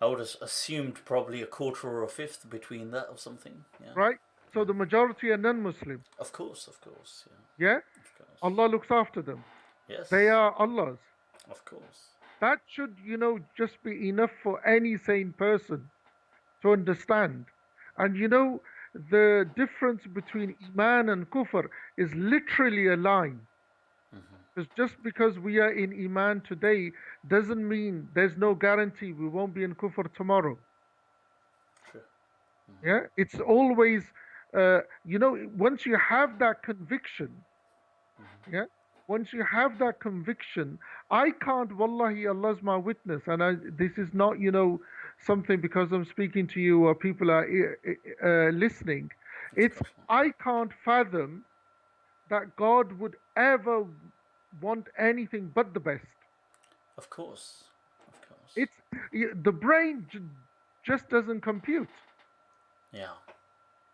I would have assumed probably a quarter or a fifth between that or something. Yeah. Right? So Yeah. the majority are non-Muslim. Of course. Of course. Yeah? Yeah. Of course. Allah looks after them. They Yes. are Allah's. Of course. That should, just be enough for any sane person to understand. And the difference between Iman and Kufr is literally a line. Because just because we are in Iman today doesn't mean there's no guarantee we won't be in Kufr tomorrow. True. Yeah, it's always, once you have that conviction, yeah, once you have that conviction, I can't, wallahi, Allah's my witness, and this is not, something because I'm speaking to you or people are listening. It's, I can't fathom that God would ever want anything but the best. Of course. Of course. It's the brain just doesn't compute. Yeah.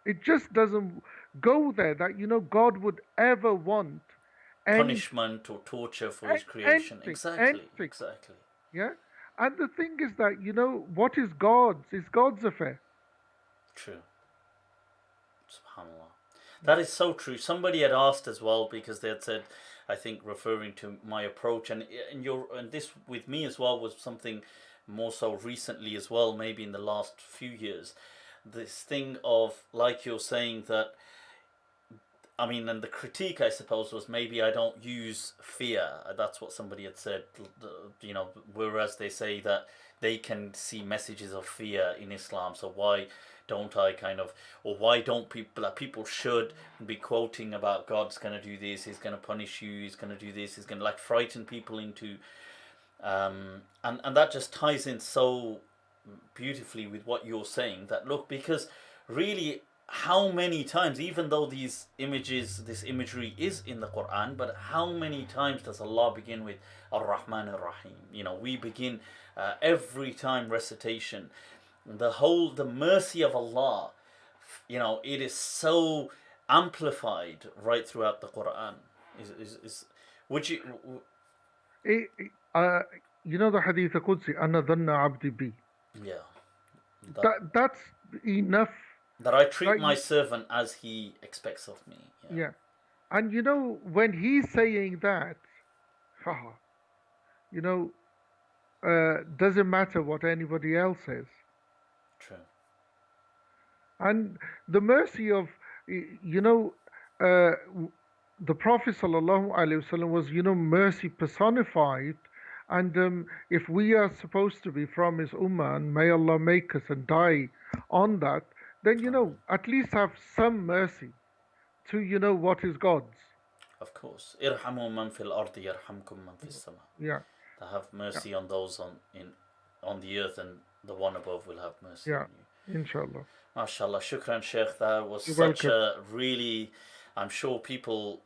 It just doesn't go there that God would ever want anything, Punishment or torture for his creation. anything, Exactly. anything. Exactly. Yeah. And the thing is that what is God's is God's affair. True. SubhanAllah. That is so true. Somebody had asked as well because they had said, I think referring to my approach and this with me as well was something more so recently as well, maybe in the last few years. This thing of like you're saying that I mean, and the critique, I suppose, was maybe I don't use fear. That's what somebody had said. Whereas they say that they can see messages of fear in Islam. So why don't I or why don't people should be quoting about God's going to do this, He's going to punish you, He's going to do this, He's going to like frighten people into, and that just ties in so beautifully with what you're saying. That look, because really how many times, even though this imagery is in the Quran, but how many times does Allah begin with Ar-Rahman Ar-Rahim? We begin every time recitation. The mercy of Allah, it is so amplified right throughout the Quran. Is would you? It, the Hadith Qudsi, "Anna dhanna abdi bi." Yeah, that That's enough. that I treat That my servant as he expects of me. Yeah, yeah, and when he's saying that, haha, you know, doesn't matter what anybody else says. true. And the mercy of, uh, the Prophet sallallahu alaihi wasallam was, mercy personified. And if we are supposed to be from his ummah, and may Allah make us and die on that, then Amen. at least have some mercy to what is God's. Of course. Irhamu man fil ardi yarhamkum man fis sama. Yeah, To have yeah, mercy on those on the earth, and the one above will have mercy yeah. on you. Inshallah. MashaAllah. Shukran, Sheikh. That was You're such welcome. a really, I'm sure people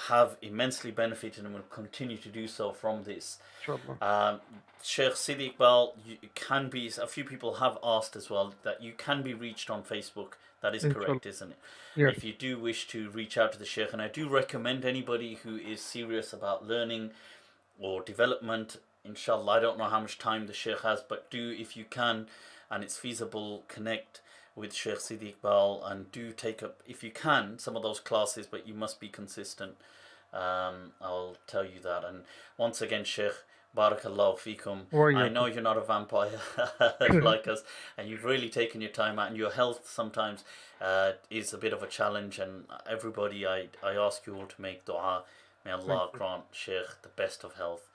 have immensely benefited and will continue to do so from this. Inshallah. Um, Shaykh Sidi Iqbal, a few people have asked as well that you can be reached on Facebook. That is Inshallah. correct, isn't it? Yes. If you do wish to reach out to the Shaykh, and I do recommend anybody who is serious about learning or development, inshallah, I don't know how much time the Shaykh has, but do, if you can, and it's feasible, connect with Shaykh Sidi Iqbal and do take up, if you can, some of those classes, but you must be consistent. I'll tell you that. And once again, Sheikh, Barakallahu fikum. I know you're not a vampire like us, and you've really taken your time out, and your health sometimes is a bit of a challenge. And everybody, I ask you all to make dua. May Allah grant Sheikh the best of health